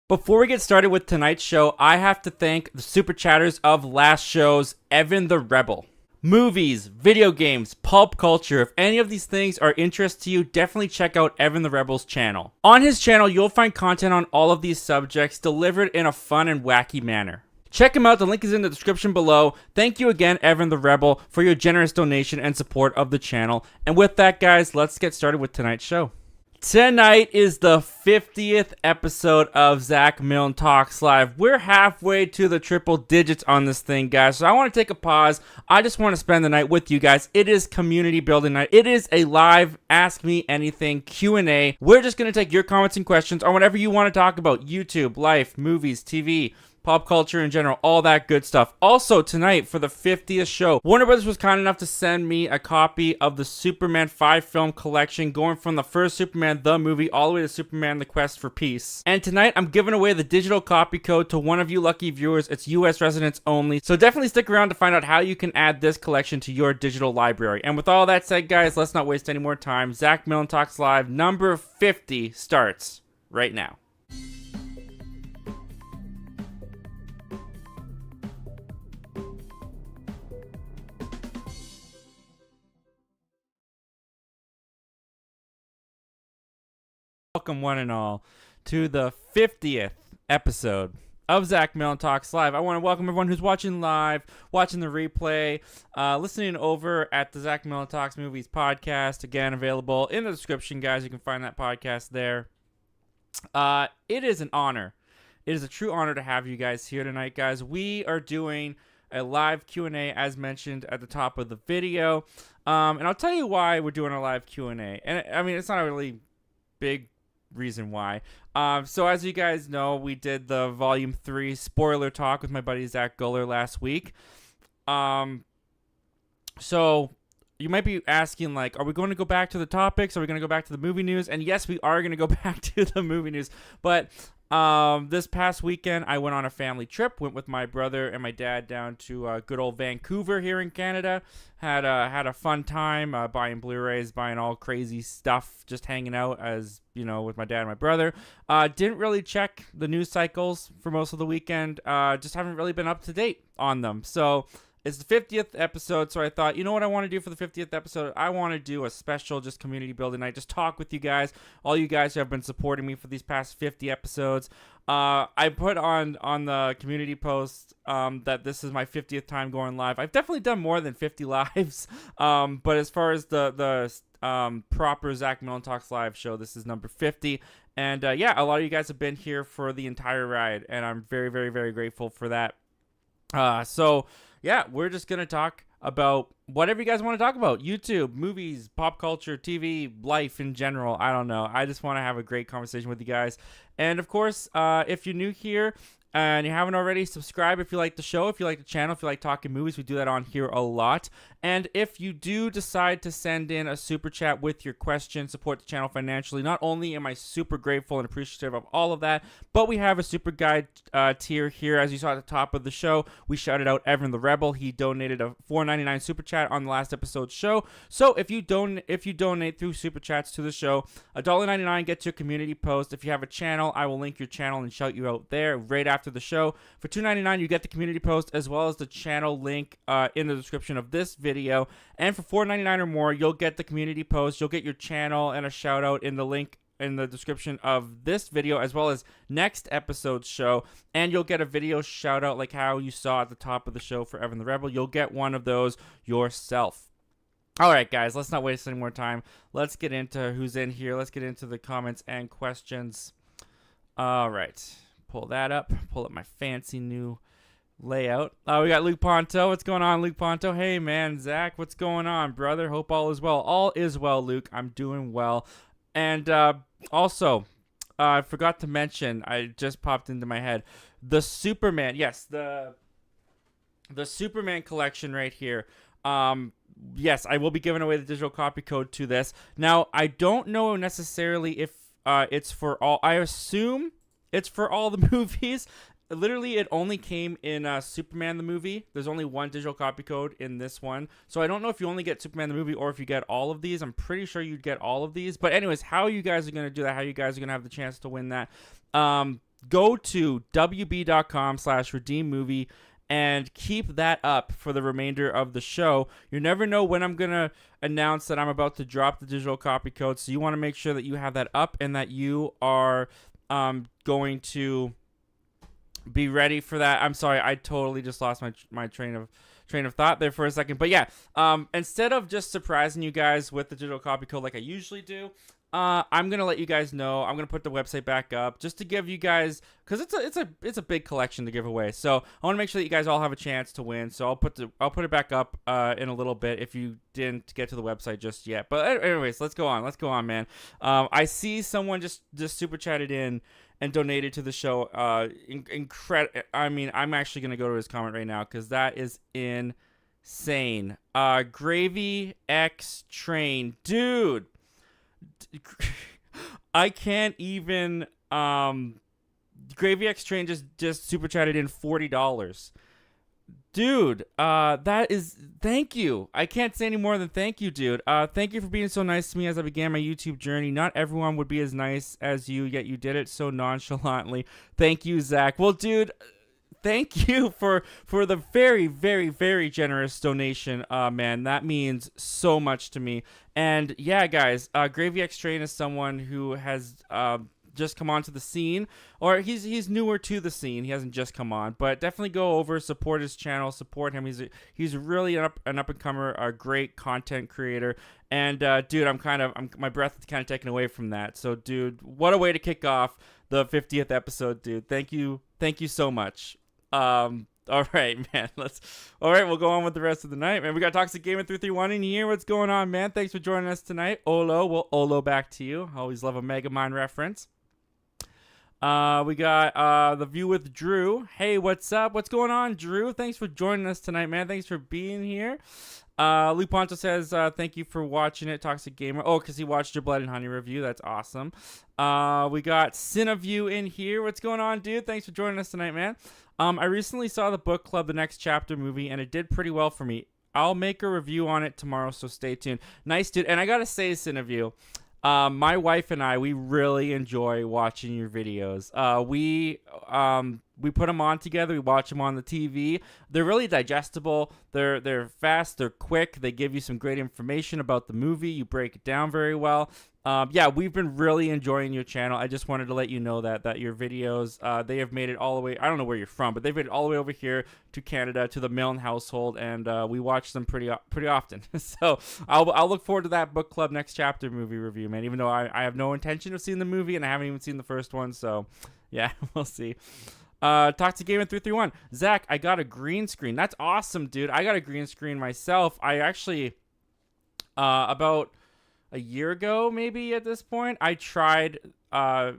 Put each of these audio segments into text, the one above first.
Before we get started with tonight's show, I have to thank the super chatters of last show's Evan the Rebel. Movies, video games, pulp culture, if any of these things are interest to you, definitely check out Evan the Rebel's channel. On his channel, you'll find content on all of these subjects delivered in a fun and wacky manner. Check him out, the link is in the description below. Thank you again, Evan the Rebel, for your generous donation and support of the channel. And with that, guys, let's get started with tonight's show. Tonight is the 50th episode of Zach Milne Talks Live. We're halfway to the triple digits on this thing, guys. So I want to take a pause. I just want to spend the night with you guys. It is community building night. It is a live Ask Me Anything Q&A. We're just going to take your comments and questions on whatever you want to talk about. YouTube, life, movies, TV, pop culture in general, all that good stuff. Also, tonight, for the 50th show, Warner Brothers was kind enough to send me a copy of the Superman 5 film collection, going from the first Superman, the movie, all the way to Superman, the Quest for Peace. And tonight, I'm giving away the digital copy code to one of you lucky viewers. It's US residents only. So definitely stick around to find out how you can add this collection to your digital library. And with all that said, guys, let's not waste any more time. Zach Milne Talks Live, number 50 starts right now. Welcome one and all to the 50th episode of Zach Milne Talks Live. I want to welcome everyone who's watching live, watching the replay, listening over at the Zach Milne Talks Movies podcast. Again, available in the description, guys. You can find that podcast there. It is an honor. It is a true honor to have you guys here tonight, guys. We are doing a live Q&A as mentioned at the top of the video. And I'll tell you why we're doing a live Q&A. And I mean, it's not a really big reason why. So as you guys know, we did the volume 3 spoiler talk with my buddy Zach Guller last week. So you might be asking, like, are we going to go back to the topics? Are we going to go back to the movie news? And yes, we are going to go back to the movie news. But this past weekend, I went on a family trip. Went with my brother and my dad down to good old Vancouver here in Canada. Had a fun time buying Blu-rays, buying all crazy stuff, just hanging out as, you know, with my dad and my brother. Didn't really check the news cycles for most of the weekend. Just haven't really been up to date on them. So it's the 50th episode, so I thought, you know what I want to do for the 50th episode? I want to do a special just community building night, just talk with you guys, all you guys who have been supporting me for these past 50 episodes. I put on the community post that this is my 50th time going live. I've definitely done more than 50 lives, but as far as the proper Zach Milne Talks Live show, this is number 50. And yeah, a lot of you guys have been here for the entire ride, and I'm very, very, very grateful for that. So yeah, we're just going to talk about whatever you guys want to talk about. YouTube, movies, pop culture, TV, life in general. I don't know. I just want to have a great conversation with you guys. And of course, if you're new here and you haven't already, subscribe if you like the show, if you like the channel, if you like talking movies. We do that on here a lot. And if you do decide to send in a super chat with your question, support the channel financially, not only am I super grateful and appreciative of all of that, but we have a super guide tier here. As you saw at the top of the show, we shouted out Evan the Rebel. He donated a $4.99 super chat on the last episode's show. So if you donate through super chats to the show, $1.99 gets you a community post. If you have a channel, I will link your channel and shout you out there right after the show. For $2.99, you get the community post as well as the channel link in the description of this video. And for $4.99 or more, you'll get the community post, you'll get your channel and a shout out in the link in the description of this video as well as next episode's show, and you'll get a video shout out like how you saw at the top of the show for Evan the Rebel. You'll get one of those yourself. All right, guys, let's not waste any more time. Let's get into who's in here. Let's get into the comments and questions. All right, pull that up. Pull up my fancy new layout. We got Luke Ponto. What's going on, Luke Ponto? Hey, man, Zach, what's going on, brother? Hope all is well. All is well, Luke. I'm doing well. And also, I forgot to mention, I just popped into my head, the Superman. Yes, the Superman collection right here. Yes, I will be giving away the digital copy code to this. Now, I don't know necessarily if it's for all. I assume it's for all the movies. Literally, it only came in Superman the movie. There's only one digital copy code in this one. So I don't know if you only get Superman the movie or if you get all of these. I'm pretty sure you'd get all of these. But anyways, how you guys are going to do that, how you guys are going to have the chance to win that. go to wb.com/redeem movie and keep that up for the remainder of the show. You never know when I'm going to announce that I'm about to drop the digital copy code. So you want to make sure that you have that up and that you are going to be ready for that. I'm sorry, I totally just lost my train of thought there for a second. But yeah, instead of just surprising you guys with the digital copy code like I usually do, I'm gonna let you guys know. I'm gonna put the website back up just to give you guys, because it's a big collection to give away. So I want to make sure that you guys all have a chance to win. So I'll put it back up in a little bit if you didn't get to the website just yet. But anyways, let's go on, man. I see someone just super chatted in and donated to the show. I mean, I'm actually gonna go to his comment right now because that is insane. Gravy X Train, dude. I can't even. Gravy X Train just super chatted in $40. Dude, that is, thank you. I can't say any more than thank you, dude. Thank you for being so nice to me as I began my YouTube journey. Not everyone would be as nice as you, yet you did it so nonchalantly. Thank you, Zach. Well, dude, thank you for the very, very, very generous donation, man. That means so much to me. And yeah, guys, Gravy X Train is someone who has just come onto the scene, or he's newer to the scene. He hasn't just come on, but definitely go over, support his channel, support him. He's really an up and comer, a great content creator. And dude, my breath is kind of taken away from that. So dude, what a way to kick off the 50th episode, dude. Thank you so much. All right, man. We'll go on with the rest of the night, man. We got Toxic Gamer 331 in here. What's going on, man? Thanks for joining us tonight. Olo back to you. Always love a Megamind reference. We got The View with Drew. Hey, what's up? What's going on, Drew? Thanks for joining us tonight, man. Thanks for being here. Luke Ponto says, thank you for watching it, Toxic Gamer. Oh, because he watched your Blood and Honey review. That's awesome. We got Cineview in here. What's going on, dude? Thanks for joining us tonight, man. I recently saw the book club, The Next Chapter movie, and it did pretty well for me. I'll make a review on it tomorrow, so stay tuned. Nice, dude. And I gotta say, Cineview, my wife and I, we really enjoy watching your videos. We put them on together. We watch them on the TV. They're really digestible. They're fast. They're quick. They give you some great information about the movie. You break it down very well. Yeah, we've been really enjoying your channel. I just wanted to let you know that your videos, they have made it all the way. I don't know where you're from, but they've made it all the way over here to Canada, to the Milne household, and we watch them pretty often. So I'll look forward to that book club Next Chapter movie review, man. Even though I have no intention of seeing the movie, and I haven't even seen the first one. So yeah, we'll see. Toxic Gamer 331. Zach, I got a green screen. That's awesome, dude. I got a green screen myself. I actually, about a year ago, maybe at this point, I tried to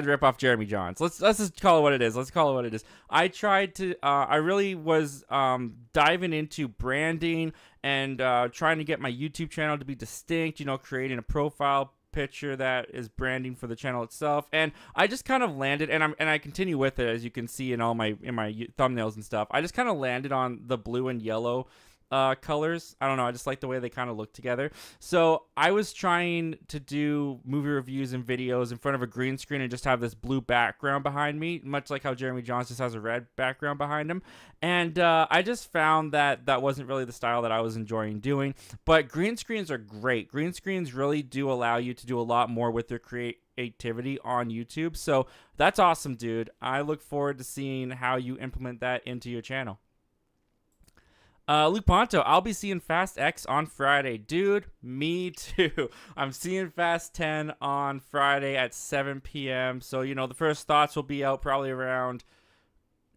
rip off Jeremy Johns. Let's just call it what it is. I tried to, I really was diving into branding and trying to get my YouTube channel to be distinct, creating a profile picture that is branding for the channel itself, and I just kind of landed, and I continue with it, as you can see in my thumbnails and stuff. I just kind of landed on the blue and yellow colors. I don't know, I just like the way they kind of look together. So I was trying to do movie reviews and videos in front of a green screen and just have this blue background behind me, much like how Jeremy Johns just has a red background behind him. And I just found that wasn't really the style that I was enjoying doing. But green screens are great. Green screens really do allow you to do a lot more with your creativity on YouTube. So that's awesome, dude. I look forward to seeing how you implement that into your channel. Luke Ponto, I'll be seeing Fast X on Friday. Dude, me too. I'm seeing Fast 10 on Friday at 7 p.m. So, the first thoughts will be out probably around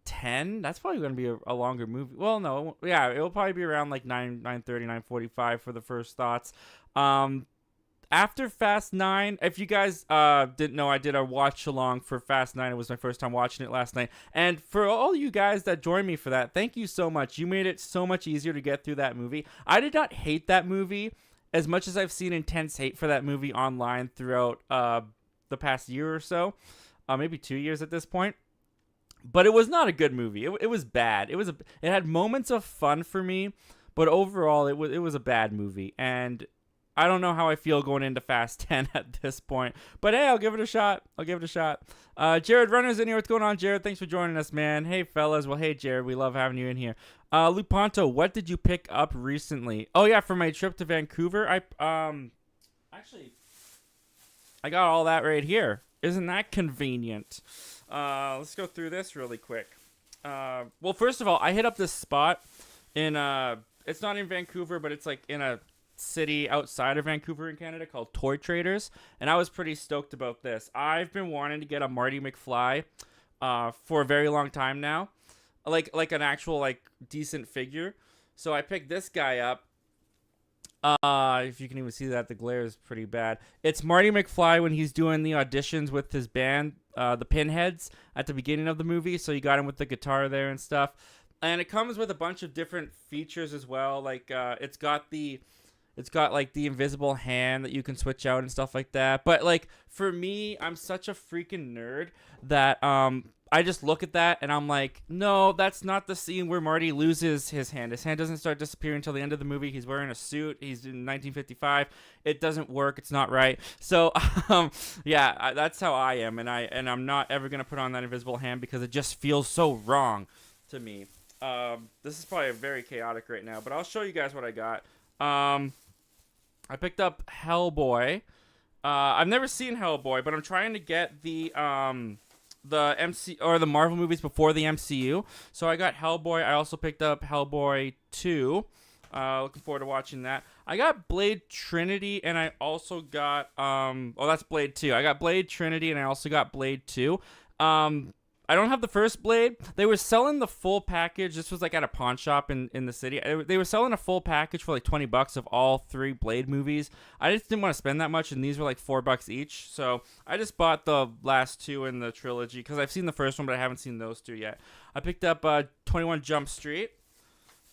10. That's probably going to be a longer movie. Well, no. Yeah, it'll probably be around like 9:30, 9:45 for the first thoughts. After Fast 9, if you guys didn't know, I did a watch along for Fast 9. It was my first time watching it last night. And for all you guys that joined me for that, thank you so much. You made it so much easier to get through that movie. I did not hate that movie as much as I've seen intense hate for that movie online throughout the past year or so. Maybe 2 years at this point. But it was not a good movie. It was bad. It had moments of fun for me, but overall it was a bad movie. And I don't know how I feel going into Fast 10 at this point. But hey, I'll give it a shot. Jared Runner's in here. What's going on, Jared? Thanks for joining us, man. Hey, fellas. Well, hey, Jared. We love having you in here. Luponto, what did you pick up recently? Oh, yeah, for my trip to Vancouver. Actually, I got all that right here. Isn't that convenient? Let's go through this really quick. Well, first of all, I hit up this spot in it's not in Vancouver, but it's like in a city outside of Vancouver in Canada called Toy Traders, and I was pretty stoked about this. I've been wanting to get a Marty McFly for a very long time now, like an actual like decent figure. So I picked this guy up. If you can even see that, the glare is pretty bad. It's Marty McFly when he's doing the auditions with his band, the Pinheads, at the beginning of the movie. So you got him with the guitar there and stuff. And it comes with a bunch of different features as well. Like it's got like the invisible hand that you can switch out and stuff like that. But like for me, I'm such a freaking nerd that I just look at that and I'm like, no, that's not the scene where Marty loses his hand. His hand doesn't start disappearing until the end of the movie. He's wearing a suit. He's in 1955. It doesn't work. It's not right. So yeah, that's how I am, and I'm not ever gonna put on that invisible hand because it just feels so wrong to me. This is probably very chaotic right now, but I'll show you guys what I got. I picked up Hellboy. I've never seen Hellboy, but I'm trying to get the MC or the Marvel movies before the MCU. So I got Hellboy. I also picked up Hellboy 2. Looking forward to watching that. I got Blade Trinity, and I also got that's Blade 2. I got Blade Trinity, and I also got Blade 2. I don't have the first Blade. They were selling the full package. This was like at a pawn shop in the city. They were selling a full package for like $20 of all 3 Blade movies. I just didn't want to spend that much, and these were like $4 each. So I just bought the last 2 in the trilogy because I've seen the first one, but I haven't seen those 2 yet. I picked up 21 Jump Street.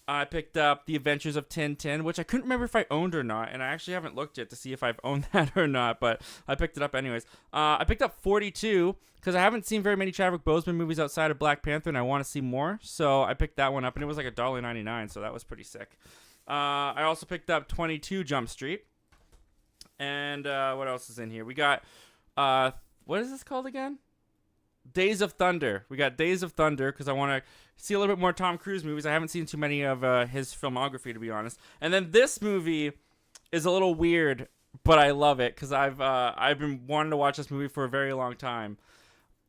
I picked up The Adventures of Tintin, which I couldn't remember if I owned or not, and I actually haven't looked yet to see if I've owned that or not, but I picked it up anyways. I picked up 42, because I haven't seen very many Chadwick Boseman movies outside of Black Panther, and I want to see more, so I picked that one up, and it was like $1.99, so that was pretty sick. I also picked up 22 Jump Street, and what else is in here? We got, what is this called again? Days of Thunder. We got Days of Thunder because I want to see a little bit more Tom Cruise movies. I haven't seen too many of his filmography, to be honest. And then this movie is a little weird, but I love it because I've been wanting to watch this movie for a very long time.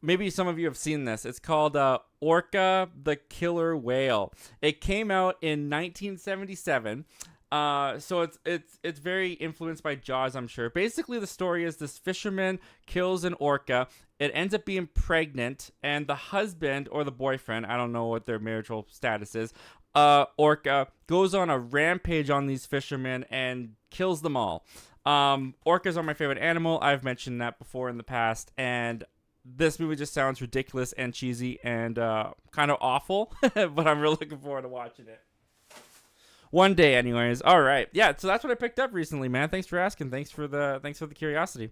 Maybe some of you have seen this. It's called Orca the Killer Whale. It came out in 1977. So it's very influenced by Jaws, I'm sure. Basically, the story is this fisherman kills an orca. It ends up being pregnant, and the husband or the boyfriend, I don't know what their marital status is, orca goes on a rampage on these fishermen and kills them all. Orcas are my favorite animal. I've mentioned that before in the past, and this movie just sounds ridiculous and cheesy and kind of awful, but I'm really looking forward to watching it. One day, anyways. All right. Yeah, so that's what I picked up recently, man. Thanks for asking. Thanks for the curiosity.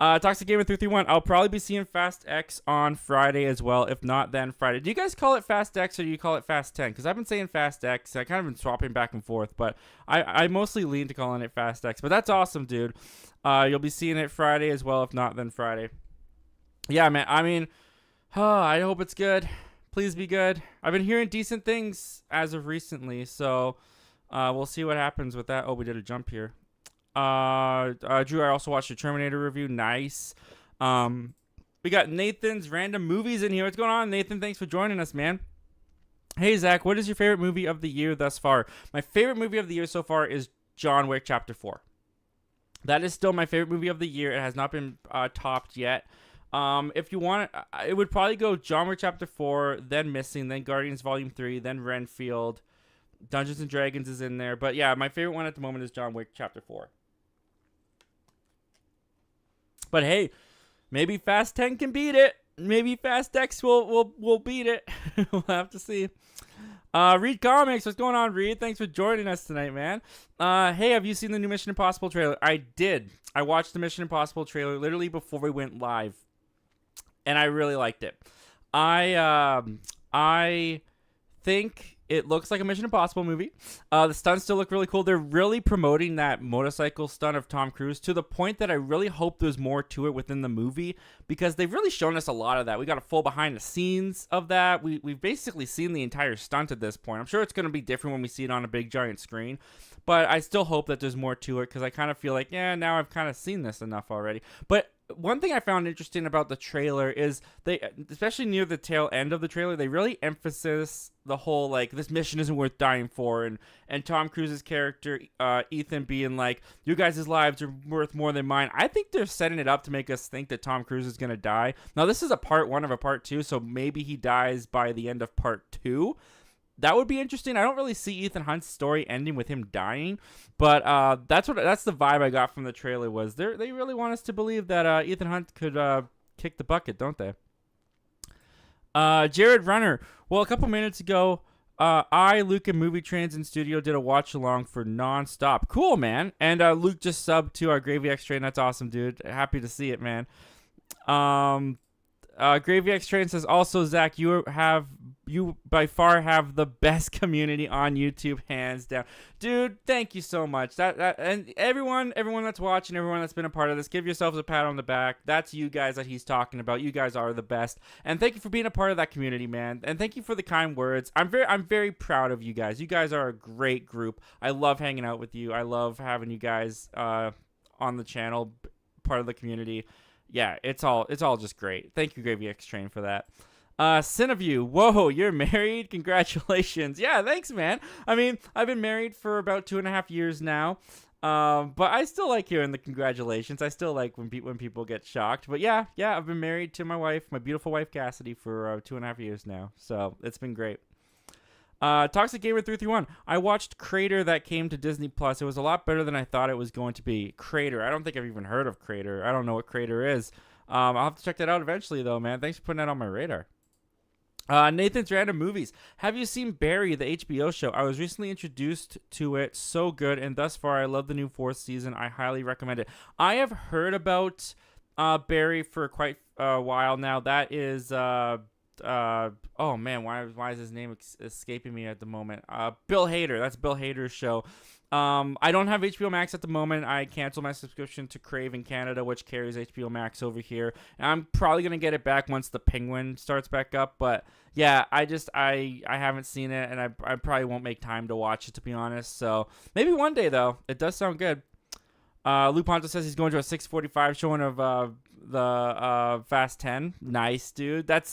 Toxic Gamer 331. I'll probably be seeing Fast X on Friday as well. If not, then Friday. Do you guys call it Fast X or do you call it Fast 10? Because I've been saying Fast X. I kind of been swapping back and forth, but I mostly lean to calling it Fast X. But that's awesome, dude. You'll be seeing it Friday as well. If not, then Friday. Yeah, man. I mean, I hope it's good. Please be good. I've been hearing decent things as of recently, so we'll see what happens with that. Oh, we did a jump here. Drew, I also watched the Terminator review. Nice. We got Nathan's random movies in here. What's going on, Nathan? Thanks for joining us, man. Hey, Zach, what is your favorite movie of the year thus far? My favorite movie of the year so far is John Wick Chapter 4. That is still my favorite movie of the year. It has not been topped yet. If you want it would probably go John Wick Chapter 4, then Missing, then Guardians Volume 3, then Renfield. Dungeons and Dragons is in there. But yeah, my favorite one at the moment is John Wick Chapter 4. But hey, maybe Fast 10 can beat it. Maybe Fast X will beat it. We'll have to see. Reed Comics, what's going on, Reed? Thanks for joining us tonight, man. Hey, have you seen the new Mission Impossible trailer? I did. I watched the Mission Impossible trailer literally before we went live, and I really liked it. I think It looks like a Mission Impossible movie. The stunts still look really cool. They're really promoting that motorcycle stunt of Tom Cruise to the point that I really hope there's more to it within the movie, because they've really shown us a lot of that. We got a full behind the scenes of that. We've basically seen the entire stunt at this point. I'm sure it's going to be different when we see it on a big giant screen, but I still hope that there's more to it, because I kind of feel like, yeah, now I've kind of seen this enough already. But one thing I found interesting about the trailer is they, especially near the tail end of the trailer, they really emphasize the whole, like, this mission isn't worth dying for, and Tom Cruise's character, Ethan, being like, you guys' lives are worth more than mine. I think they're setting it up to make us think that Tom Cruise is going to die. Now, this is a part 1 of a part 2, so maybe he dies by the end of part 2. That would be interesting. I don't really see Ethan Hunt's story ending with him dying, but that's the vibe I got from the trailer. Was they really want us to believe that Ethan Hunt could kick the bucket, don't they? Jared Runner. Well, a couple minutes ago, Luke, and Movie Trains in Studio did a watch along for Nonstop. Cool, man. And Luke just subbed to our Gravy X Train. That's awesome, dude. Happy to see it, man. Gravy X Train says also, Zach, you by far have the best community on YouTube, hands down, dude. Thank you so much. That and everyone that's watching, everyone that's been a part of this, give yourselves a pat on the back. That's you guys that he's talking about. You guys are the best, and thank you for being a part of that community, man. And thank you for the kind words. I'm very proud of you guys. You guys are a great group. I love hanging out with you. I love having you guys on the channel, part of the community. Yeah, it's all just great. Thank you, Gravy X Train, for that. Cineview, whoa, you're married? Congratulations. Yeah, thanks, man. I mean, I've been married for about 2.5 years now, but I still like hearing the congratulations. I still like when people get shocked. But yeah, I've been married to my wife, my beautiful wife, Cassidy, for 2.5 years now. So it's been great. Toxic Gamer 331. I watched Crater that came to Disney Plus. It was a lot better than I thought it was going to be. Crater. I don't think I've even heard of Crater. I don't know what Crater is. I'll have to check that out eventually, though, man. Thanks for putting that on my radar. Nathan's Random Movies. Have you seen Barry, the HBO show? I was recently introduced to it. So good. And thus far, I love the new 4th season. I highly recommend it. I have heard about Barry for quite a while now. That is... oh man, why is his name escaping me at the moment? Bill Hader. That's Bill Hader's show. I don't have HBO Max at the moment. I canceled my subscription to Crave in Canada, which carries HBO Max over here. And I'm probably gonna get it back once the Penguin starts back up. But yeah, I haven't seen it, and I probably won't make time to watch it, to be honest. So maybe one day, though. It does sound good. Lou Ponto says he's going to a 6:45 showing of the Fast 10. Nice, dude. That's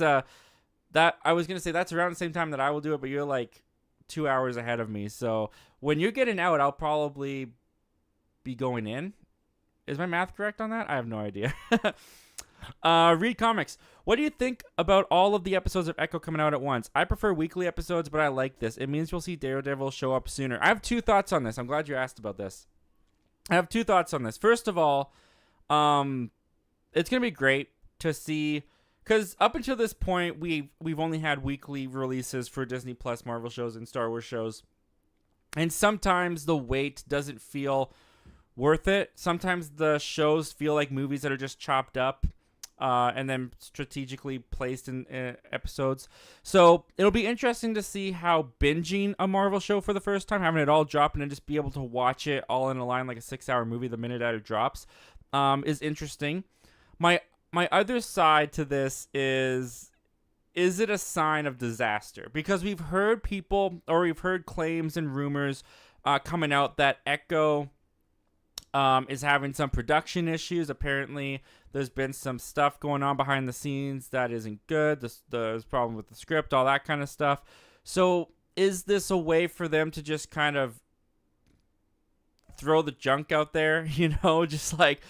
that I was gonna say that's around the same time that I will do it, but you're like 2 hours ahead of me. So when you're getting out, I'll probably be going in. Is my math correct on that? I have no idea. Read comics. What do you think about all of the episodes of Echo coming out at once? I prefer weekly episodes, but I like this. It means we'll see Daredevil show up sooner. I have 2 thoughts on this. I'm glad you asked about this. I have 2 thoughts on this. First of all, it's gonna be great to see. Because up until this point, we've only had weekly releases for Disney Plus, Marvel shows, and Star Wars shows. And sometimes the wait doesn't feel worth it. Sometimes the shows feel like movies that are just chopped up and then strategically placed in episodes. So it'll be interesting to see how binging a Marvel show for the first time, having it all drop and then just be able to watch it all in a line like a 6-hour movie the minute that it drops, is interesting. My other side to this is it a sign of disaster? Because we've heard claims and rumors coming out that Echo is having some production issues. Apparently, there's been some stuff going on behind the scenes that isn't good. There's problem with the script, all that kind of stuff. So is this a way for them to just kind of throw the junk out there? Just like,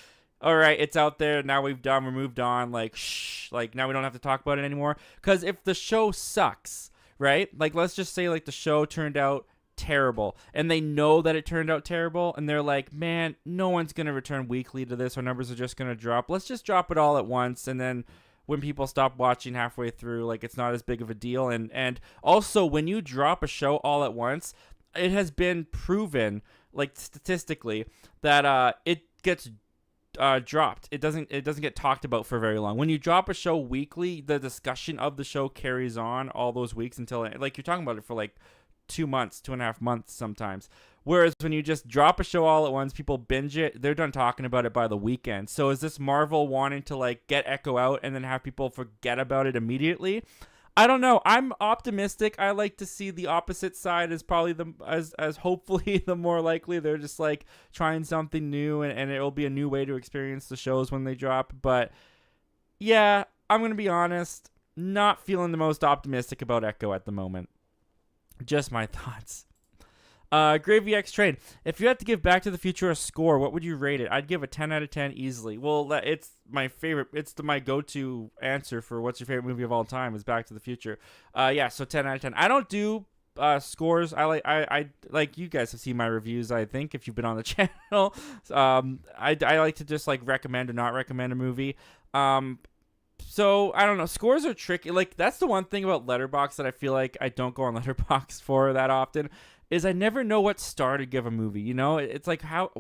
all right, it's out there. Now we're moved on. Like, shh. Like, now we don't have to talk about it anymore. Because if the show sucks, right? Like, let's just say, like, the show turned out terrible. And they know that it turned out terrible. And they're like, man, no one's going to return weekly to this. Our numbers are just going to drop. Let's just drop it all at once. And then when people stop watching halfway through, like, it's not as big of a deal. And also, when you drop a show all at once, it has been proven, like, statistically, that it gets dropped. It doesn't get talked about for very long. When you drop a show weekly, the discussion of the show carries on all those weeks until, like, you're talking about it for like 2 months, 2.5 months sometimes. Whereas when you just drop a show all at once, people binge it, they're done talking about it by the weekend. So is this Marvel wanting to like get Echo out and then have people forget about it immediately? I don't know. I'm optimistic. I like to see the opposite side as probably as hopefully the more likely. They're just like trying something new, and it'll be a new way to experience the shows when they drop. But yeah, I'm gonna be honest, not feeling the most optimistic about Echo at the moment. Just my thoughts. Gravy X Train. If you had to give Back to the Future a score, what would you rate it? I'd give a 10 out of 10 easily. Well, it's my favorite. It's my go-to answer for what's your favorite movie of all time is Back to the Future. Yeah, so 10 out of 10. I don't do scores. I like you guys have seen my reviews, I think, if you've been on the channel. I like to just like recommend or not recommend a movie. So I don't know. Scores are tricky. Like that's the one thing about Letterboxd that I feel like I don't go on Letterboxd for that often. Is I never know what star to give a movie. You know, it's like how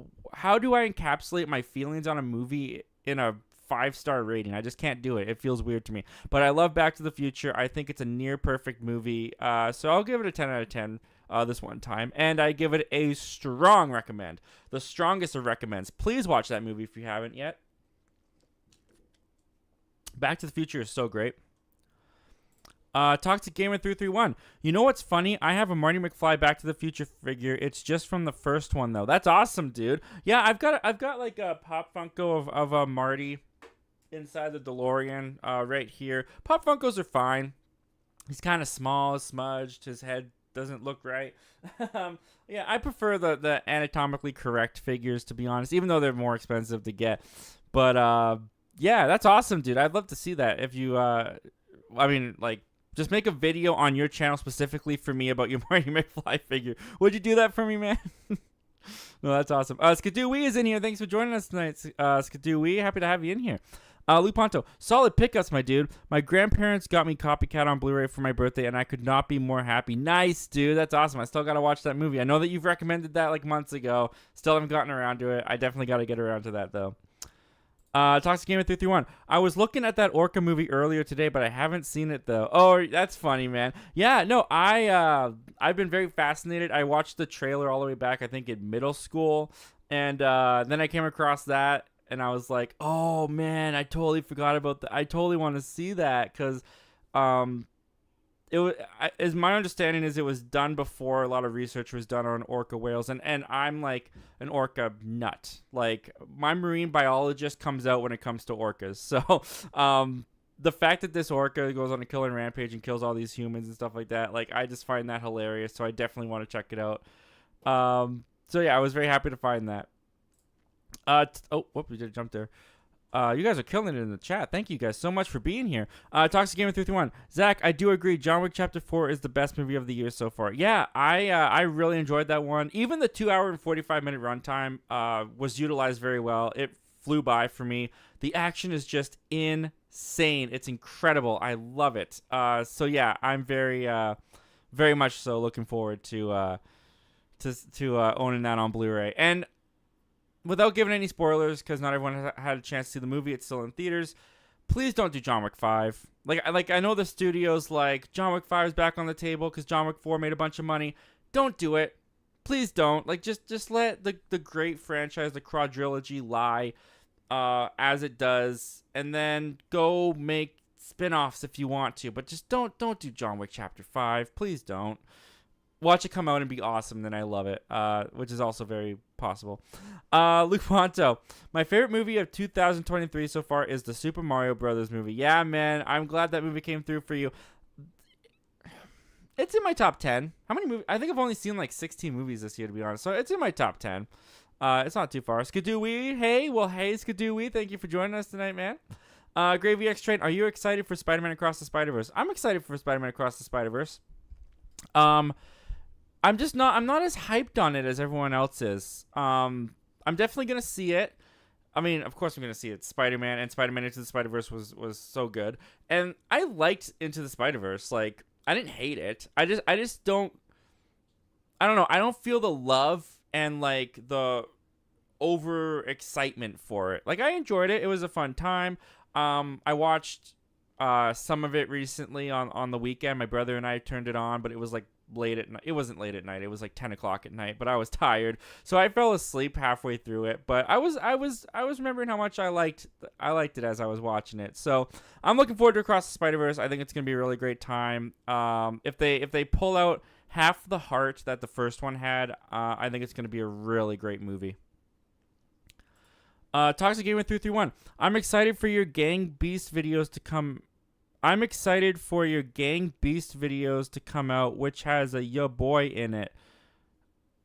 do I encapsulate my feelings on a movie in a 5-star rating? I just can't do it. It feels weird to me. But I love Back to the Future. I think it's a near perfect movie. So I'll give it a 10 out of 10 this one time, and I give it a strong recommend. The strongest of recommends. Please watch that movie if you haven't yet. Back to the Future is so great. Toxic Gamer 331. You know what's funny? I have a Marty McFly Back to the Future figure. It's just from the first one though. That's awesome, dude. Yeah, I've got like a Pop Funko of a Marty inside the DeLorean right here. Pop Funkos are fine. He's kind of small, smudged. His head doesn't look right. Yeah, I prefer the anatomically correct figures, to be honest, even though they're more expensive to get. But yeah, that's awesome, dude. I'd love to see that. If you just make a video on your channel specifically for me about your Marty McFly figure. Would you do that for me, man? No, that's awesome. Skadooey is in here. Thanks for joining us tonight, Skadooey. Happy to have you in here. Luponto, solid pickups, my dude. My grandparents got me Copycat on Blu-ray for my birthday, and I could not be more happy. Nice, dude. That's awesome. I still got to watch that movie. I know that you've recommended that like months ago. Still haven't gotten around to it. I definitely got to get around to that, though. Toxic Gamer 331. I was looking at that Orca movie earlier today, but I haven't seen it though. Oh, that's funny, man. Yeah, no, I've been very fascinated. I watched the trailer all the way back, I think, in middle school, and then I came across that, and I was like, oh man, I totally forgot about that. I totally want to see that because, it was, as my understanding is, it was done before a lot of research was done on orca whales, and I'm like an orca nut. Like my marine biologist comes out when it comes to orcas. So the fact that this orca goes on a killing rampage and kills all these humans and stuff like that, like I just find that hilarious. So I definitely want to check it out. So yeah, I was very happy to find that. We did jump there. You guys are killing it in the chat. Thank you guys so much for being here. Toxic Gamer 331. Zach, I do agree. John Wick Chapter 4 is the best movie of the year so far. Yeah, I really enjoyed that one. Even the 2-hour and 45-minute runtime was utilized very well. It flew by for me. The action is just insane. It's incredible. I love it. So yeah, I'm very much so looking forward to owning that on Blu-ray. And without giving any spoilers, because not everyone has had a chance to see the movie, it's still in theaters. Please don't do John Wick 5. Like I know the studio's like John Wick 5 is back on the table because John Wick 4 made a bunch of money. Don't do it. Please don't. Like just let the great franchise, the quadrilogy, lie as it does, and then go make spin-offs if you want to. But just don't do John Wick Chapter 5. Please don't. Watch it come out and be awesome, then I love it, which is also very possible. Luke Ponto, my favorite movie of 2023 so far is the Super Mario Brothers movie. Yeah, man, I'm glad that movie came through for you. It's in my top 10. How many movies? I think I've only seen like 16 movies this year, to be honest, so it's in my top 10. It's not too far. Skadooey, hey Skadooey, thank you for joining us tonight, man. Gravy X Train, are you excited for Spider-Man Across the Spider-Verse? I'm excited for Spider-Man Across the Spider-Verse. I'm not as hyped on it as everyone else is. I'm definitely going to see it. I mean, of course I'm going to see it. Spider-Man and Spider-Man Into the Spider-Verse was so good. And I liked Into the Spider-Verse. Like, I didn't hate it. I just don't, I don't know. I don't feel the love and like the over excitement for it. Like, I enjoyed it. It was a fun time. I watched some of it recently on the weekend. My brother and I turned it on, but it was like late at night. It wasn't late at night. It was like 10 o'clock at night, but I was tired, so I fell asleep halfway through it. But I was remembering how much I liked it as I was watching it. So I'm looking forward to Across the Spider-Verse. I think it's gonna be a really great time. If they pull out half the heart that the first one had, I think it's gonna be a really great movie. Toxic Gamer 331. I'm excited for your Gang Beast videos to come. I'm excited for your Gang Beast videos to come out, which has a ya boy in it.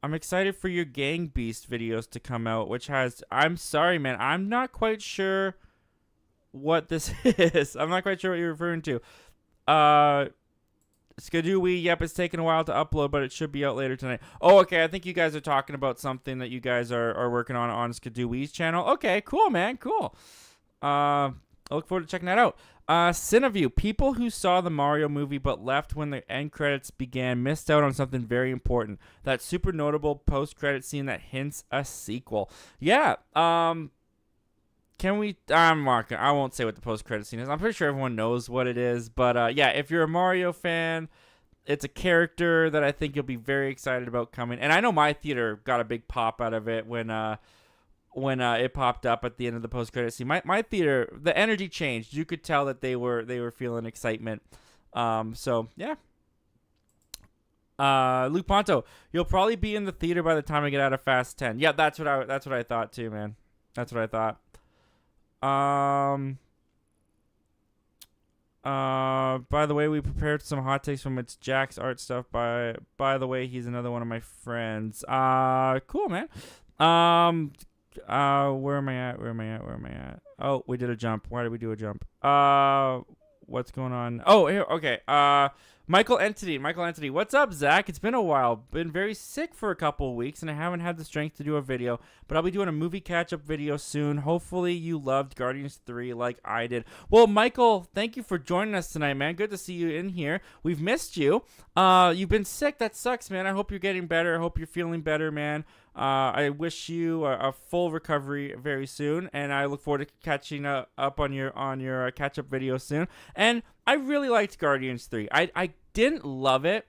I'm excited for your Gang Beast videos to come out, which has. I'm sorry, man. I'm not quite sure what this is. I'm not quite sure what you're referring to. Skadooey, yep, it's taken a while to upload, but it should be out later tonight. Oh, okay, I think you guys are talking about something that you guys are working on Skadooey's channel. Okay, cool, man, cool. I look forward to checking that out. Cineview, people who saw the Mario movie but left when the end credits began missed out on something very important. That super notable post-credit scene that hints a sequel. Yeah, can we? I won't say what the post-credit scene is. I'm pretty sure everyone knows what it is. But yeah, if you're a Mario fan, it's a character that I think you'll be very excited about coming. And I know my theater got a big pop out of it when it popped up at the end of the post-credit scene. My theater, the energy changed. You could tell that they were feeling excitement. So yeah. Luke Ponto, you'll probably be in the theater by the time I get out of Fast 10. Yeah, that's what I thought too, man. That's what I thought. By the way, we prepared some hot takes from It's Jack's art stuff. By the way, he's another one of my friends. Cool, man. Where am I at? Oh, we did a jump. Why did we do a jump? What's going on? Oh, here, okay. Michael Entity. What's up, Zach? It's been a while. Been very sick for a couple of weeks, and I haven't had the strength to do a video, but I'll be doing a movie catch-up video soon. Hopefully you loved Guardians 3 like I did. Well, Michael, thank you for joining us tonight, man. Good to see you in here. We've missed you. You've been sick. That sucks, man. I hope you're getting better. I hope you're feeling better, man. I wish you a full recovery very soon, and I look forward to catching up on your catch-up video soon. And I really liked Guardians 3. I didn't love it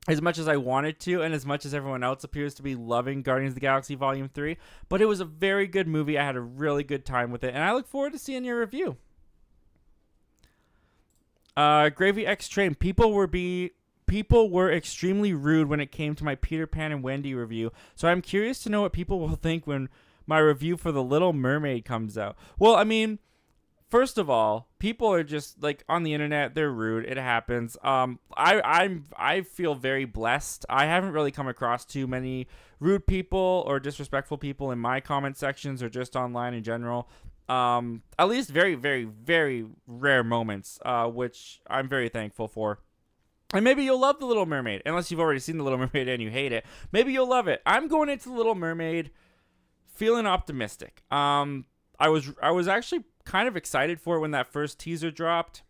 as much as I wanted to, and as much as everyone else appears to be loving Guardians of the Galaxy Volume 3, but it was a very good movie. I had a really good time with it, and I look forward to seeing your review. Gravy X Train. People were extremely rude when it came to my Peter Pan and Wendy review, so I'm curious to know what people will think when my review for The Little Mermaid comes out. Well, I mean, first of all, people are just like on the internet. They're rude. It happens. I feel very blessed. I haven't really come across too many rude people or disrespectful people in my comment sections or just online in general. At least very, very, very rare moments, which I'm very thankful for. And maybe you'll love The Little Mermaid, unless you've already seen The Little Mermaid and you hate it. Maybe you'll love it. I'm going into The Little Mermaid feeling optimistic. I was actually kind of excited for it when that first teaser dropped,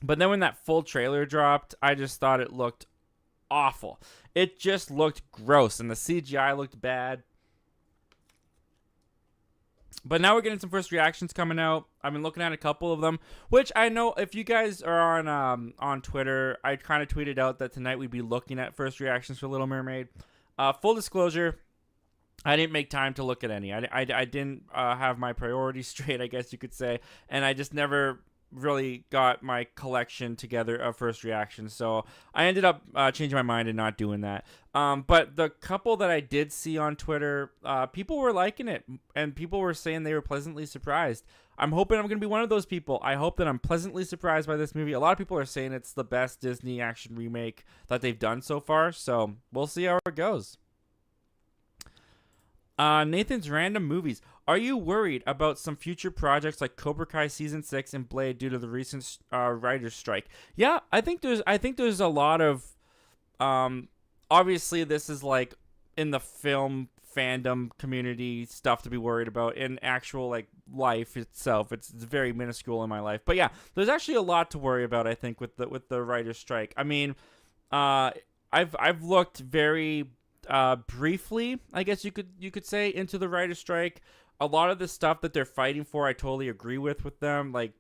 but then when that full trailer dropped, I just thought it looked awful. It just looked gross, and the CGI looked bad. But now we're getting some first reactions coming out. I've been looking at a couple of them, which I know if you guys are on Twitter, I kind of tweeted out that tonight we'd be looking at first reactions for Little Mermaid. Full disclosure, I didn't make time to look at any. I didn't have my priorities straight, I guess you could say, and I just never really got my collection together of first reactions. So I ended up changing my mind and not doing that. But the couple that I did see on Twitter, people were liking it, and people were saying they were pleasantly surprised. I'm hoping I'm going to be one of those people. I hope that I'm pleasantly surprised by this movie. A lot of people are saying it's the best Disney action remake that they've done so far, so we'll see how it goes. Nathan's Random Movies. Are you worried about some future projects like Cobra Kai Season 6 and Blade due to the recent writer's strike? Yeah, I think there's a lot of... obviously, this is like in the film fandom community stuff to be worried about. In actual like life itself, it's very minuscule in my life. But yeah, there's actually a lot to worry about, I think, with the writer's strike. I mean, I've looked very... briefly, I guess you could say, into the writer's strike. A lot of the stuff that they're fighting for, I totally agree with them. Like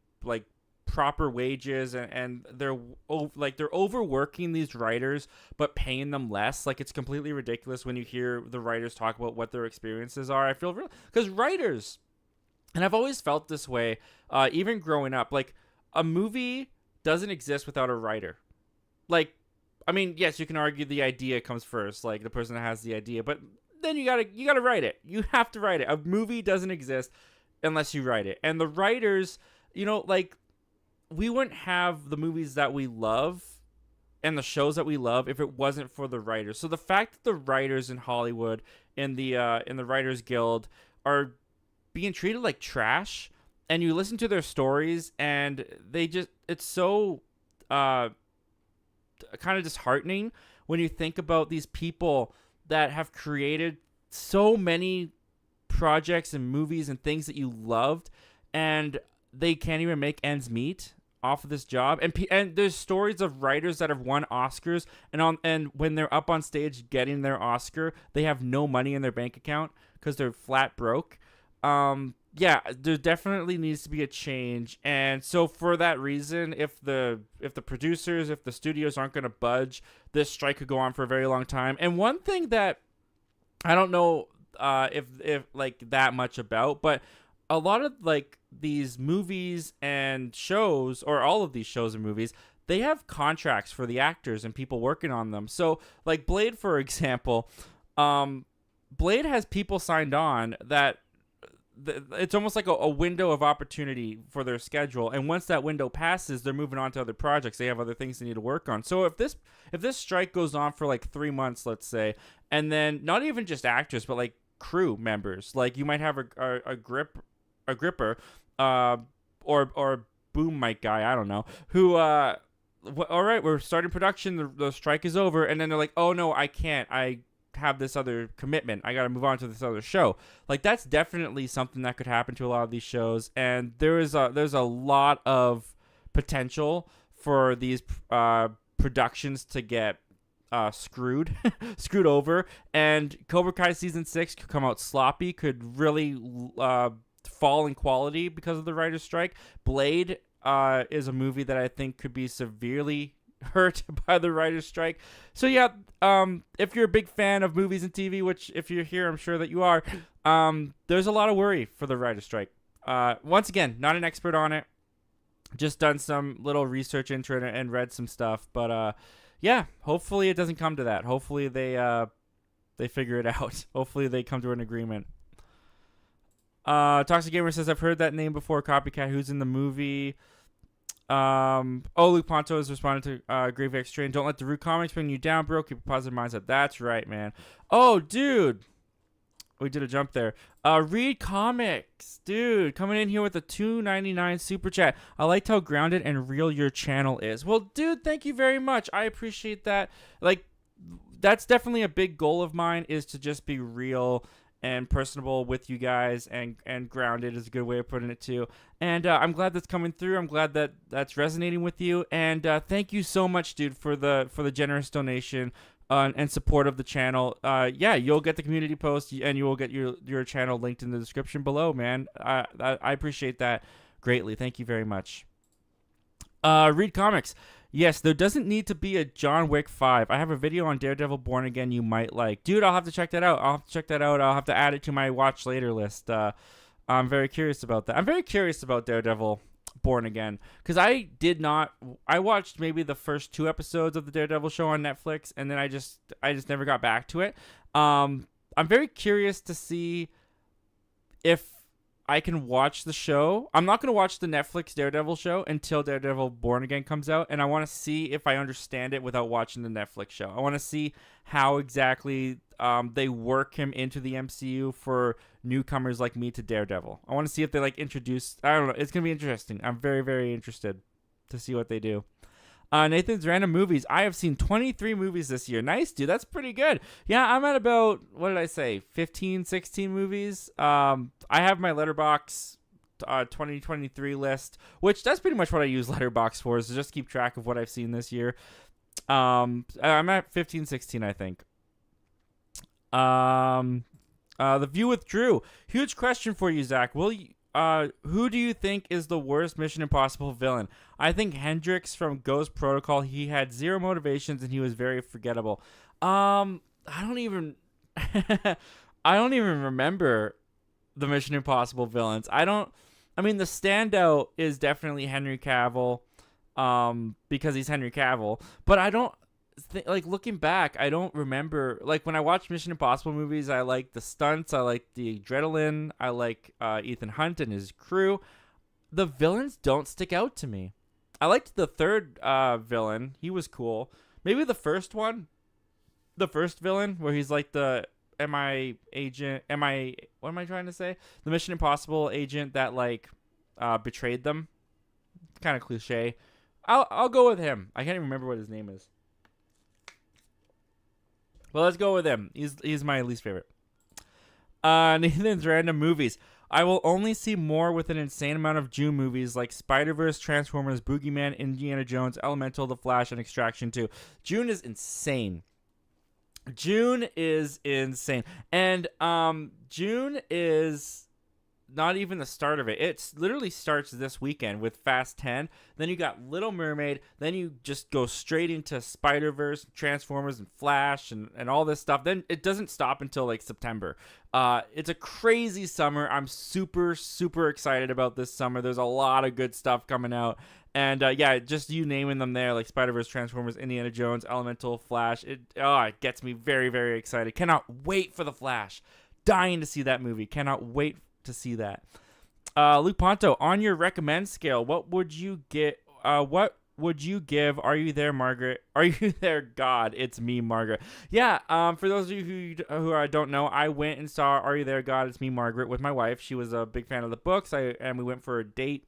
proper wages, and they're overworking these writers but paying them less. Like, it's completely ridiculous when you hear the writers talk about what their experiences are. I feel real, because writers, and I've always felt this way, even growing up, like, a movie doesn't exist without a writer. Like, I mean, yes, you can argue the idea comes first, like the person that has the idea, but then you gotta write it. You have to write it. A movie doesn't exist unless you write it. And the writers, like, we wouldn't have the movies that we love and the shows that we love if it wasn't for the writers. So the fact that the writers in Hollywood, in the Writers Guild, are being treated like trash, and you listen to their stories, and it's so kind of disheartening when you think about these people that have created so many projects and movies and things that you loved, and they can't even make ends meet off of this job. And there's stories of writers that have won Oscars, and when they're up on stage getting their Oscar, they have no money in their bank account because they're flat broke. Yeah, there definitely needs to be a change. And so for that reason, if the producers, if the studios aren't going to budge, this strike could go on for a very long time. And one thing that I don't know if like that much about, but a lot of like these movies and shows, or all of these shows and movies, they have contracts for the actors and people working on them. So like Blade, for example, Blade has people signed on that it's almost like a window of opportunity for their schedule, and once that window passes, they're moving on to other projects. They have other things they need to work on. So if this strike goes on for like 3 months, let's say, and then not even just actors but like crew members, like you might have a gripper or boom mic guy, I don't know, who all right, we're starting production, the strike is over, and then they're like, oh no, I can't, I have this other commitment, I gotta move on to this other show. Like, that's definitely something that could happen to a lot of these shows, and there's a lot of potential for these productions to get screwed over, and Cobra Kai season 6 could come out sloppy, could really fall in quality because of the writer's strike. Blade is a movie that I think could be severely hurt by the writer's strike. So yeah, if you're a big fan of movies and TV, which if you're here, I'm sure that you are, there's a lot of worry for the writer's strike. Once again, not an expert on it, just done some little research into it and read some stuff, but yeah, hopefully it doesn't come to that. Hopefully they figure it out. Hopefully they come to an agreement. Toxic Gamer says, I've heard that name before. Copycat, who's in the movie? Luke Ponto has responded to Grave X Train. Don't let the Root Comics bring you down, bro. Keep a positive mindset. That's right, man. Oh, dude. We did a jump there. Read Comics. Dude, coming in here with a $2.99 super chat. I liked how grounded and real your channel is. Well, dude, thank you very much. I appreciate that. Like, that's definitely a big goal of mine, is to just be real and personable with you guys, and grounded is a good way of putting it too. And I'm glad that's coming through. I'm glad that that's resonating with you. And thank you so much, dude, for the generous donation and support of the channel. Yeah, you'll get the community post, and you will get your channel linked in the description below, man. I appreciate that greatly. Thank you very much. Read Comics. Yes, there doesn't need to be a John Wick 5. I have a video on Daredevil Born Again you might like. Dude, I'll have to check that out. I'll have to add it to my watch later list. I'm very curious about that. I'm very curious about Daredevil Born Again, because I watched maybe the first 2 episodes of the Daredevil show on Netflix, and then I just never got back to it. I'm very curious to see if I can watch the show. I'm not going to watch the Netflix Daredevil show until Daredevil Born Again comes out, and I want to see if I understand it without watching the Netflix show. I want to see how exactly they work him into the MCU for newcomers like me to Daredevil. I want to see if they like introduce, I don't know, it's going to be interesting. I'm very, very interested to see what they do. Nathan's Random Movies. I have seen 23 movies this year. Nice, dude. That's pretty good. Yeah, I'm at about, what did I say, 15, 16 movies. I have my Letterboxd 2023 list, which that's pretty much what I use Letterboxd for, is to just keep track of what I've seen this year. I'm at 15, 16, I think. The View with Drew. Huge question for you, Zach. who do you think is the worst Mission Impossible villain? I think Hendrix from Ghost Protocol. He had zero motivations and he was very forgettable. I don't even I don't even remember the Mission Impossible villains. I mean the standout is definitely Henry Cavill because he's Henry Cavill, but I don't like looking back, I don't remember like when I watch Mission Impossible movies, I like the stunts, I like the adrenaline, I like Ethan Hunt and his crew. The villains don't stick out to me. I liked the third villain. He was cool. Maybe the first one, the first villain where he's like the MI agent, what am I trying to say? The Mission Impossible agent that like betrayed them. Kind of cliche. I'll go with him. I can't even remember what his name is. Well, let's go with him. He's my least favorite. Nathan's random movies. I will only see more with an insane amount of June movies like Spider-Verse, Transformers, Boogeyman, Indiana Jones, Elemental, The Flash, and Extraction 2. June is insane. June is insane. And June is not even the start of it. It literally starts this weekend with Fast 10. Then you got Little Mermaid. Then you just go straight into Spider-Verse, Transformers, and Flash, and all this stuff. Then it doesn't stop until like September. It's a crazy summer. I'm super, super excited about this summer. There's a lot of good stuff coming out. And yeah, just you naming them there, like Spider-Verse, Transformers, Indiana Jones, Elemental, Flash. It gets me very, very excited. Cannot wait for The Flash. Dying to see that movie. Cannot wait to see that. Luke Ponto, on your recommend scale, what would you get? What would you give? Are you there, Margaret? Are you there, God? It's me, Margaret. Yeah. For those of you who don't know, I went and saw Are You There, God? It's Me, Margaret with my wife. She was a big fan of the books. And we went for a date.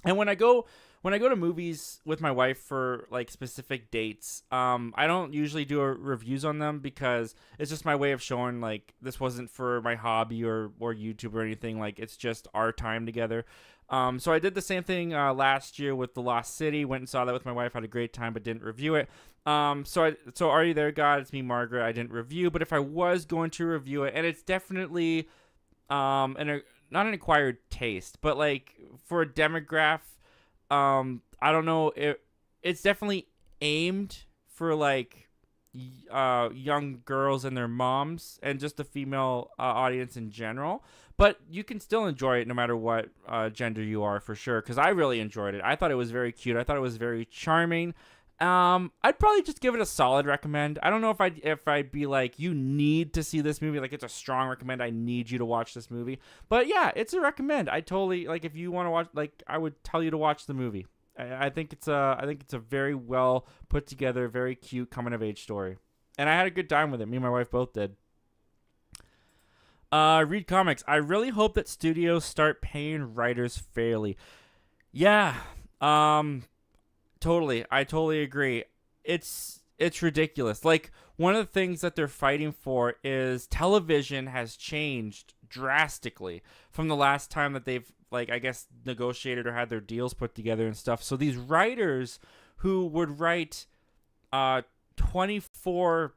And when I go to movies with my wife for like specific dates, I don't usually do reviews on them because it's just my way of showing like this wasn't for my hobby or YouTube or anything. Like it's just our time together. So I did the same thing last year with The Lost City. Went and saw that with my wife. Had a great time, but didn't review it. So Are You There, God? It's Me, Margaret. I didn't review, but if I was going to review it, and it's definitely not an acquired taste, but like for a demographic. I don't know. It's definitely aimed for like young girls and their moms and just the female audience in general. But you can still enjoy it no matter what gender you are, for sure. Because I really enjoyed it. I thought it was very cute. I thought it was very charming. I'd probably just give it a solid recommend. I don't know if I'd be like, you need to see this movie. Like it's a strong recommend. I need you to watch this movie. But yeah, it's a recommend. I totally like if you want to watch. Like I would tell you to watch the movie. I think it's a very well put together, very cute coming of age story, and I had a good time with it. Me and my wife both did. Read comics. I really hope that studios start paying writers fairly. Yeah. Totally. I totally agree. It's ridiculous. Like one of the things that they're fighting for is television has changed drastically from the last time that they've like I guess negotiated or had their deals put together and stuff. So these writers who would write 24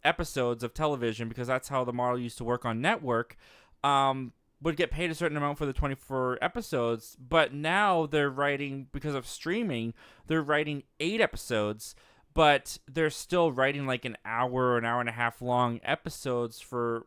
episodes of television, because that's how the model used to work on network, would get paid a certain amount for the 24 episodes, but now they're writing, because of streaming, they're writing 8 episodes, but they're still writing like an hour or an hour and a half long episodes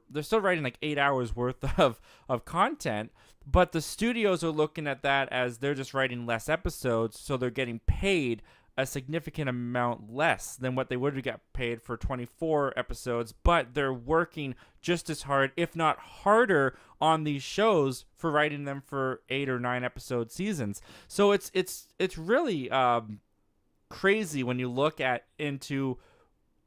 they're still writing like 8 hours worth of content, but the studios are looking at that as they're just writing less episodes, so they're getting paid a significant amount less than what they would have got paid for 24 episodes, but they're working just as hard, if not harder, on these shows for writing them for 8 or 9 episode seasons. So it's really crazy when you look into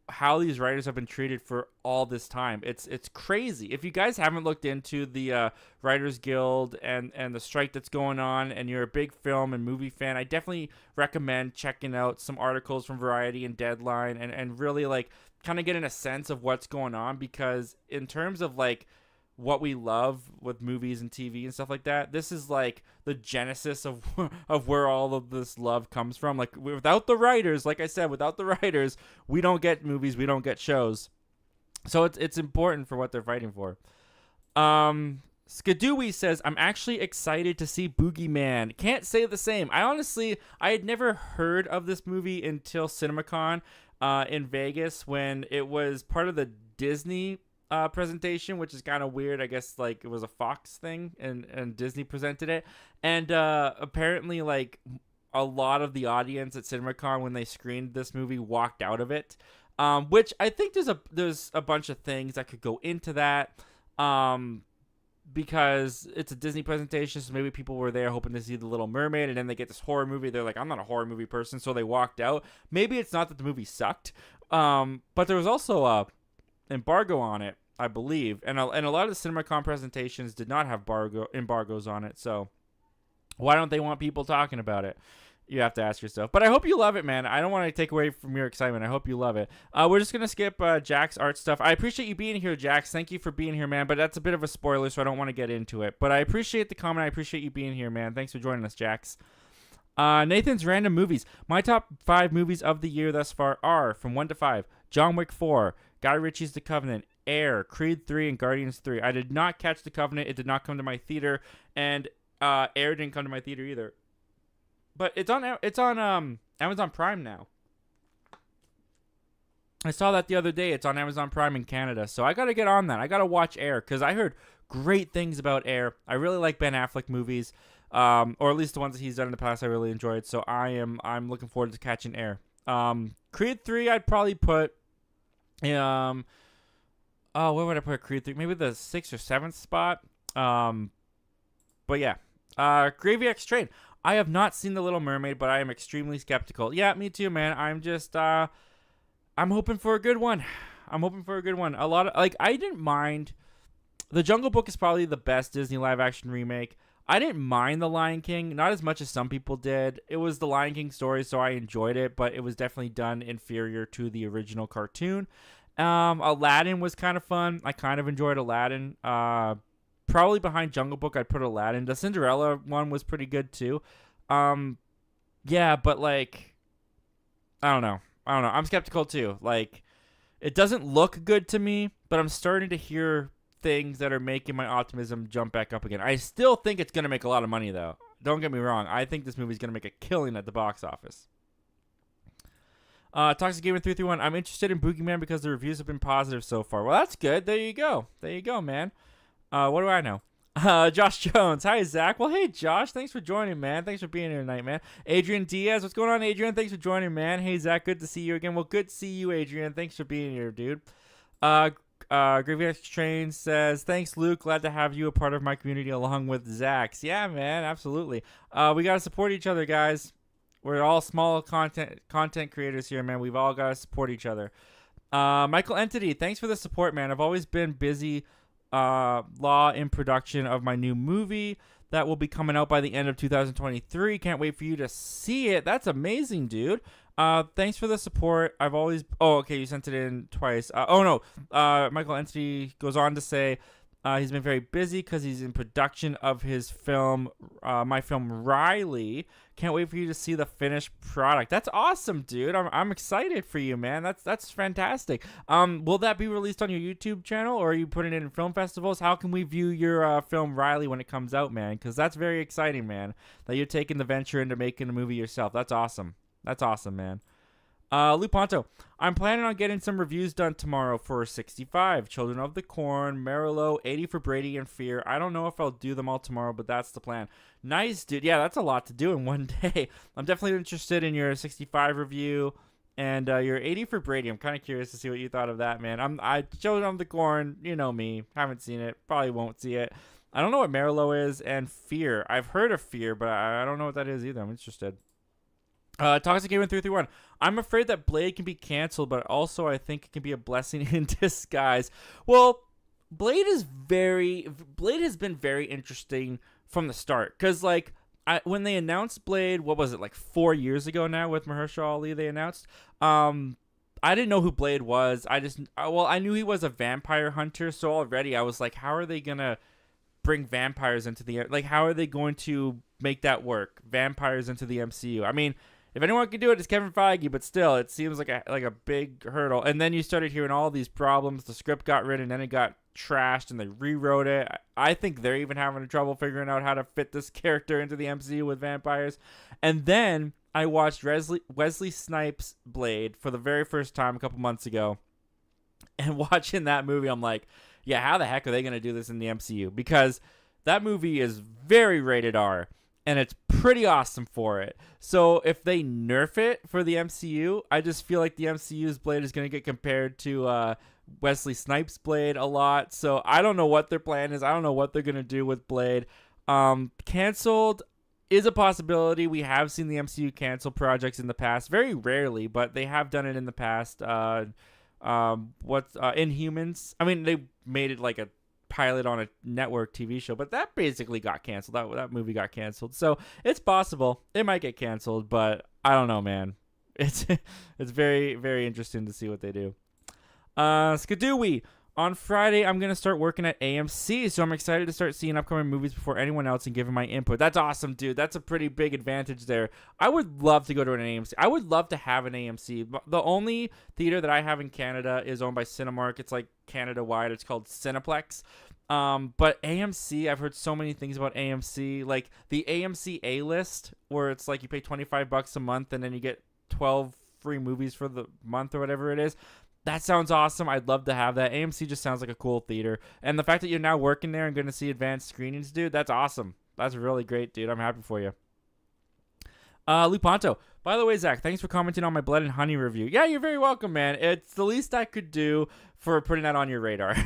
how these writers have been treated for all this time. It's crazy. If you guys haven't looked into the Writers Guild and the strike that's going on, and you're a big film and movie fan, I definitely recommend checking out some articles from Variety and Deadline and really like kind of getting a sense of what's going on, because in terms of like what we love with movies and TV and stuff like that, this is like the genesis of where all of this love comes from. Like without the writers, like I said, without the writers, we don't get movies, we don't get shows. So it's important for what they're fighting for. Skadooey says, I'm actually excited to see Boogeyman. Can't say the same. I had never heard of this movie until CinemaCon in Vegas when it was part of the Disney presentation, which is kind of weird. I guess like it was a Fox thing and Disney presented it. And apparently like a lot of the audience at CinemaCon when they screened this movie walked out of it. Which I think there's a bunch of things that could go into that. Because it's a Disney presentation, so maybe people were there hoping to see The Little Mermaid, and then they get this horror movie. They're like, I'm not a horror movie person, so they walked out. Maybe it's not that the movie sucked, but there was also a embargo on it, I believe, and a lot of the CinemaCon presentations did not have embargoes on it. So why don't they want people talking about it? You have to ask yourself. But I hope you love it, man. I don't want to take away from your excitement. I hope you love it. We're just going to skip Jack's art stuff. I appreciate you being here, Jax. Thank you for being here, man. But that's a bit of a spoiler, so I don't want to get into it. But I appreciate the comment. I appreciate you being here, man. Thanks for joining us, Jax. Nathan's Random Movies. My top 5 movies of the year thus far are, from 1 to 5, John Wick 4, Guy Ritchie's The Covenant, Air, Creed 3, and Guardians 3. I did not catch The Covenant. It did not come to my theater. And Air didn't come to my theater either. But it's on Amazon Prime now. I saw that the other day. It's on Amazon Prime in Canada. So I got to get on that. I got to watch Air because I heard great things about Air. I really like Ben Affleck movies, or at least the ones that he's done in the past I really enjoyed. So I'm looking forward to catching Air. Creed 3 I'd probably put where would I put Creed 3? Maybe the 6th or 7th spot. But yeah. Gravy X Train. I have not seen The Little Mermaid, but I am extremely skeptical. Yeah, me too, man. I'm just, I'm hoping for a good one. A lot of, like, I didn't mind. The Jungle Book is probably the best Disney live-action remake. I didn't mind The Lion King, not as much as some people did. It was the Lion King story, so I enjoyed it, but it was definitely done inferior to the original cartoon. Aladdin was kind of fun. I kind of enjoyed Aladdin. Probably behind Jungle Book, I'd put Aladdin. The Cinderella one was pretty good too. Yeah, but like, I don't know. I'm skeptical too. Like, it doesn't look good to me, but I'm starting to hear things that are making my optimism jump back up again. I still think it's going to make a lot of money though. Don't get me wrong. I think this movie's going to make a killing at the box office. Toxic Gamer 331. I'm interested in Boogeyman because the reviews have been positive so far. Well, that's good. There you go, man. What do I know? Josh Jones. Hi, Zach. Well, hey, Josh. Thanks for joining, man. Thanks for being here tonight, man. Adrian Diaz. What's going on, Adrian? Thanks for joining, man. Hey, Zach. Good to see you again. Well, good to see you, Adrian. Thanks for being here, dude. Gravy X Train says, thanks, Luke. Glad to have you a part of my community along with Zach's. Yeah, man. Absolutely. We got to support each other, guys. We're all small content creators here, man. We've all got to support each other. Michael Entity. Thanks for the support, man. I've always been busy law in production of my new movie that will be coming out by the end of 2023. Can't wait for you to see it. That's amazing, dude. Thanks for the support. I've always... Oh, okay, you sent it in twice. Michael Entity goes on to say he's been very busy because he's in production of his film, my film Riley. Can't wait for you to see the finished product. That's awesome, dude. I'm excited for you, man. That's fantastic. Will that be released on your YouTube channel, or are you putting it in film festivals? How can we view your film Riley when it comes out, man? Because that's very exciting, man, that you're taking the venture into making a movie yourself. That's awesome. That's awesome, man. Lou Ponto. I'm planning on getting some reviews done tomorrow for 65, Children of the Corn, Marillo, 80 for Brady, and Fear. I don't know if I'll do them all tomorrow, but that's the plan. Nice, dude. Yeah, that's a lot to do in one day. I'm definitely interested in your 65 review and your 80 for Brady. I'm kind of curious to see what you thought of that, man. Children of the Corn, you know me. Haven't seen it. Probably won't see it. I don't know what Marillo is, and Fear. I've heard of Fear, but I don't know what that is either. I'm interested. Toxic Gamer 331. I'm afraid that Blade can be canceled, but also I think it can be a blessing in disguise. Well, Blade has been very interesting from the start, because like when they announced Blade, what was it, like 4 years ago now with Mahershala Ali? They announced. I didn't know who Blade was. I knew he was a vampire hunter, so already I was like, how are they gonna bring vampires into the, like, how are they going to make that work? Vampires into the MCU. I mean, if anyone can do it, it's Kevin Feige, but still, it seems like a big hurdle. And then you started hearing all these problems. The script got written, then it got trashed and they rewrote it. I think they're even having trouble figuring out how to fit this character into the MCU with vampires. And then I watched Wesley Snipes' Blade for the very first time a couple months ago. And watching that movie, I'm like, yeah, how the heck are they going to do this in the MCU? Because that movie is very rated R, and it's pretty awesome for it. So if they nerf it for the MCU, I just feel like the MCU's Blade is going to get compared to Wesley Snipes' Blade a lot. So I don't know what their plan is. I don't know what they're going to do with Blade. Canceled is a possibility. We have seen the MCU cancel projects in the past. Very rarely, but they have done it in the past. Inhumans? I mean, they made it like a pilot on a network TV show, but that basically got canceled. That movie got canceled. So it's possible it might get canceled, but I don't know, man. It's very, very interesting to see what they do. Skadooey. On Friday, I'm going to start working at AMC, so I'm excited to start seeing upcoming movies before anyone else and giving my input. That's awesome, dude. That's a pretty big advantage there. I would love to go to an AMC. I would love to have an AMC. The only theater that I have in Canada is owned by Cinemark. It's like Canada-wide. It's called Cineplex. But AMC, I've heard so many things about AMC. Like the AMC A-list, where it's like you pay $25 a month and then you get 12 free movies for the month or whatever it is. That sounds awesome. I'd love to have that. AMC just sounds like a cool theater. And the fact that you're now working there and going to see advanced screenings, dude, that's awesome. That's really great, dude. I'm happy for you. Luponto. By the way, Zach, thanks for commenting on my Blood and Honey review. Yeah, you're very welcome, man. It's the least I could do for putting that on your radar.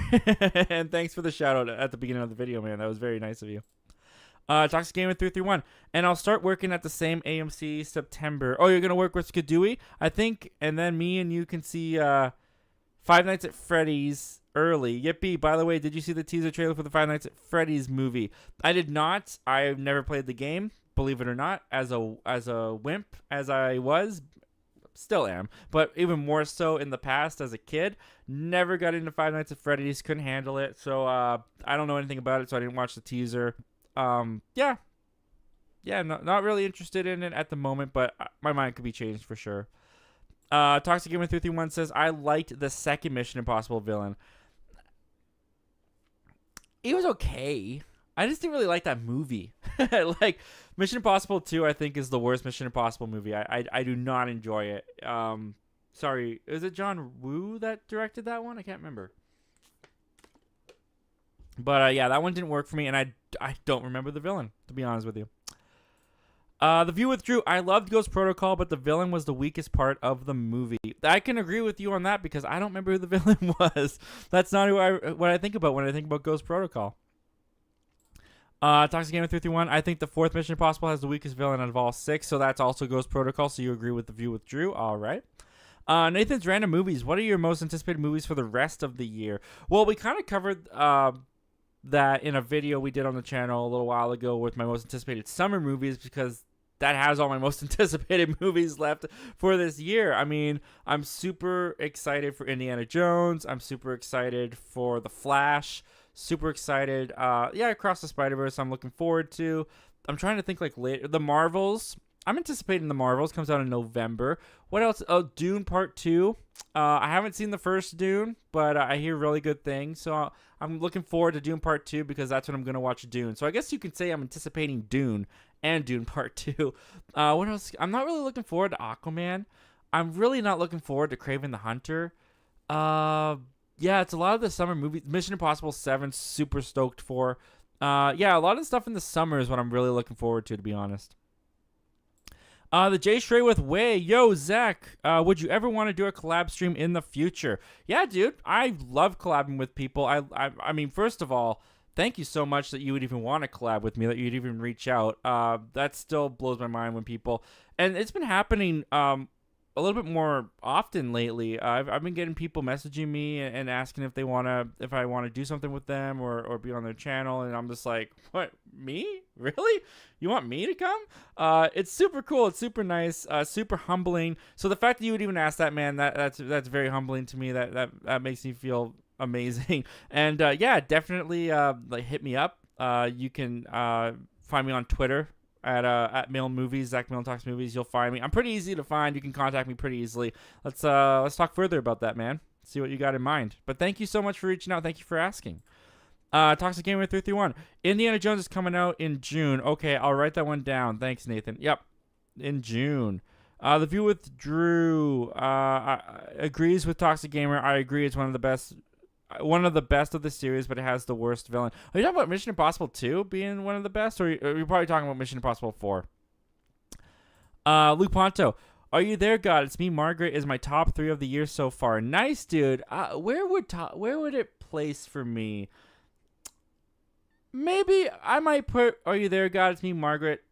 And thanks for the shout out at the beginning of the video, man. That was very nice of you. Toxic Gamer 331, and I'll start working at the same AMC September. Oh, you're gonna work with Skadooey, I think, and then me and you can see Five Nights at Freddy's early. Yippee! By the way, did you see the teaser trailer for the Five Nights at Freddy's movie? I did not. I've never played the game, believe it or not. As a wimp as I was, still am, but even more so in the past as a kid. Never got into Five Nights at Freddy's. Couldn't handle it. So I don't know anything about it. So I didn't watch the teaser. Yeah, not really interested in it at the moment, but my mind could be changed for sure. Toxic Gamer 331 says, I liked the second Mission Impossible villain. It was okay. I just didn't really like that movie. Like, Mission Impossible 2, I think, is the worst Mission Impossible movie. I do not enjoy it. Sorry, is it John Woo that directed that one? I can't remember. But, yeah, that one didn't work for me, and I don't remember the villain, to be honest with you. The View with Drew. I loved Ghost Protocol, but the villain was the weakest part of the movie. I can agree with you on that because I don't remember who the villain was. That's not what I think about when I think about Ghost Protocol. Toxic Gamer 331. I think the fourth Mission Impossible has the weakest villain out of all 6, so that's also Ghost Protocol, so you agree with The View with Drew. All right. Nathan's Random Movies. What are your most anticipated movies for the rest of the year? Well, we kind of covered that in a video we did on the channel a little while ago with my most anticipated summer movies because that has all my most anticipated movies left for this year. I mean, I'm super excited for Indiana Jones. I'm super excited for The Flash. Super excited. Across the Spider-Verse I'm looking forward to. I'm trying to think like later. The Marvels. I'm anticipating The Marvels. Comes out in November. What else? Oh, Dune Part 2. I haven't seen the first Dune, but I hear really good things. So I'm looking forward to Dune Part 2 because that's when I'm going to watch Dune. So I guess you could say I'm anticipating Dune and Dune Part 2. What else? I'm not really looking forward to Aquaman. I'm really not looking forward to Kraven the Hunter. Yeah, it's a lot of the summer movies. Mission Impossible 7, super stoked for. A lot of the stuff in the summer is what I'm really looking forward to be honest. The Jay Stray with Way. Yo, Zach, would you ever want to do a collab stream in the future? Yeah, dude. I love collabing with people. I mean, first of all, thank you so much that you would even want to collab with me, that you'd even reach out. That still blows my mind when people... And it's been happening a little bit more often lately. I've been getting people messaging me and asking if I want to do something with them or be on their channel, and I'm just like, what, me? Really? You want me to come? It's super cool. It's super nice. Super humbling. So the fact that you would even ask that, man, that's very humbling to me. That makes me feel amazing. And definitely hit me up. You can find me on Twitter at Milne Movies, Zach Milne Talks Movies. You'll find me. I'm pretty easy to find. You can contact me pretty easily. Let's talk further about that, man. see what you got in mind. But thank you so much for reaching out. Thank you for asking. Toxic Gamer 331. Indiana Jones is coming out in June. Okay, I'll write that one down. Thanks, Nathan. Yep, in June. The View with Drew agrees with Toxic Gamer. I agree. It's one of the best of the series, but it has the worst villain. Are you talking about Mission Impossible 2 being one of the best, or are you probably talking about Mission Impossible 4? Luke Ponto. Are you there, God? It's me. Margaret is my top 3 of the year so far. Nice, dude. Where would it place for me? Maybe I might put Are You There, God? It's Me, Margaret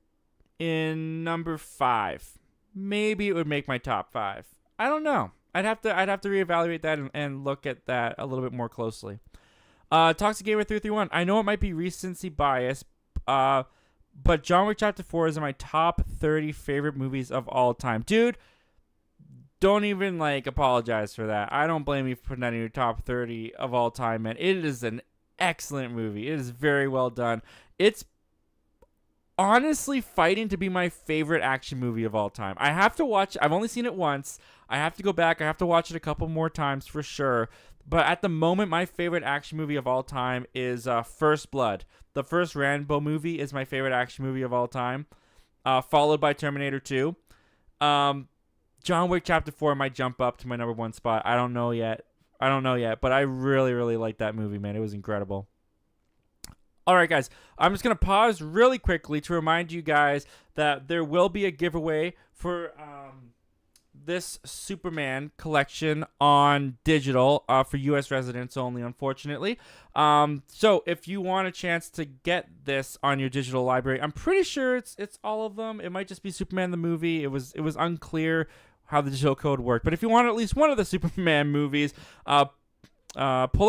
in number 5. Maybe it would make my top 5. I don't know. I'd have to reevaluate that and look at that a little bit more closely. Toxic Gamer 331. I know it might be recency bias, but John Wick Chapter 4 is in my top 30 favorite movies of all time. Dude, don't even apologize for that. I don't blame you for putting that in your top 30 of all time, man. It is an excellent movie. It is very well done. It's honestly fighting to be my favorite action movie of all time. I have to watch. I've only seen it once. I have to go back. I have to watch it a couple more times for sure. But at the moment, my favorite action movie of all time is First Blood. The first Rambo movie is my favorite action movie of all time, followed by Terminator 2. John Wick Chapter 4 might jump up to my number 1 spot. I don't know yet, but I really, really like that movie, man. It was incredible. All right, guys, I'm just going to pause really quickly to remind you guys that there will be a giveaway for this Superman collection on digital for U.S. residents only, unfortunately. So if you want a chance to get this on your digital library, I'm pretty sure it's all of them. It might just be Superman the movie. It was unclear how the digital code worked. But if you want at least one of the Superman movies, pull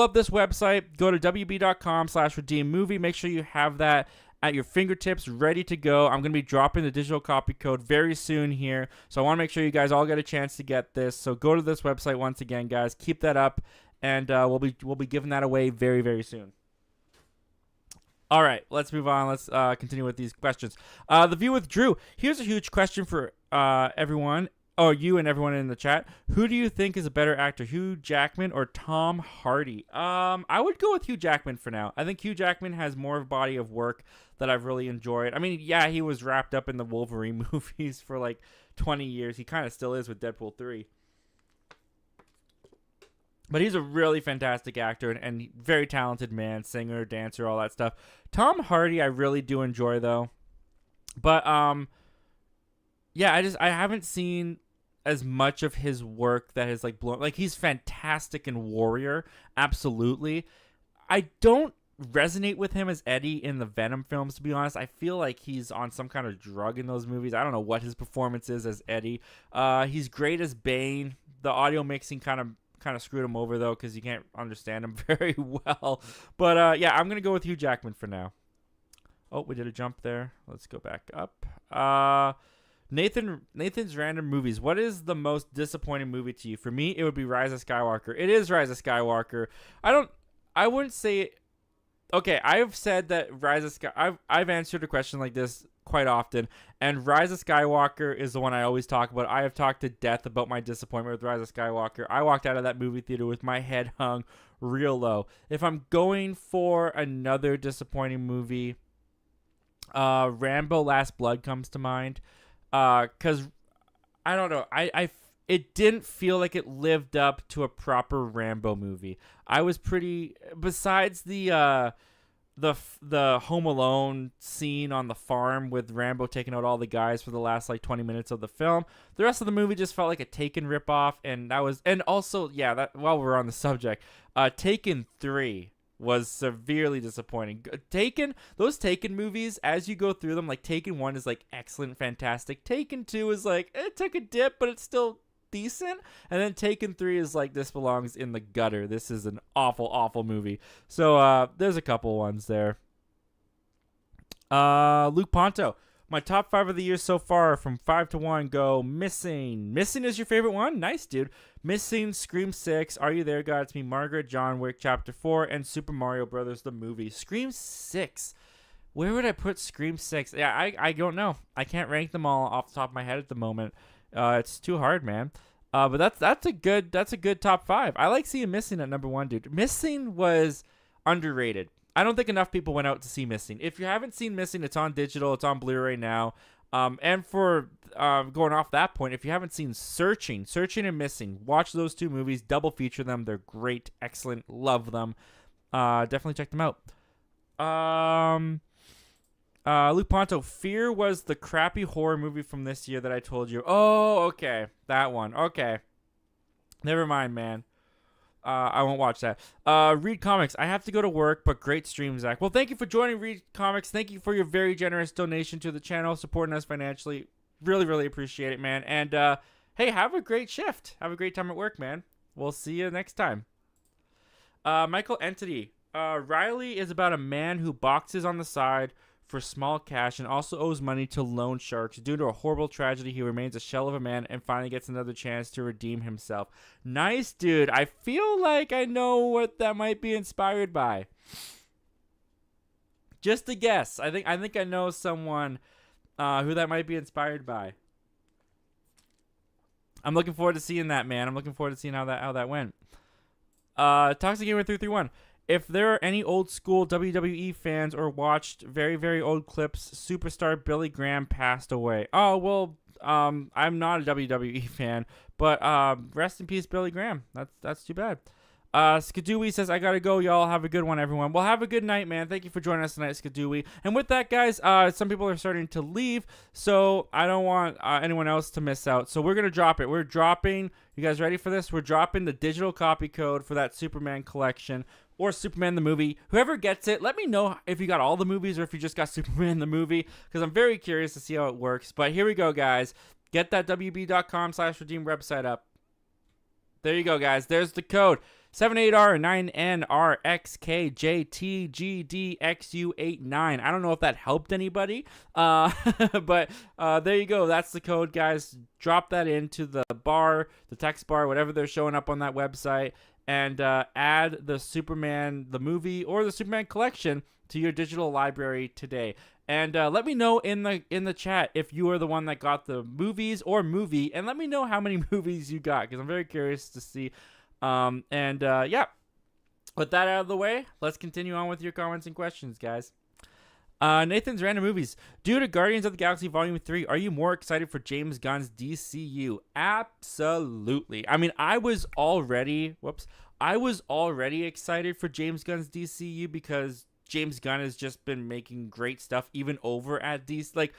up this website, go to wb.com/redeem movie. Make sure you have that at your fingertips, ready to go. I'm going to be dropping the digital copy code very soon here. So I want to make sure you guys all get a chance to get this. So go to this website once again, guys. Keep that up, and we'll be giving that away very, very soon. All right, let's move on. Let's continue with these questions. The View with Drew. Here's a huge question for everyone. Oh, you and everyone in the chat. Who do you think is a better actor, Hugh Jackman or Tom Hardy? I would go with Hugh Jackman for now. I think Hugh Jackman has more of a body of work that I've really enjoyed. I mean, yeah, he was wrapped up in the Wolverine movies for 20 years. He kind of still is with Deadpool 3. But he's a really fantastic actor and very talented man, singer, dancer, all that stuff. Tom Hardy, I really do enjoy, though. But, yeah, I haven't seen as much of his work that has blown. He's fantastic in Warrior, absolutely. I don't resonate with him as Eddie in the Venom films, to be honest. I feel like he's on some kind of drug in those movies. I don't know what his performance is as Eddie. He's great as Bane. The audio mixing kind of screwed him over, though, because you can't understand him very well. But yeah, I'm gonna go with Hugh Jackman for now. Oh, we did a jump there. Let's go back up. Nathan's random movies. What is the most disappointing movie to you? For me, it would be Rise of Skywalker. It is Rise of Skywalker. I wouldn't say. Okay, I've said that I've answered a question like this quite often, and Rise of Skywalker is the one I always talk about. I have talked to death about my disappointment with Rise of Skywalker. I walked out of that movie theater with my head hung real low. If I'm going for another disappointing movie, Rambo: Last Blood comes to mind. Because I don't know, it didn't feel like it lived up to a proper Rambo movie. I was pretty, besides the Home Alone scene on the farm with Rambo taking out all the guys for the last 20 minutes of the film, the rest of the movie just felt like a Taken ripoff, and also while we're on the subject, Taken 3 was severely disappointing. Those Taken movies, as you go through them, Taken 1 is excellent, fantastic. Taken 2 is it took a dip, but it's still decent. And then Taken 3 is this belongs in the gutter. This is an awful, awful movie. So there's a couple ones there. Luke Ponto. My top 5 of the year so far, from 5 to 1, go Missing. Missing is your favorite one? Nice, dude. Missing, Scream 6, Are You There, God? It's Me, Margaret, John Wick Chapter 4, and Super Mario Brothers, the movie. Scream 6. Where would I put Scream 6? Yeah, I don't know. I can't rank them all off the top of my head at the moment. It's too hard, man. But that's a good top 5. I like seeing Missing at number 1, dude. Missing was underrated. I don't think enough people went out to see Missing. If you haven't seen Missing, it's on digital. It's on Blu-ray now. And for going off that point, if you haven't seen Searching and Missing, watch those 2 movies. Double feature them. They're great, excellent, love them. Definitely check them out. Luke Ponto, Fear was the crappy horror movie from this year that I told you. Oh, okay, that one. Okay, never mind, man. I won't watch that. Read Comics. I have to go to work, but great stream, Zach. Well, thank you for joining Read Comics. Thank you for your very generous donation to the channel, supporting us financially. Really, really appreciate it, man. And hey, have a great shift. Have a great time at work, man. We'll see you next time. Michael Entity. Riley is about a man who boxes on the side for small cash and also owes money to loan sharks. Due to a horrible tragedy, he remains a shell of a man and finally gets another chance to redeem himself. Nice, dude. I feel like I know what that might be inspired by. Just a guess. I think I know someone who that might be inspired by. I'm looking forward to seeing that, man. I'm looking forward to seeing how that went. Toxic Gamer 331. If there are any old school WWE fans or watched very, very old clips, superstar Billy Graham passed away. Oh, well, I'm not a WWE fan, but rest in peace, Billy Graham. That's too bad. Skadooey says, I gotta go, y'all. Have a good one, everyone. Well, have a good night, man. Thank you for joining us tonight, Skadooey. And with that, guys, some people are starting to leave, so I don't want anyone else to miss out. So we're gonna drop it. We're dropping, you guys ready for this? We're dropping the digital copy code for that Superman collection. Or Superman the movie. Whoever gets it, let me know if you got all the movies or if you just got Superman the movie, because I'm very curious to see how it works. But here we go, guys. Get that WB.com/redeem website up. There you go, guys. There's the code. 78R9NRXKJTGDXU89. I don't know if that helped anybody, but there you go. That's the code, guys. Drop that into the bar, the text bar, whatever they're showing up on that website, and add the Superman, the movie, or the Superman collection to your digital library today. And let me know in the chat if you are the one that got the movies or movie, and let me know how many movies you got, because I'm very curious to see. Yeah, with that out of the way, let's continue on with your comments and questions, guys. Nathan's Random Movies. Due to Guardians of the Galaxy Volume 3, are you more excited for James Gunn's DCU? Absolutely. I mean, I was already excited for James Gunn's DCU because James Gunn has just been making great stuff even over at DC.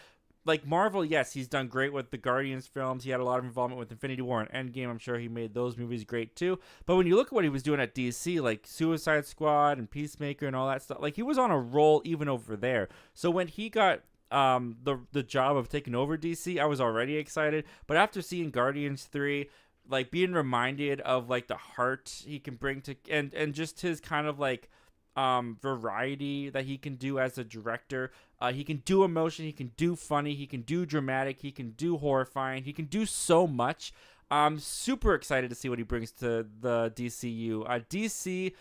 Like Marvel, yes, he's done great with the Guardians films. He had a lot of involvement with Infinity War and Endgame. I'm sure he made those movies great too. But when you look at what he was doing at DC, like Suicide Squad and Peacemaker and all that stuff, like he was on a roll even over there. So when he got the job of taking over DC, I was already excited. But after seeing Guardians 3, like being reminded of like the heart he can bring to and just his kind of like variety that he can do as a director. He can do emotion, he can do funny, he can do dramatic, he can do horrifying, he can do so much. I'm super excited to see what he brings to the DCU. DC,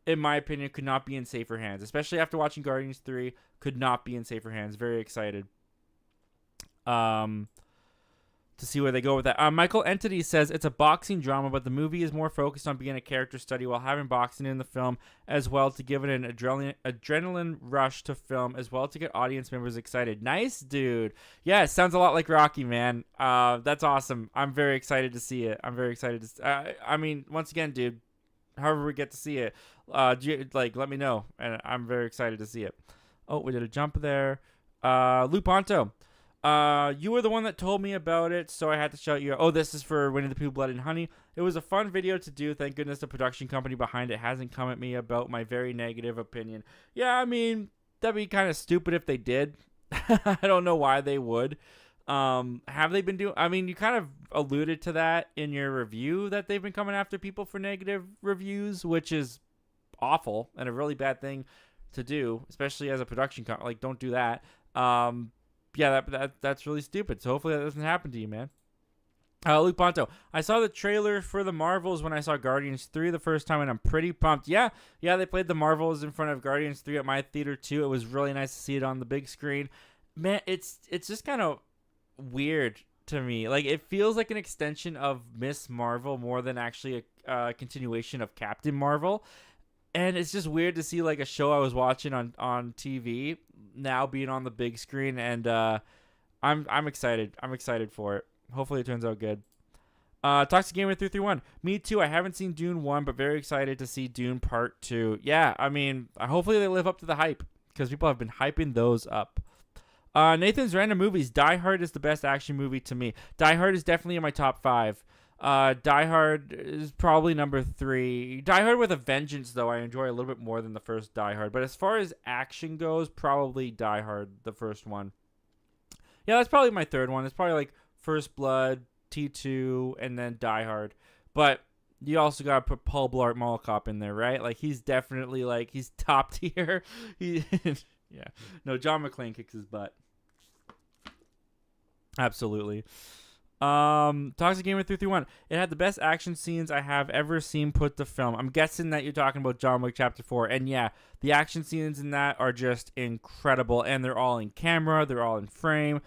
in my opinion, could not be in safer hands, especially after watching Guardians 3. Could not be in safer hands. Very excited to see where they go with that. Michael Entity says it's a boxing drama, but the movie is more focused on being a character study while having boxing in the film as well to give it an adrenaline rush to film as well to get audience members excited. Nice, dude. Yeah, it sounds a lot like Rocky, man. That's awesome. I'm very excited to see it. I'm very excited to. I mean, once again, dude. However we get to see it, let me know, and I'm very excited to see it. Oh, we did a jump there. Lou Ponto. You were the one that told me about it, so I had to shout you out. Oh, this is for Winnie the Pooh, Blood and Honey. It was a fun video to do. Thank goodness the production company behind it hasn't come at me about my very negative opinion. Yeah, I mean, that'd be kind of stupid if they did. I don't know why they would. Have they been doing... I mean, you kind of alluded to that in your review, that they've been coming after people for negative reviews, which is awful and a really bad thing to do, especially as a production company. Like, don't do that. Yeah, that's really stupid. So hopefully that doesn't happen to you, man. Luke Ponto. I saw the trailer for the Marvels when I saw Guardians 3 the first time, and I'm pretty pumped. Yeah, they played the Marvels in front of Guardians 3 at my theater too. It was really nice to see it on the big screen. Man, it's just kind of weird to me. Like, it feels like an extension of Miss Marvel more than actually a continuation of Captain Marvel. And it's just weird to see like a show I was watching on TV now being on the big screen, and I'm excited. I'm excited for it. Hopefully it turns out good. Toxic Gamer 331. Me too. I haven't seen Dune 1, but very excited to see Dune Part 2. Yeah, I mean, hopefully they live up to the hype because people have been hyping those up. Nathan's Random Movies. Die Hard is the best action movie to me. Die Hard is definitely in my top 5. Die Hard is probably number 3. Die Hard with a Vengeance, though, I enjoy a little bit more than the first Die Hard. But as far as action goes, probably Die Hard, the first one. Yeah, that's probably my third one. It's probably like First Blood, T2, and then Die Hard. But you also got to put Paul Blart Mall Cop in there, right? Like, he's definitely, like, he's top tier. Yeah. No, John McClane kicks his butt. Absolutely. Toxic Gamer 331. It had the best action scenes I have ever seen put to film. I'm guessing that you're talking about John Wick Chapter 4. And yeah, the action scenes in that are just incredible. And they're all in camera. They're all in frame.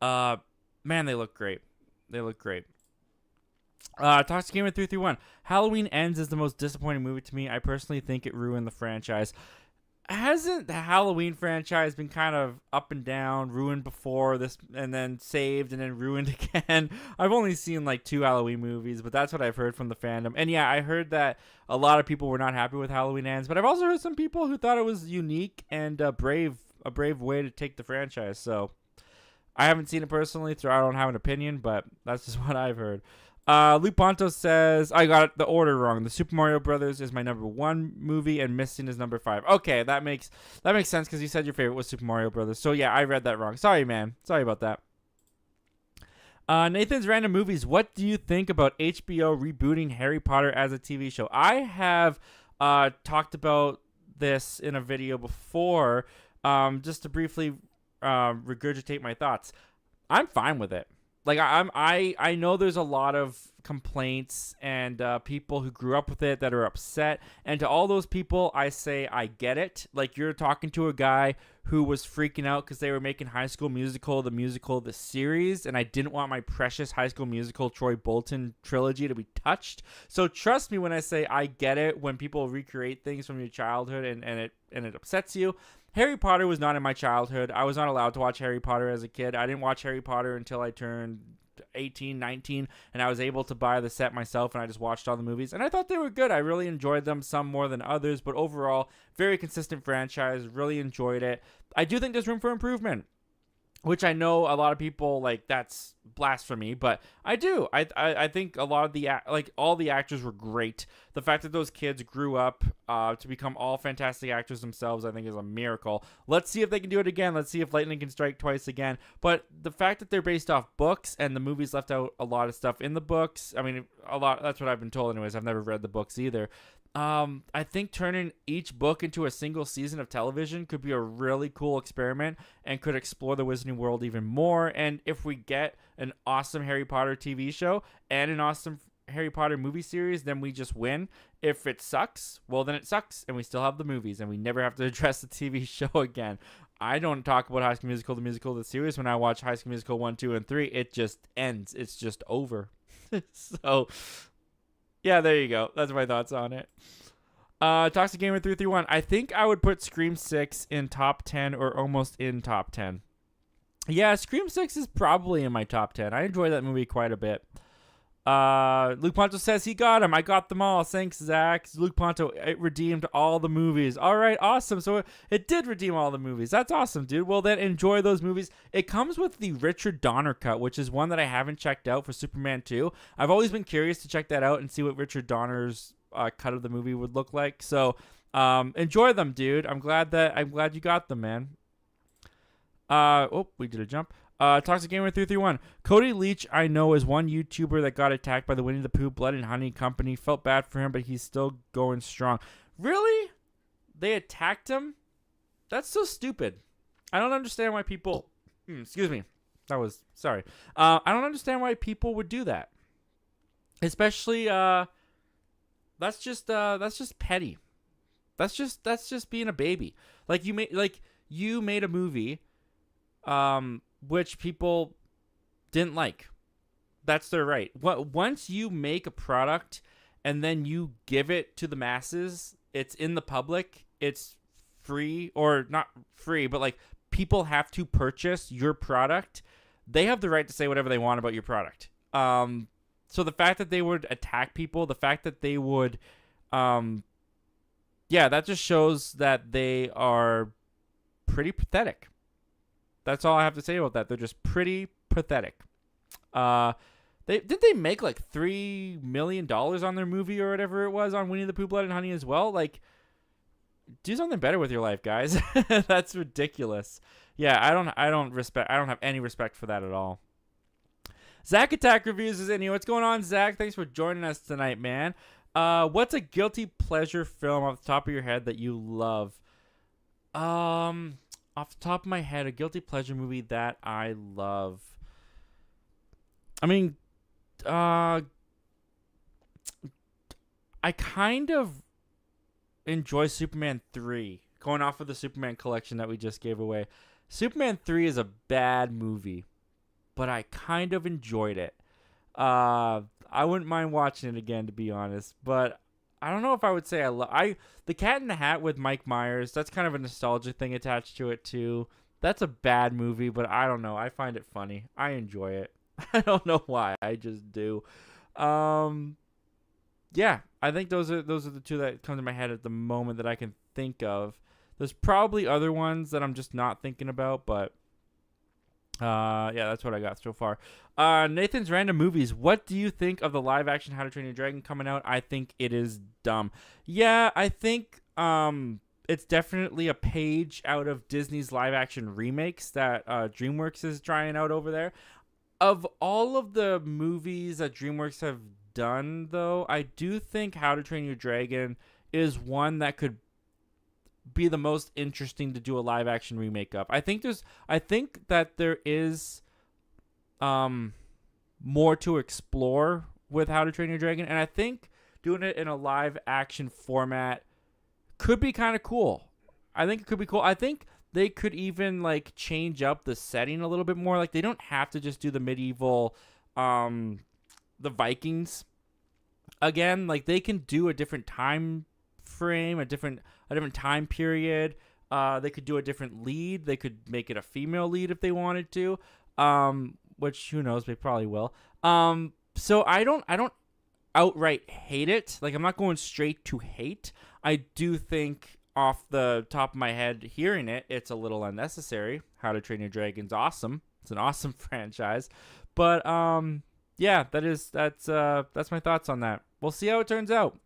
Man, they look great. They look great. Toxic Gamer 331. Halloween Ends is the most disappointing movie to me. I personally think it ruined the franchise. Hasn't the Halloween franchise been kind of up and down, ruined before this, and then saved, and then ruined again? I've only seen like 2 Halloween movies, but that's what I've heard from the fandom. And yeah, I heard that a lot of people were not happy with Halloween Ends, but I've also heard some people who thought it was unique and a brave way to take the franchise. So I haven't seen it personally, so I don't have an opinion, but that's just what I've heard. Luke Ponto says, I got the order wrong. The Super Mario Brothers is my number 1 movie, and Missing is number 5. Okay, that makes sense because you said your favorite was Super Mario Brothers. So yeah, I read that wrong. Sorry, man. Sorry about that. Nathan's Random Movies. What do you think about HBO rebooting Harry Potter as a TV show? I have talked about this in a video before, just to briefly regurgitate my thoughts. I'm fine with it. Like, I know there's a lot of complaints and people who grew up with it that are upset. And to all those people, I say I get it. Like, you're talking to a guy who was freaking out because they were making High School Musical, the series. And I didn't want my precious High School Musical Troy Bolton trilogy to be touched. So trust me when I say I get it when people recreate things from your childhood and it upsets you. Harry Potter was not in my childhood. I was not allowed to watch Harry Potter as a kid. I didn't watch Harry Potter until I turned 18, 19, and I was able to buy the set myself, and I just watched all the movies, and I thought they were good. I really enjoyed them, some more than others, but overall, very consistent franchise. Really enjoyed it. I do think there's room for improvement, which I know a lot of people, like, that's blasphemy, but I do. I think a lot of all the actors were great. The fact that those kids grew up to become all fantastic actors themselves, I think, is a miracle. Let's see if they can do it again. Let's see if lightning can strike twice again. But the fact that they're based off books and the movies left out a lot of stuff in the books, I mean, a lot. That's what I've been told anyways. I've never read the books either. I think turning each book into a single season of television could be a really cool experiment and could explore the Wizarding World even more. And if we get an awesome Harry Potter TV show and an awesome Harry Potter movie series, then we just win. If it sucks, well, then it sucks, and we still have the movies, and we never have to address the TV show again. I don't talk about High School Musical, the series. When I watch High School Musical 1, 2, and 3, it just ends. It's just over. So yeah, there you go. That's my thoughts on it. Toxic Gamer 331. I think I would put Scream 6 in top 10 or almost in top 10. Yeah, Scream 6 is probably in my top 10. I enjoy that movie quite a bit. Luke Ponto says he got them. I got them all. Thanks, Zach. Luke Ponto, it redeemed all the movies. All right, awesome. So it did redeem all the movies. That's awesome, dude. Well, then enjoy those movies. It comes with the Richard Donner cut, which is one that I haven't checked out for Superman 2. I've always been curious to check that out and see what Richard Donner's cut of the movie would look like. So enjoy them, dude. I'm glad you got them, man. We did a jump. Toxic Gamer 331. Cody Leach, I know, is one YouTuber that got attacked by the Winnie the Pooh Blood and Honey Company. Felt bad for him, but he's still going strong. Really? They attacked him? That's so stupid. I don't understand why people... excuse me. Sorry. I don't understand why people would do that. Especially, that's just petty. That's just being a baby. Like, you made a movie, which people didn't like. That's their right. Once you make a product and then you give it to the masses, it's in the public, it's free, or not free, but like people have to purchase your product. They have the right to say whatever they want about your product. So the fact that they would attack people, the fact that they would, that just shows that they are pretty pathetic. That's all I have to say about that. They're just pretty pathetic. They make like $3 million on their movie or whatever it was on Winnie the Pooh, Blood and Honey as well. Like, do something better with your life, guys. That's ridiculous. Yeah, I don't have any respect for that at all. Zach Attack Reviews is in here. What's going on, Zach? Thanks for joining us tonight, man. What's a guilty pleasure film off the top of your head that you love? Off the top of my head, a guilty pleasure movie that I love. I mean, I kind of enjoy Superman 3, going off of the Superman collection that we just gave away. Superman 3 is a bad movie, but I kind of enjoyed it. I wouldn't mind watching it again, to be honest, but I don't know if I would say The Cat in the Hat with Mike Myers. That's kind of a nostalgia thing attached to it too. That's a bad movie, but I don't know. I find it funny. I enjoy it. I don't know why. I just do. Yeah, I think those are the two that come to my head at the moment that I can think of. There's probably other ones that I'm just not thinking about, but yeah, that's what I got so far. Nathan's Random Movies. What do you think of the live action How to Train Your Dragon coming out? I think it is dumb. Yeah, I think it's definitely a page out of Disney's live action remakes that DreamWorks is trying out over there. Of all of the movies that DreamWorks have done, though, I do think How to Train Your Dragon is one that could be the most interesting to do a live action remake of. I think that there is more to explore with How to Train Your Dragon, and I think doing it in a live action format could be kind of cool. I think it could be cool. I think they could even like change up the setting a little bit more. Like, they don't have to just do the medieval the Vikings again. Like, they can do a different time frame, a different time period. They could do a different lead. They could make it a female lead if they wanted to. Which, who knows, they probably will. So I don't outright hate it. Like, I'm not going straight to hate. I do think, off the top of my head, hearing it, it's a little unnecessary. How to Train Your Dragon's awesome. It's an awesome franchise. But yeah, that's my thoughts on that. We'll see how it turns out.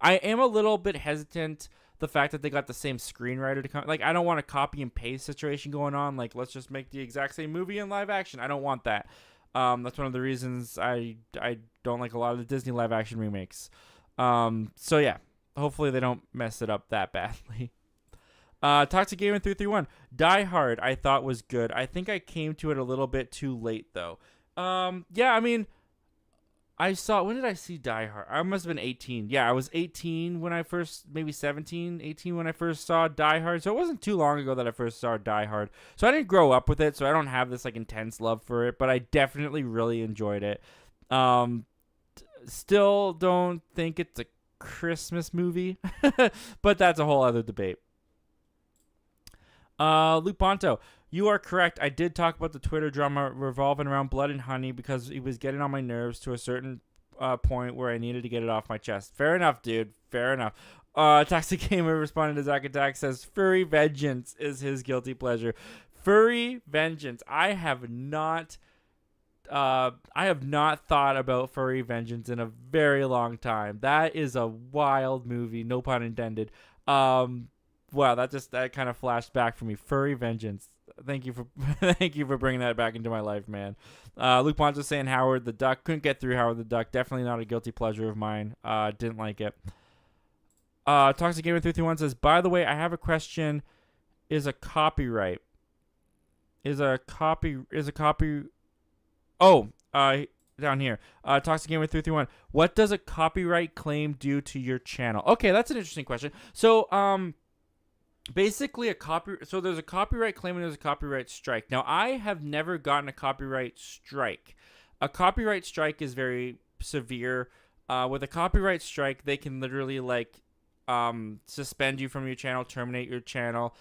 I am a little bit hesitant the fact that they got the same screenwriter to come. Like, I don't want a copy and paste situation going on. Like, let's just make the exact same movie in live action. I don't want that. That's one of the reasons I don't like a lot of the Disney live action remakes. So yeah, hopefully they don't mess it up that badly. Toxic Gamer 331. Die Hard I thought was good. I think I came to it a little bit too late though. Yeah, I mean, when did I see Die Hard? I must have been 18. Yeah, I was 18 when I first, maybe 17, 18 when I first saw Die Hard. So it wasn't too long ago that I first saw Die Hard. So I didn't grow up with it, so I don't have this like intense love for it, but I definitely really enjoyed it. Still don't think it's a Christmas movie, but that's a whole other debate. Luke Ponto, you are correct. I did talk about the Twitter drama revolving around Blood and Honey because it was getting on my nerves to a certain point where I needed to get it off my chest. Fair enough, dude. Fair enough. Toxic Gamer responded to Zack Attack, says Furry Vengeance is his guilty pleasure. Furry Vengeance. I have not thought about Furry Vengeance in a very long time. That is a wild movie, no pun intended. Wow, that kind of flashed back for me. Furry Vengeance. Thank you for bringing that back into my life, man. Luke Ponce saying Howard the Duck. Couldn't get through Howard the Duck. Definitely not a guilty pleasure of mine. Didn't like it. Toxic Gamer 331 says, by the way, I have a question. Is a copyright? Oh, down here. Toxic Gamer 331. What does a copyright claim do to your channel? Okay, that's an interesting question. So, basically so there's a copyright claim and there's a copyright strike. Now, I have never gotten a copyright strike. a copyright strike is very severe. With a copyright strike, they can literally like suspend you from your channel, terminate your channel,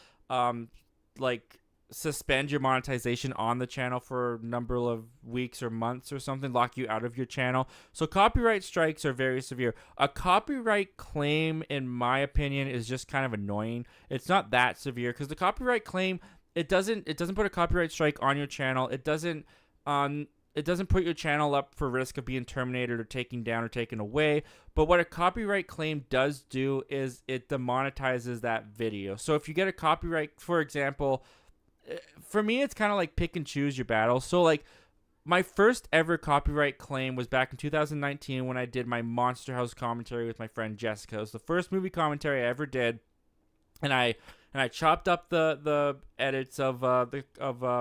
like suspend your monetization on the channel for a number of weeks or months or something, lock you out of your channel. So copyright strikes are very severe. A copyright claim, in my opinion, is just kind of annoying. It's not that severe because the copyright claim, it doesn't put a copyright strike on your channel. It doesn't put your channel up for risk of being terminated or taken down or taken away. But what a copyright claim does do is it demonetizes that video. So if you get a copyright, for example, for me, it's kind of like pick and choose your battles. So like my first ever copyright claim was back in 2019 when I did my Monster House commentary with my friend Jessica. It was the first movie commentary I ever did. And I chopped up the edits of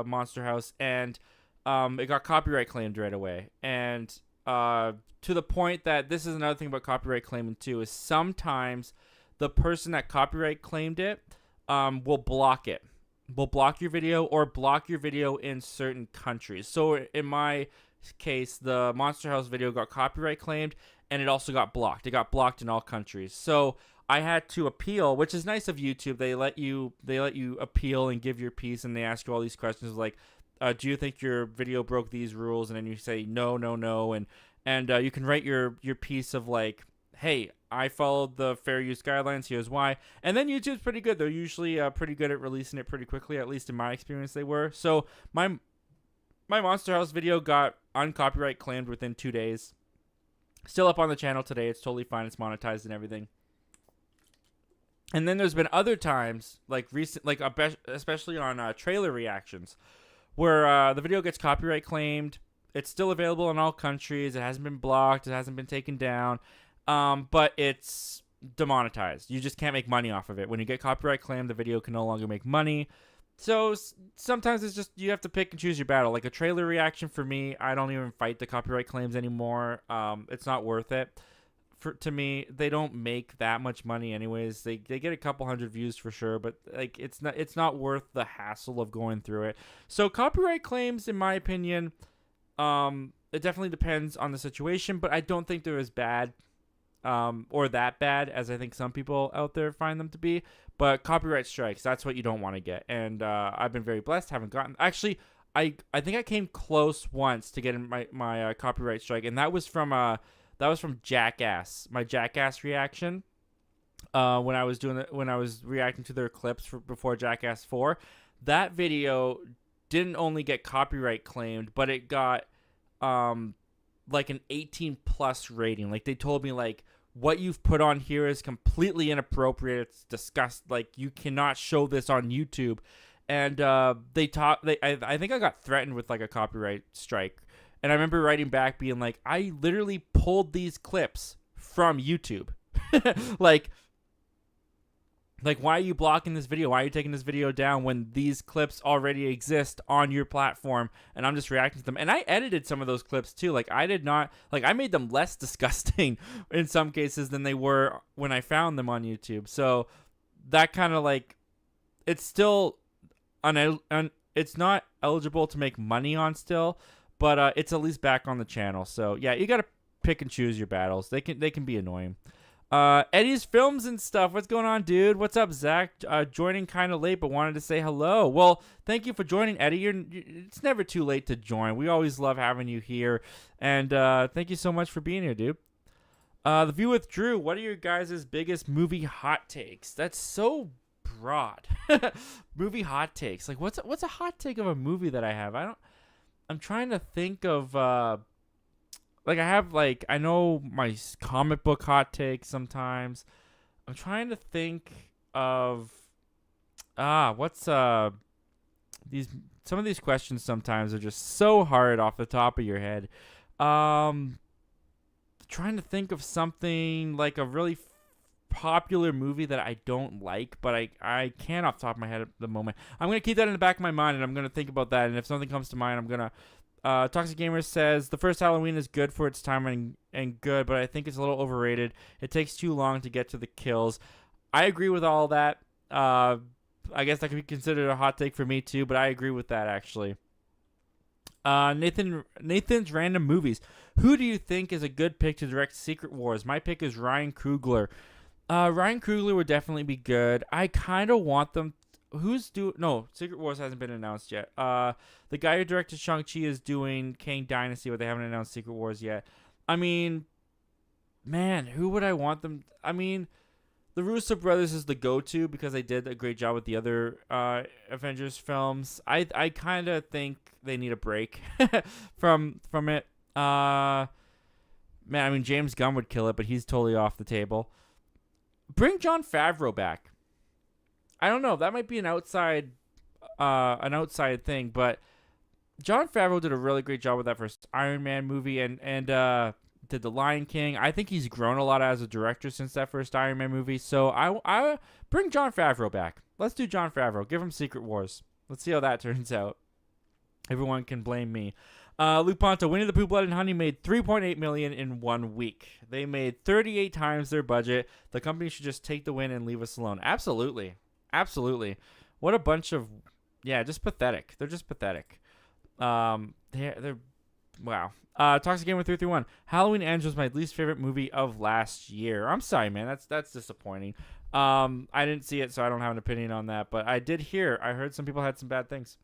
Monster House, and it got copyright claimed right away. And to the point that this is another thing about copyright claiming too, is sometimes the person that copyright claimed it will block it. Will block your video or block your video in certain countries. So in my case, the Monster House video got copyright claimed, and it also got blocked. It got blocked in all countries. So I had to appeal, which is nice of YouTube. They let you appeal and give your piece, and they ask you all these questions like, do you think your video broke these rules? And then you say no, and you can write your piece of like, hey, I followed the fair use guidelines. Here's why. And then YouTube's pretty good. They're usually pretty good at releasing it pretty quickly. At least in my experience, they were. So my Monster House video got uncopyright claimed within 2 days. Still up on the channel today. It's totally fine. It's monetized and everything. And then there's been other times, like recent, like especially on trailer reactions, where the video gets copyright claimed. It's still available in all countries. It hasn't been blocked. It hasn't been taken down. But it's demonetized. You just can't make money off of it. When you get copyright claimed, the video can no longer make money. So sometimes it's just, you have to pick and choose your battle. Like a trailer reaction for me, I don't even fight the copyright claims anymore. It's not worth it. To me, they don't make that much money anyways. They get a couple hundred views for sure, but like it's not worth the hassle of going through it. So copyright claims, in my opinion, it definitely depends on the situation, but I don't think they're as bad or that bad as I think some people out there find them to be. But copyright strikes, that's what you don't want to get. And I've been very blessed, haven't gotten. Actually, I think I came close once to getting my copyright strike, and that was from Jackass, my Jackass reaction. When I was reacting to their clips before Jackass 4, that video didn't only get copyright claimed, but it got like an 18 plus rating. Like they told me like, what you've put on here is completely inappropriate. It's disgusting. Like you cannot show this on YouTube. And I think I got threatened with like a copyright strike. And I remember writing back being like, I literally pulled these clips from YouTube. Like, why are you blocking this video? Why are you taking this video down when these clips already exist on your platform and I'm just reacting to them? And I edited some of those clips too. Like, I made them less disgusting in some cases than they were when I found them on YouTube. So that kind of like, it's still, it's not eligible to make money on still, but it's at least back on the channel. So yeah, you got to pick and choose your battles. They can be annoying. Eddie's Films and stuff. What's going on, dude? What's up, Zach? Joining kind of late, but wanted to say hello. Well, thank you for joining, Eddie. It's never too late to join. We always love having you here. And thank you so much for being here, dude. The View with Drew. What are your guys' biggest movie hot takes? That's so broad. Movie hot takes. Like, what's a hot take of a movie that I have? I'm trying to think of I know my comic book hot takes sometimes. I'm trying to think of what's some of these questions sometimes are just so hard off the top of your head. Trying to think of something like a really popular movie that I don't like, but I can't off the top of my head at the moment. I'm going to keep that in the back of my mind, and I'm going to think about that, and if something comes to mind, I'm going to... Toxic Gamer says, the first Halloween is good for its time and good, but I think it's a little overrated. It takes too long to get to the kills. I agree with all that. I guess that could be considered a hot take for me too, but I agree with that actually. Nathan's random movies. Who do you think is a good pick to direct Secret Wars? My pick is Ryan Coogler. Ryan Coogler would definitely be good. I kind of want them. No, Secret Wars hasn't been announced yet. The guy who directed Shang-Chi is doing Kang Dynasty, but they haven't announced Secret Wars yet. I mean, man, who would I want them? I mean, the Russo brothers is the go-to because they did a great job with the other Avengers films. I kind of think they need a break from it. Man, I mean, James Gunn would kill it, but he's totally off the table. Bring Jon Favreau back. I don't know. That might be an outside thing, but Jon Favreau did a really great job with that first Iron Man movie, and did The Lion King. I think he's grown a lot as a director since that first Iron Man movie. So I bring Jon Favreau back. Let's do Jon Favreau. Give him Secret Wars. Let's see how that turns out. Everyone can blame me. Luke Ponto, Winnie the Pooh, Blood and Honey made $3.8 million in 1 week. They made 38 times their budget. The company should just take the win and leave us alone. Absolutely. What a bunch of, just pathetic. They're just pathetic. They're wow. Toxic Gamer 331. Halloween Ends was my least favorite movie of last year. I'm sorry, man. That's disappointing. I didn't see it, so I don't have an opinion on that. But I heard some people had some bad things.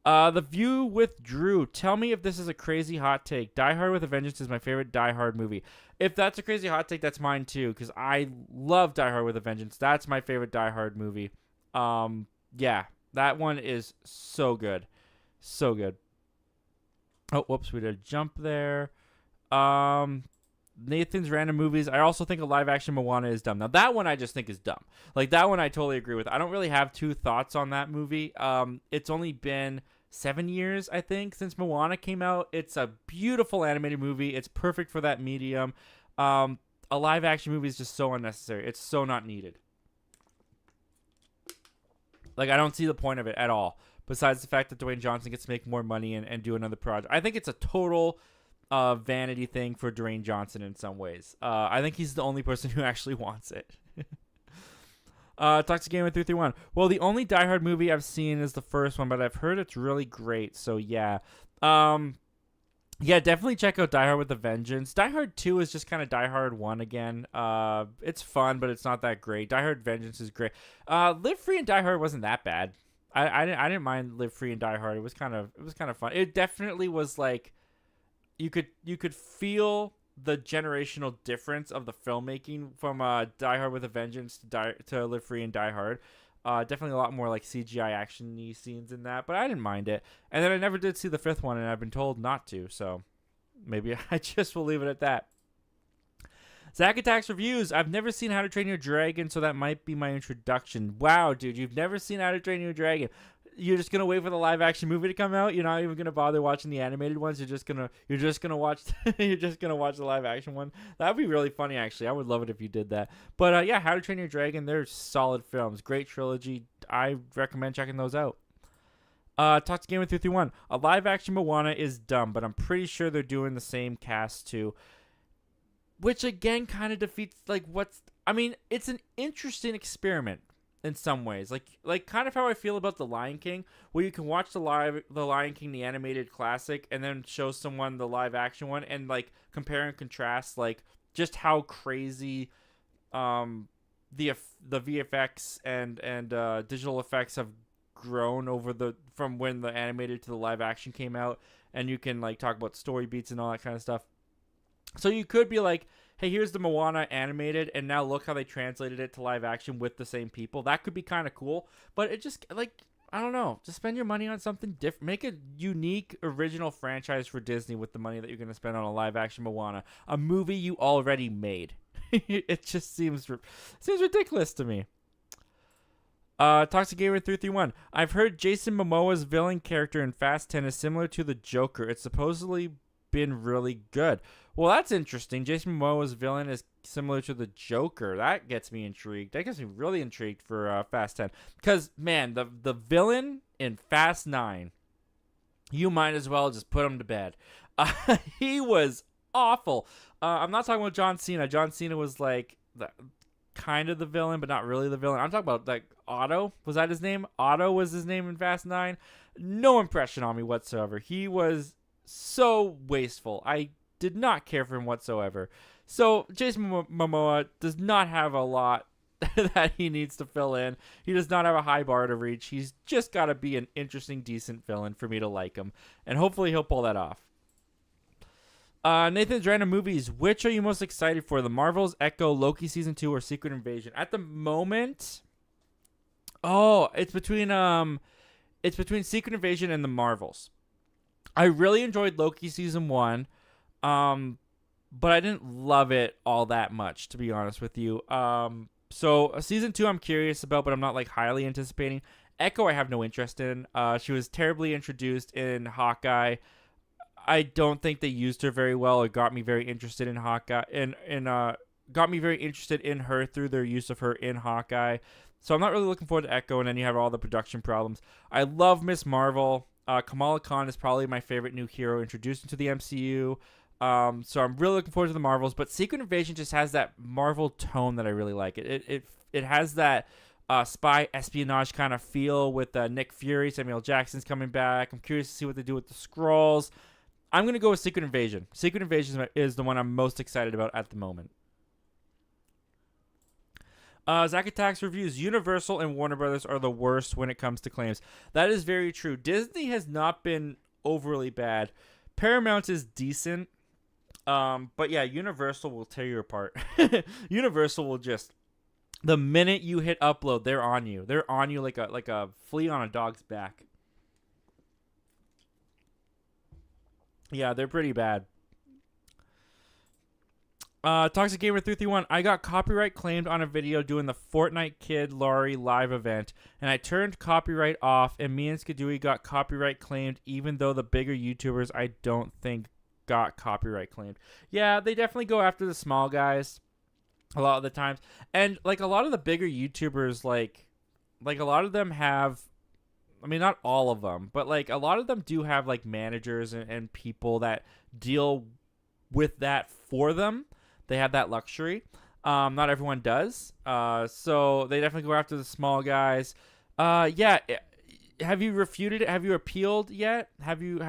The View with Drew. Tell me if this is a crazy hot take. Die Hard with a Vengeance is my favorite Die Hard movie. If that's a crazy hot take, that's mine too, because I love Die Hard with a Vengeance. That's my favorite Die Hard movie. Yeah, that one is so good. So good. Oh, whoops, we did a jump there. Nathan's random movies. I also think a live action Moana is dumb. Now that one I just think is dumb. Like that one I totally agree with. I don't really have two thoughts on that movie. It's only been 7 years, I think, since Moana came out. It's a beautiful animated movie. It's perfect for that medium. A live action movie is just so unnecessary. It's so not needed. Like I don't see the point of it at all. Besides the fact that Dwayne Johnson gets to make more money and do another project. I think it's a total vanity thing for Dwayne Johnson in some ways. I think he's the only person who actually wants it. Toxic Gamer 331. Well, the only Die Hard movie I've seen is the first one, but I've heard it's really great. So yeah. Yeah, definitely check out Die Hard with a Vengeance. Die Hard 2 is just kind of Die Hard 1 again. It's fun, but it's not that great. Die Hard Vengeance is great. Live Free and Die Hard wasn't that bad. I didn't mind Live Free and Die Hard. It was kind of fun. It definitely was like you could feel the generational difference of the filmmaking from Die Hard with a Vengeance to Live Free and Die Hard. Definitely a lot more like CGI action-y scenes in that, but I didn't mind it. And then I never did see the fifth one, and I've been told not to, so maybe I just will leave it at that. Zack Attacks Reviews. I've never seen How to Train Your Dragon, so that might be my introduction. Wow, dude, you've never seen How to Train Your Dragon. You're just gonna wait for the live action movie to come out. You're not even gonna bother watching the animated ones. You're just gonna watch the live action one. That'd be really funny, actually. I would love it if you did that. But yeah, How to Train Your Dragon. They're solid films. Great trilogy. I recommend checking those out. Talk to Game with 331. A live action Moana is dumb, but I'm pretty sure they're doing the same cast too. Which again kind of defeats it's an interesting experiment in some ways. Like kind of how I feel about The Lion King, where you can watch the Lion King, the animated classic, and then show someone the live action one and like compare and contrast like just how crazy the VFX and digital effects have grown from when the animated to the live action came out, and you can like talk about story beats and all that kind of stuff. So you could be like, hey, here's the Moana animated, and now look how they translated it to live action with the same people. That could be kind of cool, but it just, like, I don't know. Just spend your money on something different. Make a unique, original franchise for Disney with the money that you're going to spend on a live action Moana, a movie you already made. It just seems ridiculous to me. Toxic Gamer 331. I've heard Jason Momoa's villain character in Fast 10 is similar to the Joker. It's supposedly been really good. Well, that's interesting. Jason Momoa's villain is similar to the Joker. That gets me intrigued. That gets me really intrigued for Fast 10. Because, man, the villain in Fast 9, you might as well just put him to bed. He was awful. I'm not talking about John Cena. John Cena was like kind of the villain, but not really the villain. I'm talking about like Otto. Was that his name? Otto was his name in Fast 9. No impression on me whatsoever. He was so wasteful. I did not care for him whatsoever. So Jason Momoa does not have a lot that he needs to fill in. He does not have a high bar to reach. He's just got to be an interesting, decent villain for me to like him. And hopefully he'll pull that off. Nathan's random movies. Which are you most excited for? The Marvels, Echo, Loki Season 2, or Secret Invasion? At the moment, it's between Secret Invasion and the Marvels. I really enjoyed Loki Season 1. But I didn't love it all that much, to be honest with you. So Season 2 I'm curious about, but I'm not like highly anticipating. Echo I have no interest in. She was terribly introduced in Hawkeye. I don't think they used her very well. It got me very interested in Hawkeye got me very interested in her through their use of her in Hawkeye. So I'm not really looking forward to Echo, and then you have all the production problems. I love Miss Marvel. Kamala Khan is probably my favorite new hero introduced into the MCU. So I'm really looking forward to the Marvels, but Secret Invasion just has that Marvel tone that I really like. It has that spy espionage kind of feel with Nick Fury. Samuel Jackson's coming back. I'm curious to see what they do with the Skrulls. I'm going to go with Secret Invasion. Secret Invasion is the one I'm most excited about at the moment. Zack Attacks reviews. Universal and Warner Brothers are the worst when it comes to claims. That is very true. Disney has not been overly bad. Paramount is decent. But yeah, Universal will tear you apart. Universal will just, the minute you hit upload, they're on you. They're on you like a flea on a dog's back. Yeah, they're pretty bad. Toxic Gamer 331. I got copyright claimed on a video doing the Fortnite Kid Laurie live event, and I turned copyright off, and me and Skadooey got copyright claimed, even though the bigger YouTubers I don't think got copyright claimed. Yeah, they definitely go after the small guys a lot of the times, and like a lot of the bigger YouTubers, like a lot of them have, I mean, not all of them, but like a lot of them do have like managers and people that deal with that for them. They have that luxury. Not everyone does. So they definitely go after the small guys. Yeah. Have you refuted it? Have you appealed yet? Have you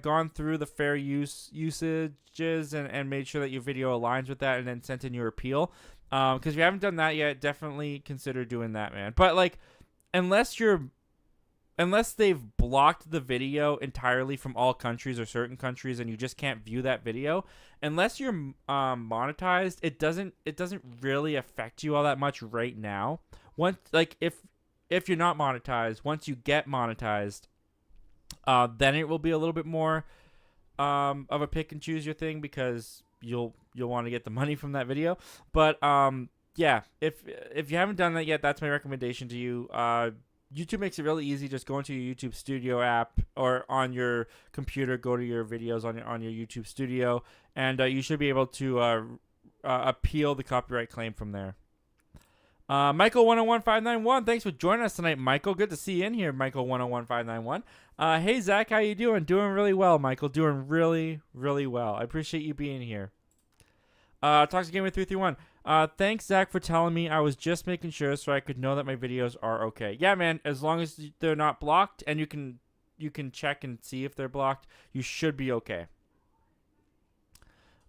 gone through the fair usages and made sure that your video aligns with that, and then sent in your appeal? Because if you haven't done that yet, definitely consider doing that, man. But like, unless they've blocked the video entirely from all countries or certain countries, and you just can't view that video, unless you're monetized, it doesn't really affect you all that much right now. Once, like, if you're not monetized, once you get monetized, then it will be a little bit more of a pick and choose your thing, because you'll want to get the money from that video. But yeah, if you haven't done that yet, that's my recommendation to you. YouTube makes it really easy. Just go into your YouTube Studio app, or on your computer, go to your videos on your YouTube Studio, and you should be able to appeal the copyright claim from there. Michael 101591, thanks for joining us tonight, Michael. Good to see you in here, Michael 101591. Hey Zach, how you doing? Doing really well, Michael. Doing really, really well. I appreciate you being here. Toxic Gamer 331. Thanks, Zach, for telling me. I was just making sure so I could know that my videos are okay. Yeah, man. As long as they're not blocked, and you can check and see if they're blocked, you should be okay.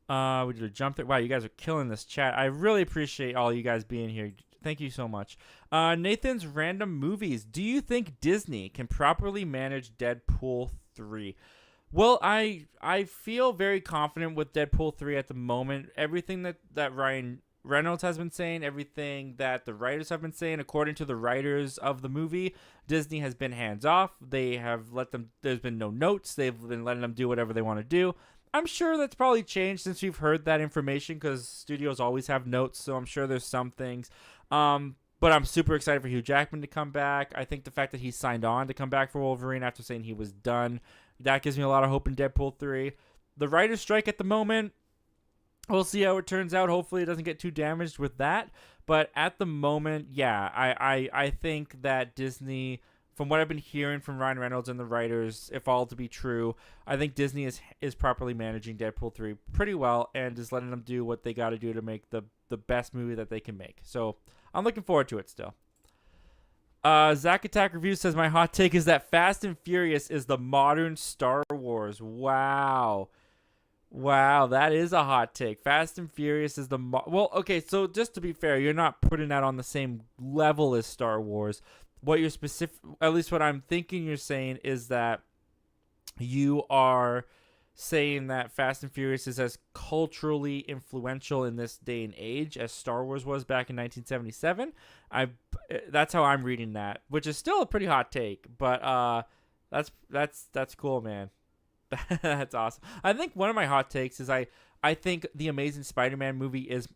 We did a jump there. Wow, you guys are killing this chat. I really appreciate all you guys being here. Thank you so much. Nathan's random movies. Do you think Disney can properly manage Deadpool 3? Well, I feel very confident with Deadpool 3 at the moment. Everything that Ryan Reynolds has been saying, everything that the writers have been saying, according to the writers of the movie, Disney has been hands off. They have let them, there's been no notes. They've been letting them do whatever they want to do. I'm sure that's probably changed since we've heard that information, because studios always have notes, so I'm sure there's some things. But I'm super excited for Hugh Jackman to come back. I think the fact that he signed on to come back for Wolverine after saying he was done, that gives me a lot of hope in Deadpool 3. The writer's strike at the moment, we'll see how it turns out. Hopefully it doesn't get too damaged with that. But at the moment, yeah, I think that Disney, from what I've been hearing from Ryan Reynolds and the writers, if all to be true, I think Disney is properly managing Deadpool 3 pretty well, and is letting them do what they got to do to make the the best movie that they can make. So I'm looking forward to it still. Zack Attack Review says my hot take is that Fast and Furious is the modern Star Wars. Wow, that is a hot take. Fast and Furious is the well. Okay, so just to be fair, you're not putting that on the same level as Star Wars. What you're at least what I'm thinking you're saying is that you are saying that Fast and Furious is as culturally influential in this day and age as Star Wars was back in 1977. That's how I'm reading that, which is still a pretty hot take, but that's cool, man. That's awesome. I think one of my hot takes is I think the Amazing Spider-Man movie is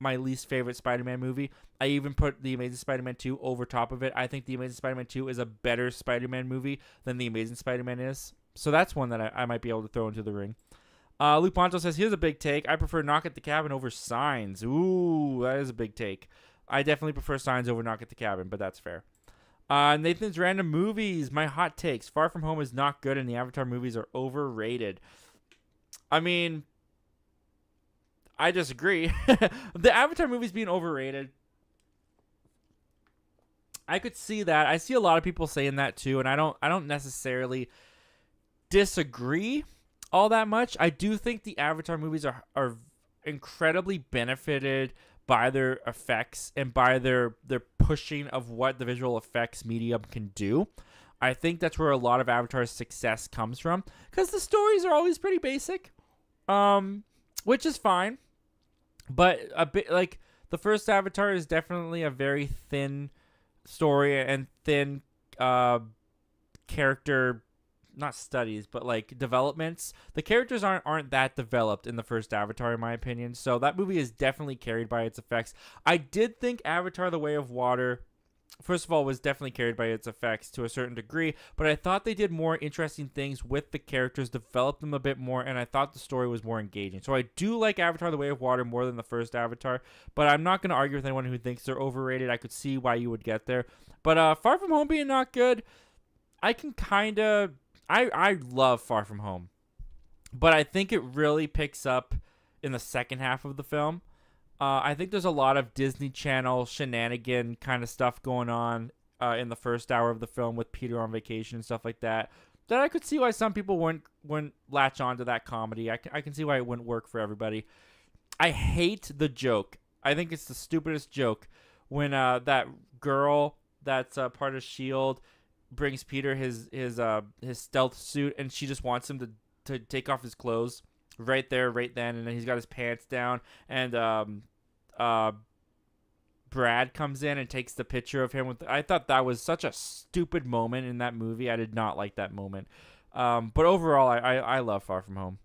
my least favorite Spider-Man movie. I even put the Amazing Spider-Man 2 over top of it. I think the Amazing Spider-Man 2 is a better Spider-Man movie than the Amazing Spider-Man is. So that's one that I might be able to throw into the ring. Luke Ponto says, here's a big take. I prefer Knock at the Cabin over Signs. Ooh, that is a big take. I definitely prefer Signs over Knock at the Cabin, but that's fair. Nathan's Random Movies. My hot takes. Far From Home is not good, and the Avatar movies are overrated. I mean, I disagree. The Avatar movies being overrated, I could see that. I see a lot of people saying that too, and I don't necessarily disagree all that much. I do think the Avatar movies are incredibly benefited by their effects and by their pushing of what the visual effects medium can do. I think that's where a lot of Avatar's success comes from, because the stories are always pretty basic, which is fine. But a bit like the first Avatar is definitely a very thin story and thin character, not studies, but like developments. The characters aren't that developed in the first Avatar, in my opinion. So that movie is definitely carried by its effects. I did think Avatar: The Way of Water, first of all, was definitely carried by its effects to a certain degree, but I thought they did more interesting things with the characters, developed them a bit more, and I thought the story was more engaging. So I do like Avatar: The Way of Water more than the first Avatar, but I'm not going to argue with anyone who thinks they're overrated. I could see why you would get there. But Far From Home being not good, I can kind of... I love Far From Home, but I think it really picks up in the second half of the film. I think there's a lot of Disney Channel shenanigan kind of stuff going on in the first hour of the film with Peter on vacation and stuff like that. That I could see why some people wouldn't latch on to that comedy. I can see why it wouldn't work for everybody. I hate the joke. I think it's the stupidest joke when that girl that's part of S.H.I.E.L.D. brings Peter his stealth suit, and she just wants him to take off his clothes right there, right then, and then he's got his pants down, and Brad comes in and takes the picture of him. I thought that was such a stupid moment in that movie. I did not like that moment. But overall, I love Far From Home.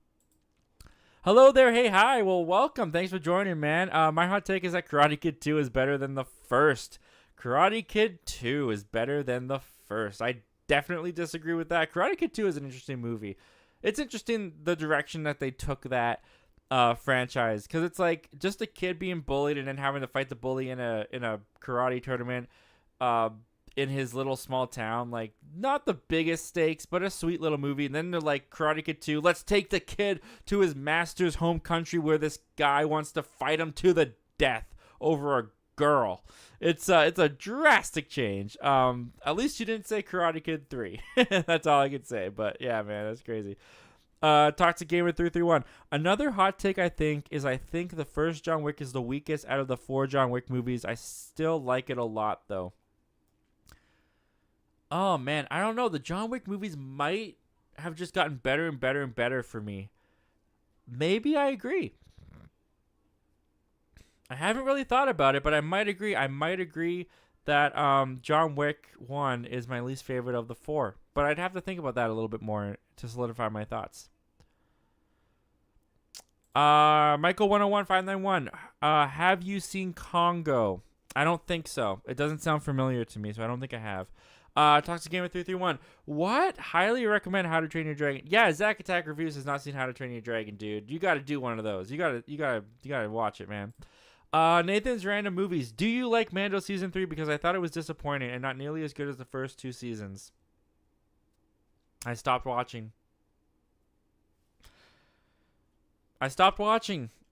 Hello there, hey, hi, well, welcome. Thanks for joining, man. My hot take is that Karate Kid 2 is better than the first. Karate Kid 2 is better than the first. I definitely disagree with that. Karate Kid 2 is an interesting movie. It's interesting the direction that they took that franchise, because it's like just a kid being bullied and then having to fight the bully in a karate tournament in his little small town. Like, not the biggest stakes, but a sweet little movie. And then they're like, Karate Kid 2, let's take the kid to his master's home country where this guy wants to fight him to the death over a girl. It's a drastic change. At least you didn't say Karate Kid 3. That's all I could say. But yeah, man, that's crazy. Toxic Gamer 331. Another hot take I think the first John Wick is the weakest out of the 4 John Wick movies. I still like it a lot though. Oh man, I don't know. The John Wick movies might have just gotten better and better and better for me. Maybe I agree. I haven't really thought about it, but I might agree. I might agree that John Wick 1 is my least favorite of the 4. But I'd have to think about that a little bit more to solidify my thoughts. Michael 101591. Have you seen Congo? I don't think so. It doesn't sound familiar to me, so I don't think I have. Toxic Gamer 331. What? Highly recommend How to Train Your Dragon. Yeah, Zack Attack Reviews has not seen How to Train Your Dragon, dude. You got to do one of those. You gotta watch it, man. Nathan's Random Movies. Do you like Mando Season 3? Because I thought it was disappointing and not nearly as good as the first 2 seasons. I stopped watching.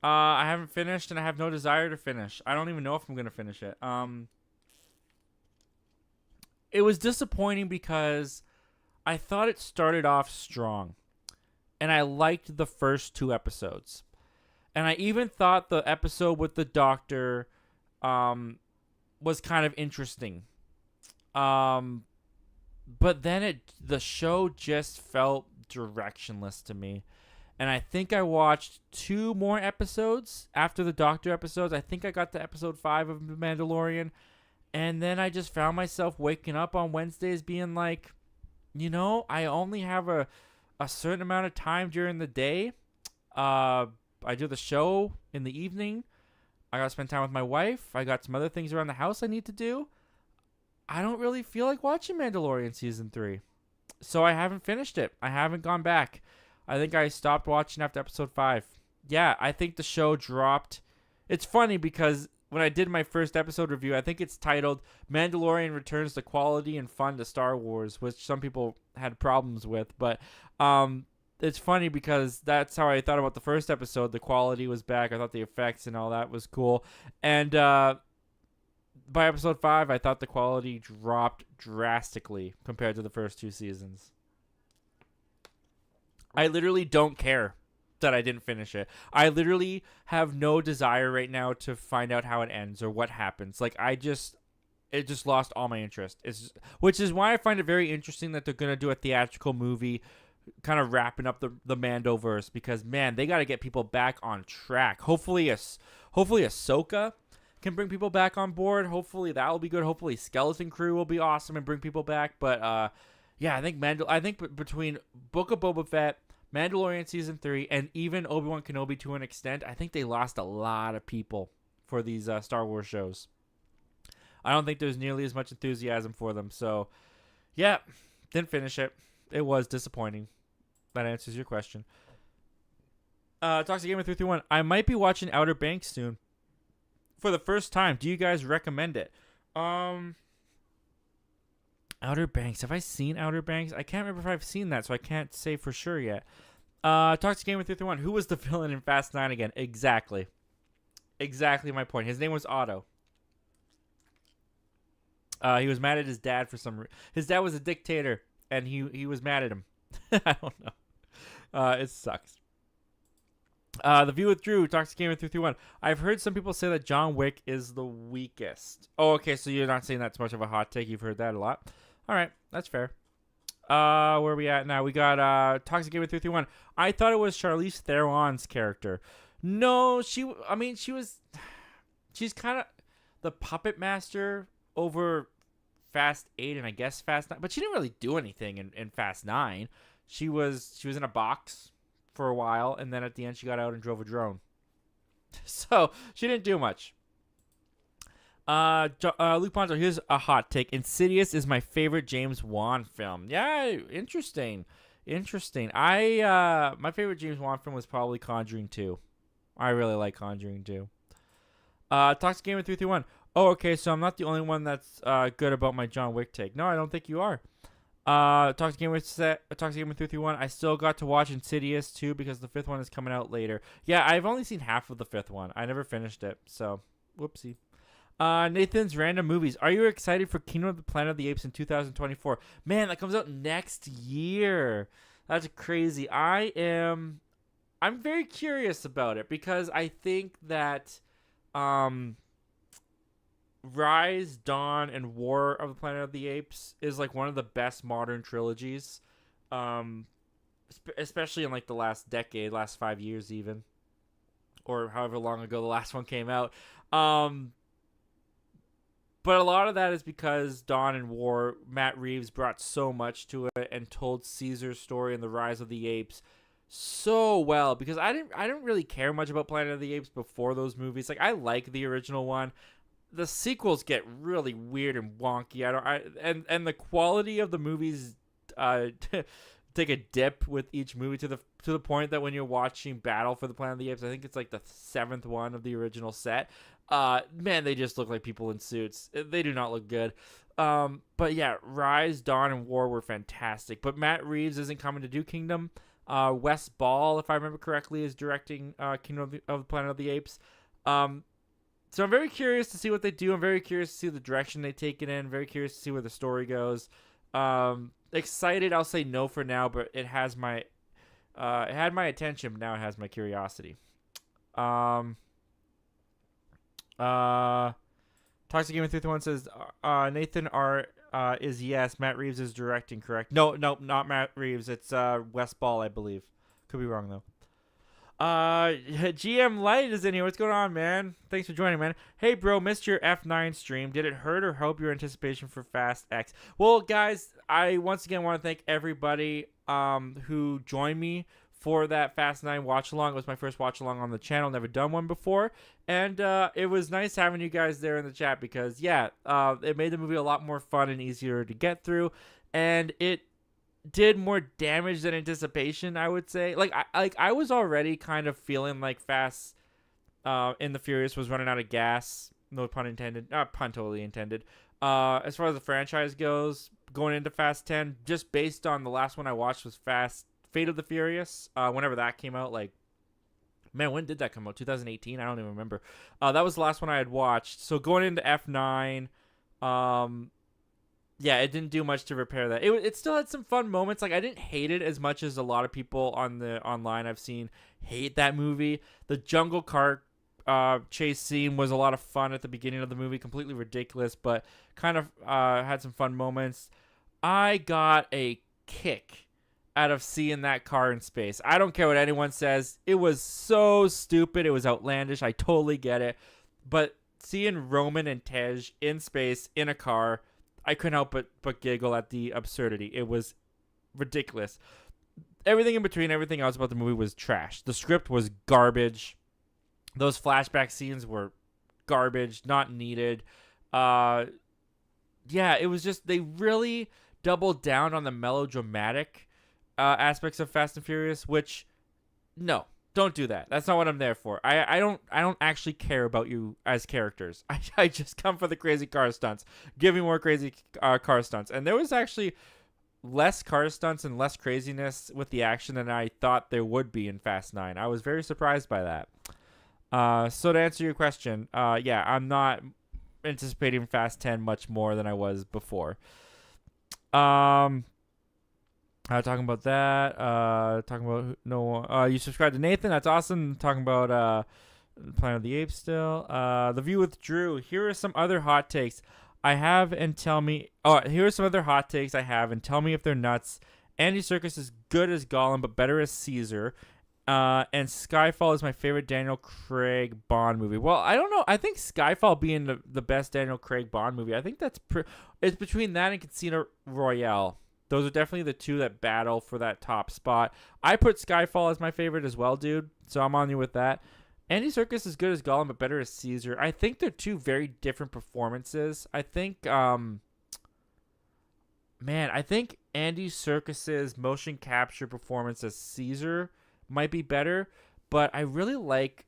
I haven't finished, and I have no desire to finish. I don't even know if I'm gonna finish it. It was disappointing because I thought it started off strong, and I liked the first 2 episodes, and I even thought the episode with the doctor, was kind of interesting. Um, but then the show just felt directionless to me. And I think I watched 2 more episodes after the Doctor episodes. I think I got to episode 5 of The Mandalorian. And then I just found myself waking up on Wednesdays being like, I only have a certain amount of time during the day. I do the show in the evening. I got to spend time with my wife. I got some other things around the house I need to do. I don't really feel like watching Mandalorian Season 3. So I haven't finished it. I haven't gone back. I think I stopped watching after episode 5. Yeah, I think the show dropped. It's funny because when I did my first episode review, I think it's titled Mandalorian Returns the Quality and Fun to Star Wars, which some people had problems with. But it's funny because that's how I thought about the first episode. The quality was back. I thought the effects and all that was cool. And by episode 5, I thought the quality dropped drastically compared to the first 2 seasons. I literally don't care that I didn't finish it. I literally have no desire right now to find out how it ends or what happens. Like, it just lost all my interest. Which is why I find it very interesting that they're going to do a theatrical movie kind of wrapping up the Mandoverse, because, man, they got to get people back on track. Hopefully Ahsoka can bring people back on board. Hopefully that will be good. Hopefully Skeleton Crew will be awesome and bring people back. But, yeah, I think between Book of Boba Fett, Mandalorian Season 3, and even Obi-Wan Kenobi to an extent, I think they lost a lot of people for these Star Wars shows. I don't think there's nearly as much enthusiasm for them. So, yeah, didn't finish it. It was disappointing. That answers your question. Toxic Gamer 331. I might be watching Outer Banks soon for the first time. Do you guys recommend it? Outer Banks. Have I seen Outer Banks? I can't remember if I've seen that, so I can't say for sure yet. Toxic Gamer 331. Who was the villain in Fast 9 again? Exactly my point. His name was Otto. He was mad at his dad for some reason. His dad was a dictator, and he was mad at him. I don't know. It sucks. The View with Drew, Toxic Gamer 331. I've heard some people say that John Wick is the weakest. Oh, okay, so you're not saying that's much of a hot take. You've heard that a lot. All right, that's fair. Where are we at now? We got Toxic Gamer 331. I thought it was Charlize Theron's character. No, she's kind of the puppet master over Fast 8 and I guess Fast 9, but she didn't really do anything in Fast 9. She was in a box for a while, and then at the end she got out and drove a drone. So she didn't do much. Luke Ponzo, here's a hot take. Insidious is my favorite James Wan film. Yeah, interesting. My favorite James Wan film was probably Conjuring 2. I really like Conjuring 2. Toxic Gamer 331. Oh, okay, so I'm not the only one that's good about my John Wick take. No, I don't think you are. Toxic Gamer 331. I still got to watch Insidious 2 because the 5th one is coming out later. Yeah, I've only seen half of the 5th one. I never finished it, so whoopsie. Nathan's Random Movies. Are you excited for Kingdom of the Planet of the Apes in 2024? Man, that comes out next year. That's crazy. I'm very curious about it because I think that Rise, Dawn, and War of the Planet of the Apes is like one of the best modern trilogies, especially in like the last decade, last 5 years even, or however long ago the last one came out. But a lot of that is because Dawn and War, Matt Reeves brought so much to it and told Caesar's story and the Rise of the Apes so well, because I didn't really care much about Planet of the Apes before those movies. Like, I like the original one. The sequels get really weird and wonky. And the quality of the movies take a dip with each movie to the point that when you're watching Battle for the Planet of the Apes, I think it's like the 7th one of the original set. Man, they just look like people in suits. They do not look good. But yeah, Rise, Dawn, and War were fantastic. But Matt Reeves isn't coming to do Kingdom. Wes Ball, if I remember correctly, is directing Kingdom of the Planet of the Apes. So I'm very curious to see what they do. I'm very curious to see the direction they take it in. Very curious to see where the story goes. Excited, I'll say no for now, but it has my it had my attention, but now it has my curiosity. Toxic Gamer 331 says Nathan R is yes. Matt Reeves is directing, correct? No, not Matt Reeves. It's Wes Ball, I believe. Could be wrong though. GM Light is in here. What's going on, man? Thanks for joining, man. Hey, bro, missed your F9 stream. Did it hurt or help your anticipation for Fast X? Well, guys, I once again want to thank everybody who joined me for that Fast 9 watch along. It was my first watch along on the channel. Never done one before, and it was nice having you guys there in the chat because it made the movie a lot more fun and easier to get through, and it did more damage than anticipation, I would say. I was already kind of feeling like Fast in the Furious was running out of gas. No pun intended. Pun totally intended. As far as the franchise goes, going into Fast 10, just based on the last one I watched was Fate of the Furious. Whenever that came out, man, when did that come out? 2018? I don't even remember. That was the last one I had watched. So going into F9, it didn't do much to repair that. It still had some fun moments. I didn't hate it as much as a lot of people online I've seen hate that movie. The jungle car chase scene was a lot of fun at the beginning of the movie. Completely ridiculous, but kind of had some fun moments. I got a kick out of seeing that car in space. I don't care what anyone says. It was so stupid. It was outlandish. I totally get it. But seeing Roman and Tej in space in a car, I couldn't help but giggle at the absurdity. It was ridiculous. Everything in between, everything else about the movie was trash. The script was garbage. Those flashback scenes were garbage, not needed. It was just, they really doubled down on the melodramatic aspects of Fast and Furious, which, no. Don't do that. That's not what I'm there for. I don't actually care about you as characters. I just come for the crazy car stunts. Give me more crazy car stunts. And there was actually less car stunts and less craziness with the action than I thought there would be in Fast 9. I was very surprised by that. So to answer your question, I'm not anticipating Fast 10 much more than I was before. Talking about that. Talking about you subscribed to Nathan. That's awesome. Talking about Planet of the Apes still. The View with Drew. Here are some other hot takes I have, and tell me. Oh, here are some other hot takes I have, and tell me if they're nuts. Andy Serkis is good as Gollum, but better as Caesar. And Skyfall is my favorite Daniel Craig Bond movie. Well, I don't know. I think Skyfall being the best Daniel Craig Bond movie, I think it's between that and Casino Royale. Those are definitely the two that battle for that top spot. I put Skyfall as my favorite as well, dude. So I'm on you with that. Andy Serkis is good as Gollum, but better as Caesar. I think they're two very different performances. I think, I think Andy Serkis's motion capture performance as Caesar might be better, but I really like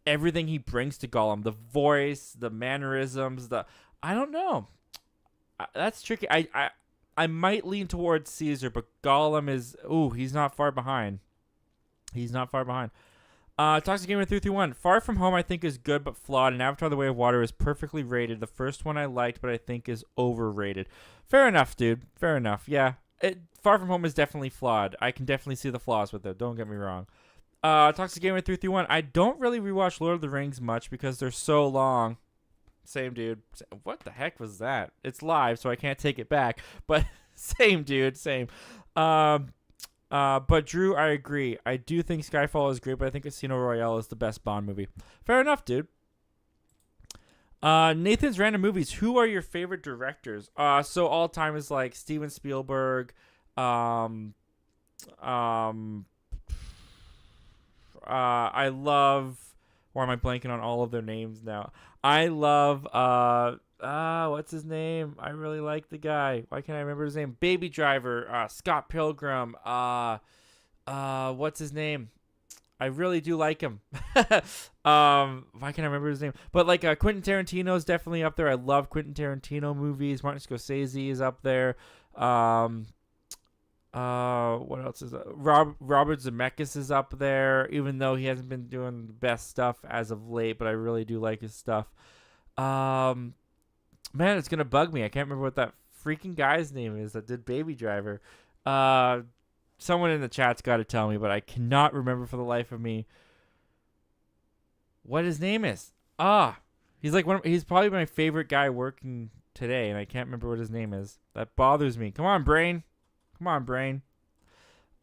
everything he brings to Gollum. The voice, the mannerisms, I don't know. That's tricky. I might lean towards Caesar, but Gollum is... he's not far behind. Toxic Gamer 331. Far From Home I think is good but flawed, and Avatar The Way of Water is perfectly rated. The first one I liked, but I think is overrated. Fair enough, dude. Fair enough. Yeah. Far From Home is definitely flawed. I can definitely see the flaws with it. Don't get me wrong. Toxic Gamer 331. I don't really rewatch Lord of the Rings much because they're so long. Same, dude. What the heck was that? It's live, so I can't take it back. But same, dude. Same. But Drew, I agree. I do think Skyfall is great, but I think Casino Royale is the best Bond movie. Fair enough, dude. Nathan's Random Movies. Who are your favorite directors? So all time is like Steven Spielberg. I love... Why am I blanking on all of their names now? I love, what's his name? I really like the guy. Why can't I remember his name? Baby Driver, Scott Pilgrim, what's his name? I really do like him. Why can't I remember his name? But Quentin Tarantino is definitely up there. I love Quentin Tarantino movies. Martin Scorsese is up there. What else is Robert Zemeckis is up there, even though he hasn't been doing the best stuff as of late, but I really do like his stuff. Man, it's gonna bug me. I can't remember what that freaking guy's name is that did Baby Driver. Someone in the chat's got to tell me, but I cannot remember for the life of me what his name is. He's like he's probably my favorite guy working today, and I can't remember what his name is. That bothers me. Come on, brain.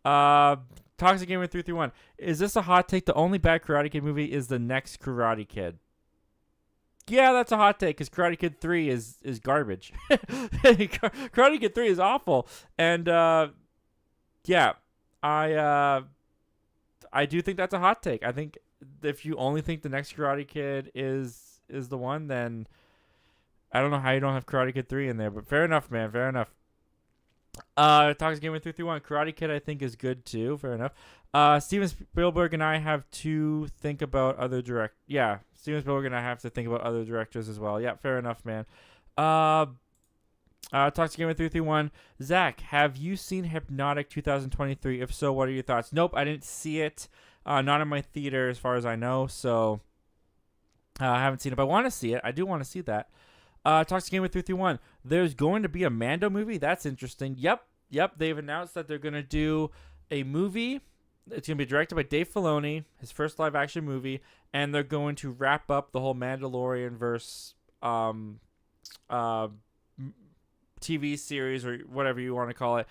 Toxic Gamer 331. Is this a hot take? The only bad Karate Kid movie is the next Karate Kid. Yeah, that's a hot take because Karate Kid 3 is garbage. Karate Kid 3 is awful, and yeah, I do think that's a hot take. I think if you only think the next Karate Kid is the one, then I don't know how you don't have Karate Kid 3 in there. But fair enough, man. Fair enough. Toxic Gamer 331. Karate Kid I think is good too. Fair enough. Steven Spielberg and I have to think about other Steven Spielberg and I have to think about other directors as well. Yeah, fair enough, man. Toxic Gamer 331. Zach, have you seen Hypnotic 2023? If so, what are your thoughts? Nope, I didn't see it. Not in my theater as far as I know, so I haven't seen it. But I want to see it. I do want to see that. Toxic Gamer 331. There's going to be a Mando movie. That's interesting. Yep. They've announced that they're going to do a movie. It's going to be directed by Dave Filoni, his first live action movie, and they're going to wrap up the whole Mandalorian verse TV series or whatever you want to call it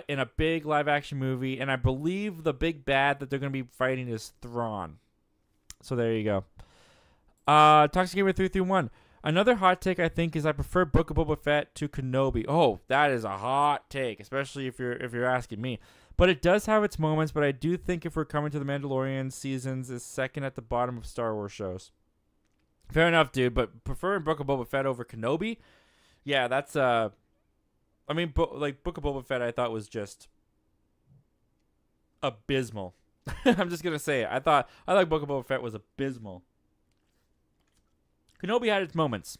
in a big live action movie. And I believe the big bad that they're going to be fighting is Thrawn. So there you go. Toxic Gamer 331. Another hot take I think is I prefer Book of Boba Fett to Kenobi. Oh, that is a hot take, especially if you're asking me. But it does have its moments, but I do think if we're coming to the Mandalorian seasons is second at the bottom of Star Wars shows. Fair enough, dude, but preferring Book of Boba Fett over Kenobi? Yeah, that's Book of Boba Fett I thought was just abysmal. I'm just going to say it. I thought Book of Boba Fett was abysmal. Kenobi had its moments.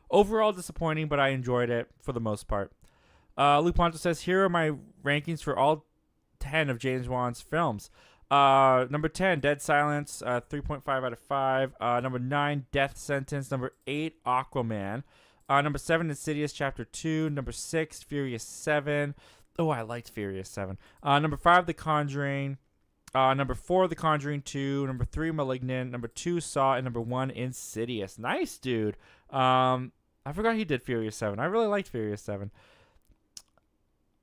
Overall disappointing, but I enjoyed it for the most part. Luke Ponto says, here are my rankings for all 10 of James Wan's films. Number 10, Dead Silence, 3.5 out of 5. Number 9, Death Sentence. Number 8, Aquaman. Number 7, Insidious Chapter 2. Number 6, Furious 7. Oh, I liked Furious 7. Number 5, The Conjuring. Number 4, The Conjuring 2. Number 3, Malignant. Number 2, Saw. And number 1, Insidious. Nice, dude. I forgot he did Furious 7. I really liked Furious 7.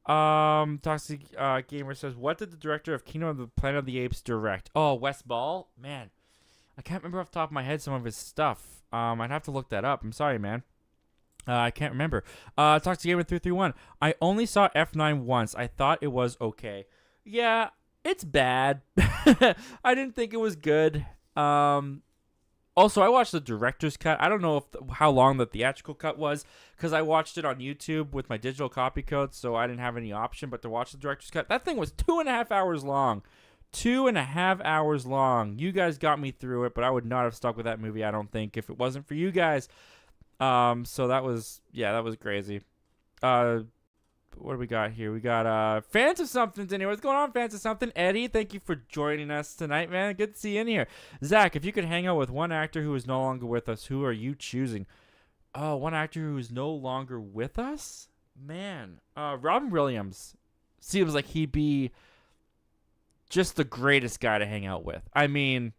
Toxic Gamer says, what did the director of Kingdom of the Planet of the Apes direct? Oh, Wes Ball? Man, I can't remember off the top of my head some of his stuff. I'd have to look that up. I'm sorry, man. I can't remember. Toxic Gamer 331. I only saw F9 once. I thought it was okay. Yeah, it's bad. I didn't think it was good. Also, I watched the director's cut. I don't know how long the theatrical cut was because I watched it on YouTube with my digital copy code, so I didn't have any option but to watch the director's cut. That thing was 2.5 hours long. 2.5 hours long. You guys got me through it, but I would not have stuck with that movie, I don't think, if it wasn't for you guys. So that was crazy. What do we got here? We got Fans of Something's in here. What's going on, Fans of Something? Eddie, thank you for joining us tonight, man. Good to see you in here. Zach, if you could hang out with one actor who is no longer with us, who are you choosing? Oh, one actor who is no longer with us? Man, Robin Williams seems like he'd be just the greatest guy to hang out with. I mean,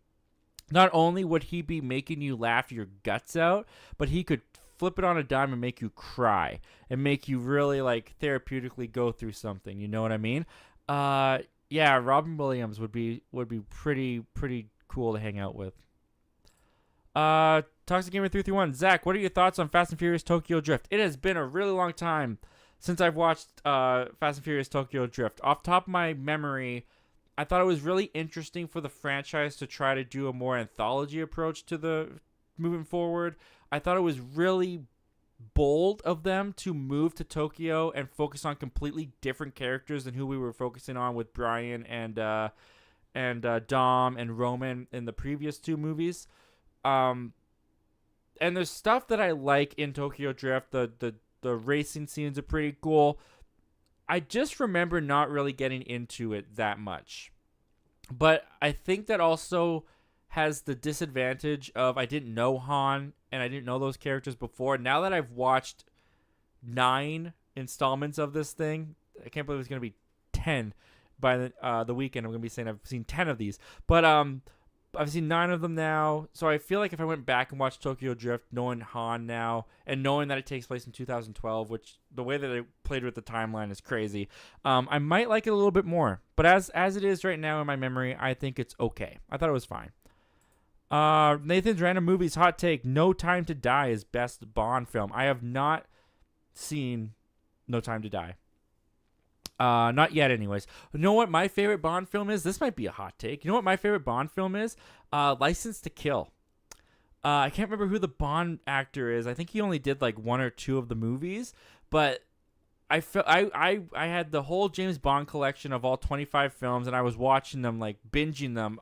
not only would he be making you laugh your guts out, but he could flip it on a dime and make you cry and make you really like therapeutically go through something. You know what I mean? Yeah, Robin Williams would be pretty cool to hang out with. Toxic Gamer 331. Zach, what are your thoughts on Fast and Furious Tokyo Drift? It has been a really long time since I've watched Fast and Furious Tokyo Drift. Off top of my memory, I thought it was really interesting for the franchise to try to do a more anthology approach to the moving forward. I thought it was really bold of them to move to Tokyo and focus on completely different characters than who we were focusing on with Brian and Dom and Roman in the previous two movies. And there's stuff that I like in Tokyo Drift. The racing scenes are pretty cool. I just remember not really getting into it that much. But I think that also has the disadvantage of I didn't know Han and I didn't know those characters before. Now that I've watched 9 installments of this thing, I can't believe it's going to be 10 by the weekend. I'm going to be saying I've seen 10 of these. But I've seen 9 of them now, so I feel like if I went back and watched Tokyo Drift, knowing Han now, and knowing that it takes place in 2012, which the way that they played with the timeline is crazy, I might like it a little bit more. But as it is right now in my memory, I think it's okay. I thought it was fine. Nathan's Random Movies hot take, No Time to Die is best Bond film. I have not seen No Time to Die. Not yet, anyways. You know what my favorite Bond film is? This might be a hot take. You know what my favorite Bond film is? License to Kill. I can't remember who the Bond actor is. I think he only did like 1 or 2 of the movies, but I had the whole James Bond collection of all 25 films, and I was watching them, like binging them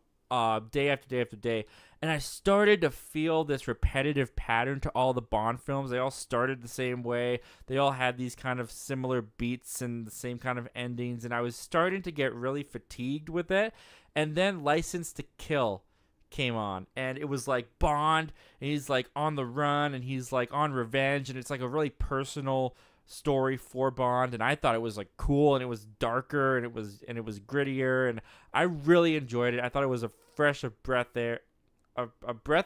day after day after day. And I started to feel this repetitive pattern to all the Bond films. They all started the same way. They all had these kind of similar beats and the same kind of endings. And I was starting to get really fatigued with it. And then License to Kill came on. And it was like Bond, and he's like on the run, and he's like on revenge. And it's like a really personal story for Bond. And I thought it was like cool, and it was darker, and it was grittier. And I really enjoyed it. I thought it was a breath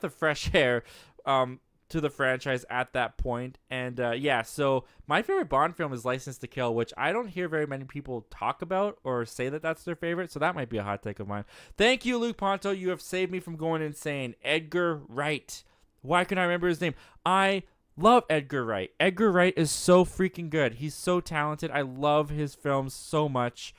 of fresh air to the franchise at that point. And so my favorite Bond film is License to Kill, which I don't hear very many people talk about or say that that's their favorite, so that might be a hot take of mine. Thank you, Luke Ponto. You have saved me from going insane. Edgar Wright. Why can I remember his name? I love Edgar Wright. Edgar Wright is so freaking good. He's so talented. I love his films so much.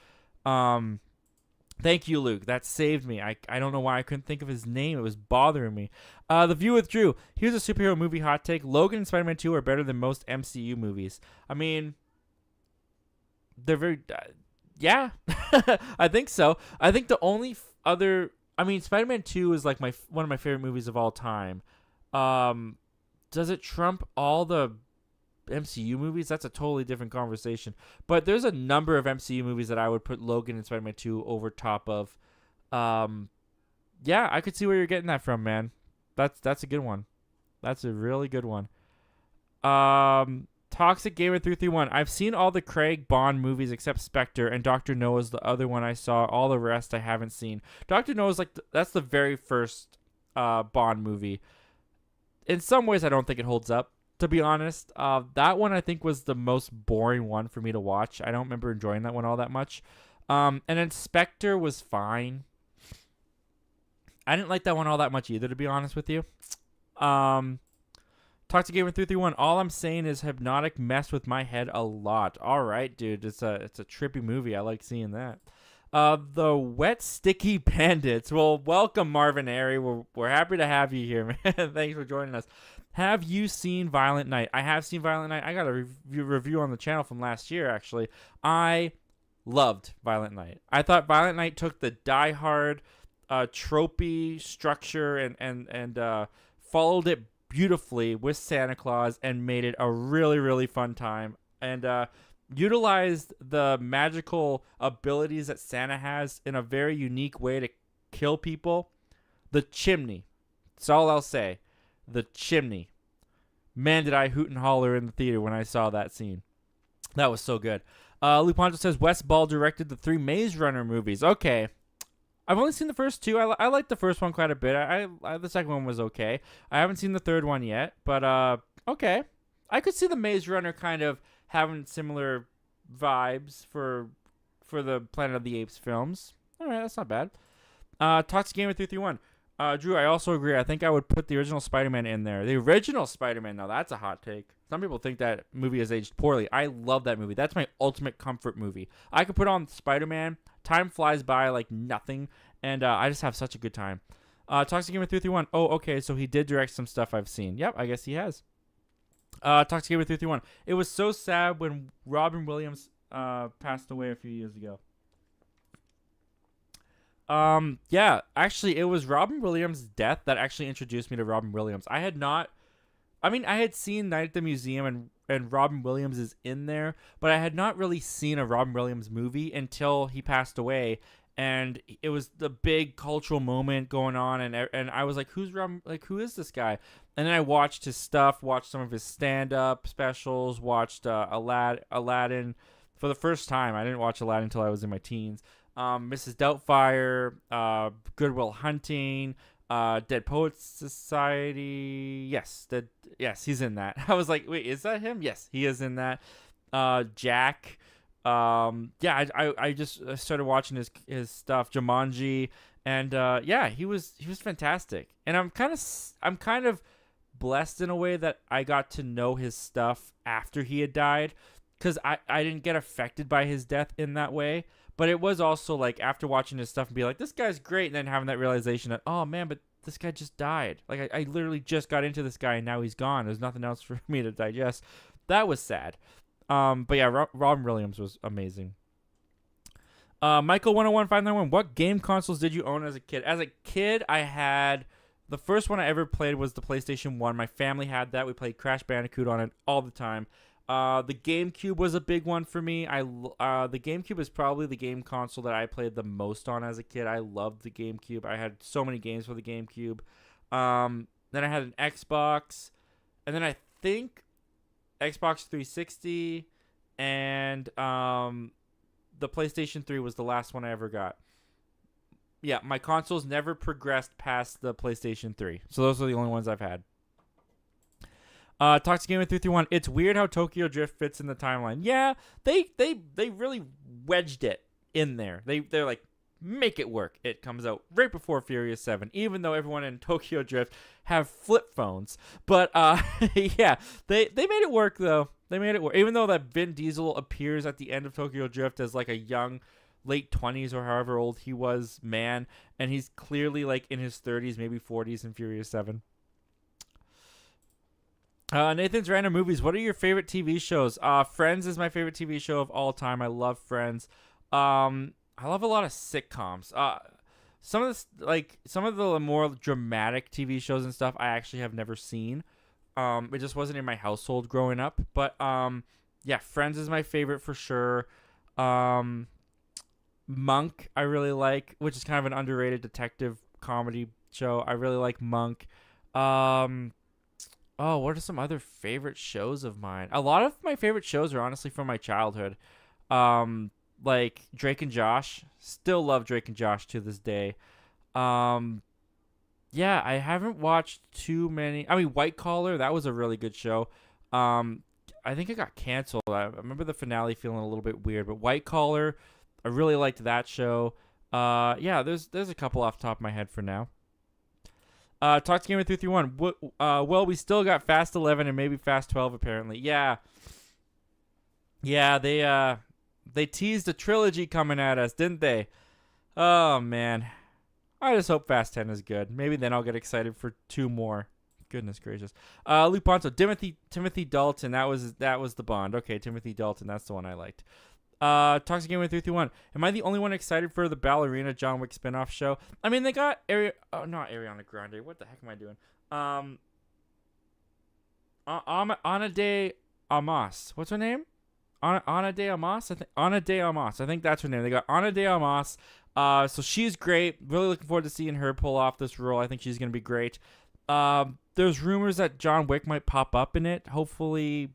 Thank you, Luke. That saved me. I don't know why I couldn't think of his name. It was bothering me. The View with Drew. Here's a superhero movie hot take. Logan and Spider-Man 2 are better than most MCU movies. I mean, they're very... yeah, I think so. I think the only other... I mean, Spider-Man 2 is like one of my favorite movies of all time. Does it trump all the MCU movies? That's a totally different conversation. But there's a number of MCU movies that I would put Logan and Spider-Man 2 over top of. Yeah, I could see where you're getting that from, man. That's a good one. That's a really good one. Toxic Gamer 331. I've seen all the Craig Bond movies except Spectre, and Dr. Noah's the other one I saw. All the rest I haven't seen. Dr. Noah's that's the very first Bond movie. In some ways, I don't think it holds up, to be honest. That one I think was the most boring one for me to watch. I don't remember enjoying that one all that much. And then Spectre was fine. I didn't like that one all that much either, to be honest with you. Talk to Gamer 331. All I'm saying is Hypnotic messed with my head a lot. All right, dude. It's a trippy movie. I like seeing that. The Wet Sticky Bandits. Well, welcome, Marvin Airy. We're happy to have you here, man. Thanks for joining us. Have you seen Violent Night? I have seen Violent Night. I got a review on the channel from last year, actually. I loved Violent Night. I thought Violent Night took the Die Hard tropey structure and followed it beautifully with Santa Claus and made it a really, really fun time. And utilized the magical abilities that Santa has in a very unique way to kill people. The chimney. That's all I'll say. The chimney. Man, did I hoot and holler in the theater when I saw that scene. That was so good. Luke Poncho says Wes Ball directed the 3 Maze Runner movies. Okay. I've only seen the first 2. I liked the first one quite a bit. The second one was okay. I haven't seen the third one yet, but okay. I could see the Maze Runner kind of having similar vibes for the Planet of the Apes films. All right, that's not bad. Toxic Gamer 331. Drew, I also agree. I think I would put the original Spider-Man in there. The original Spider-Man, now that's a hot take. Some people think that movie has aged poorly. I love that movie. That's my ultimate comfort movie. I could put on Spider-Man. Time flies by like nothing, and I just have such a good time. Toxic Gamer 331. Oh, okay, so he did direct some stuff I've seen. Yep, I guess he has. Toxic Gamer 331. It was so sad when Robin Williams passed away a few years ago. Yeah, actually, it was Robin Williams' death that actually introduced me to Robin Williams. I had seen Night at the Museum Robin Williams is in there, but I had not really seen a Robin Williams movie until he passed away, and it was the big cultural moment going on, and I was like, who is this guy? And then I watched his stuff, watched some of his stand-up specials, watched Aladdin for the first time. I didn't watch Aladdin until I was in my teens. Mrs. Doubtfire, Good Will Hunting, Dead Poets Society. Yes, he's in that. I was like, wait, is that him? Yes, he is in that. Jack. I just started watching his stuff, Jumanji, and he was fantastic. And I'm kind of blessed in a way that I got to know his stuff after he had died, because I didn't get affected by his death in that way. But it was also like after watching his stuff and be like, this guy's great, and then having that realization that, oh man, but this guy just died. Like I literally just got into this guy and now he's gone. There's nothing else for me to digest. That was sad. But yeah, Robin Williams was amazing. Michael 101591, what game consoles did you own as a kid? As a kid, I had the first one I ever played was the PlayStation 1. My family had that. We played Crash Bandicoot on it all the time. The GameCube was a big one for me. The GameCube is probably the game console that I played the most on as a kid. I loved the GameCube. I had so many games for the GameCube. Then I had an Xbox, and then I think Xbox 360 and the PlayStation 3 was the last one I ever got. Yeah, my consoles never progressed past the PlayStation 3. So those are the only ones I've had. Toxic Gamer 331. It's weird how Tokyo Drift fits in the timeline. Yeah, they really wedged it in there. They're like, make it work. It comes out right before Furious 7, even though everyone in Tokyo Drift have flip phones. But yeah, they made it work though. They made it work. Even though that Vin Diesel appears at the end of Tokyo Drift as like a young late 20s or however old he was man, and he's clearly like in his 30s, maybe 40s in Furious 7. Nathan's Random Movies. What are your favorite TV shows? Friends is my favorite TV show of all time. I love Friends. I love a lot of sitcoms. Some of the more dramatic TV shows and stuff I actually have never seen. It just wasn't in my household growing up. But yeah, Friends is my favorite for sure. Monk I really like, which is kind of an underrated detective comedy show. I really like Monk. Oh, what are some other favorite shows of mine? A lot of my favorite shows are honestly from my childhood. Like Drake and Josh. Still love Drake and Josh to this day. Yeah, I haven't watched too many. I mean, White Collar, that was a really good show. I think it got canceled. I remember the finale feeling a little bit weird, but White Collar, I really liked that show. Yeah, there's a couple off the top of my head for now. Talk to Gamer 331. Well, we still got Fast 11 and maybe Fast 12 apparently. Yeah. Yeah, they teased a trilogy coming at us, didn't they? Oh man. I just hope Fast 10 is good. Maybe then I'll get excited for 2 more. Goodness gracious. Luke Ponto, Timothy Dalton. That was the Bond. Okay, Timothy Dalton. That's the one I liked. Toxic Gamer 331. Am I the only one excited for the Ballerina John Wick spinoff show? I mean, they got not Ariana Grande. What the heck am I doing? Ana de Amas. What's her name? Ana de Amas. Ana de Amas. I think that's her name. They got Ana de Amas. So she's great. Really looking forward to seeing her pull off this role. I think she's gonna be great. There's rumors that John Wick might pop up in it. Hopefully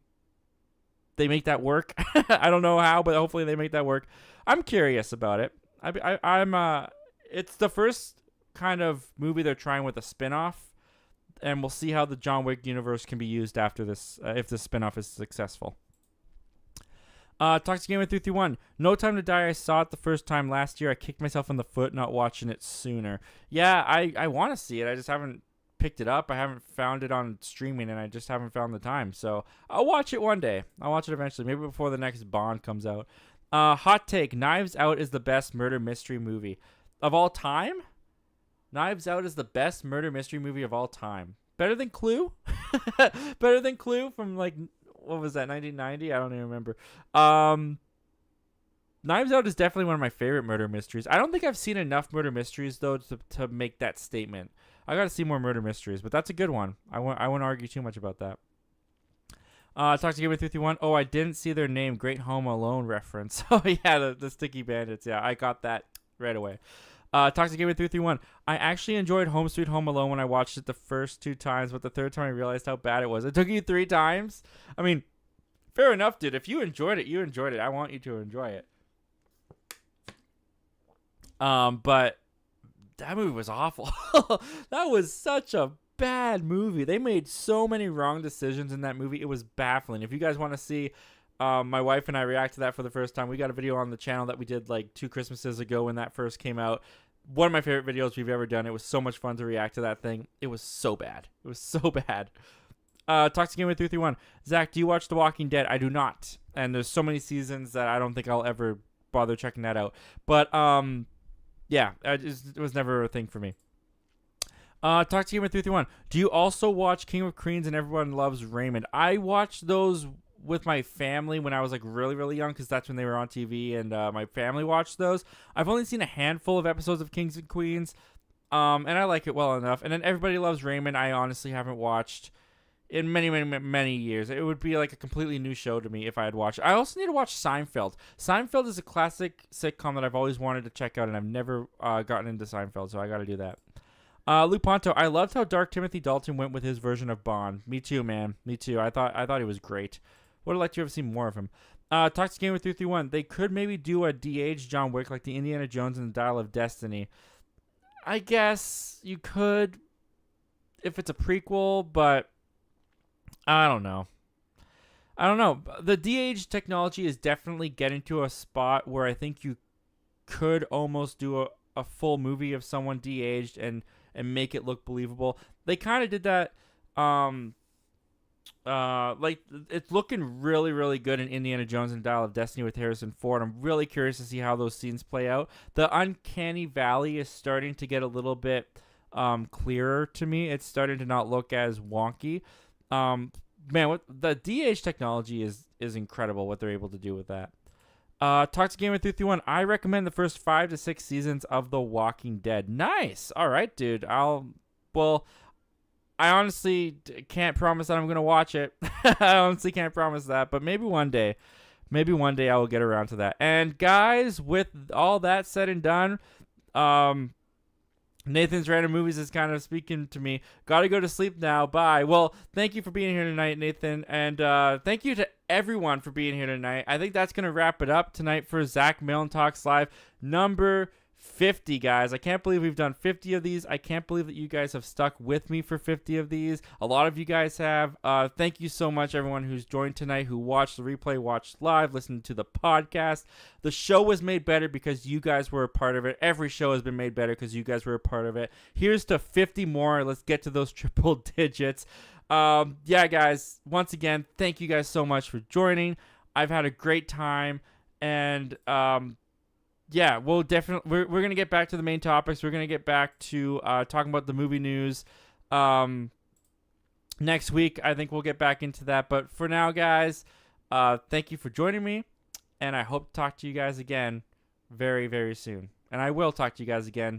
they make that work. I don't know how, but hopefully they make that work. I'm curious about it. I'm it's the first kind of movie they're trying with a spin-off, and we'll see how the John Wick universe can be used after this, if the spin-off is successful. Toxic Gamer 331. No Time to Die. I saw it the first time last year. I kicked myself in the foot not watching it sooner. Yeah, I want to see it. I just haven't picked it up. I haven't found it on streaming, and I just haven't found the time. So I'll watch it one day. I'll watch it eventually, maybe before the next Bond comes out. Hot take: Knives Out is the best murder mystery movie of all time. Knives Out is the best murder mystery movie of all time. Better than Clue? Better than Clue from like, what was that, 1990? I don't even remember. Knives Out is definitely one of my favorite murder mysteries. I don't think I've seen enough murder mysteries though to make that statement. I got to see more murder mysteries, but that's a good one. I won't argue too much about that. Toxic Gamer 331. Oh, I didn't see their name. Great Home Alone reference. Oh yeah, the Sticky Bandits. Yeah, I got that right away. Toxic Gamer 331. I actually enjoyed Home Sweet Home Alone when I watched it the first 2 times, but the third time I realized how bad it was. It took you 3 times. I mean, fair enough, dude. If you enjoyed it, you enjoyed it. I want you to enjoy it. But that movie was awful. That was such a bad movie. They made so many wrong decisions in that movie. It was baffling. If you guys want to see my wife and I react to that for the first time, we got a video on the channel that we did like 2 Christmases ago when that first came out. One of my favorite videos we've ever done. It was so much fun to react to that thing. It was so bad. It was so bad. Toxic Gamer 331. Zach, do you watch The Walking Dead? I do not. And there's so many seasons that I don't think I'll ever bother checking that out. But yeah, it was never a thing for me. Toxic Gamer 331. Do you also watch King of Queens and Everyone Loves Raymond? I watched those with my family when I was like really, really young, because that's when they were on TV, and my family watched those. I've only seen a handful of episodes of Kings and Queens, and I like it well enough. And then Everybody Loves Raymond, I honestly haven't watched in many, many, many years. It would be like a completely new show to me if I had watched it. I also need to watch Seinfeld. Seinfeld is a classic sitcom that I've always wanted to check out, and I've never gotten into Seinfeld, so I got to do that. Luke Ponto, I loved how dark Timothy Dalton went with his version of Bond. Me too, man. Me too. I thought he was great. Would have liked to have seen more of him. Toxic Gamer 331. They could maybe do a de-aged John Wick like the Indiana Jones and the Dial of Destiny. I guess you could if it's a prequel, but I don't know. The de-aged technology is definitely getting to a spot where I think you could almost do a full movie of someone de-aged and make it look believable. They kind of did that. Like it's looking really, really good in Indiana Jones and Dial of Destiny with Harrison Ford. I'm really curious to see how those scenes play out. The Uncanny Valley is starting to get a little bit clearer to me. It's starting to not look as wonky. Man, what the DH technology is incredible. What they're able to do with that. Toxic Gamer 331. I recommend the first 5 to 6 seasons of The Walking Dead. Nice. All right, dude. I honestly can't promise that I'm going to watch it. I honestly can't promise that, but maybe one day I will get around to that. And guys, with all that said and done, Nathan's Random Movies is kind of speaking to me. Gotta go to sleep now. Bye. Well, thank you for being here tonight, Nathan. And thank you to everyone for being here tonight. I think that's going to wrap it up tonight for Zach Milne Talks Live number 50, guys. I can't believe we've done 50 of these. I can't believe that you guys have stuck with me for 50 of these. A lot of you guys have. Thank you so much, everyone who's joined tonight, who watched the replay, watched live, listened to the podcast. The show was made better because you guys were a part of it. Every show has been made better because you guys were a part of it. Here's to 50 more. Let's get to those triple digits. Yeah, guys, once again, thank you guys so much for joining. I've had a great time, and yeah, we'll definitely we're gonna get back to the main topics. We're gonna get back to talking about the movie news next week. I think we'll get back into that. But for now, guys, thank you for joining me, and I hope to talk to you guys again very, very soon. And I will talk to you guys again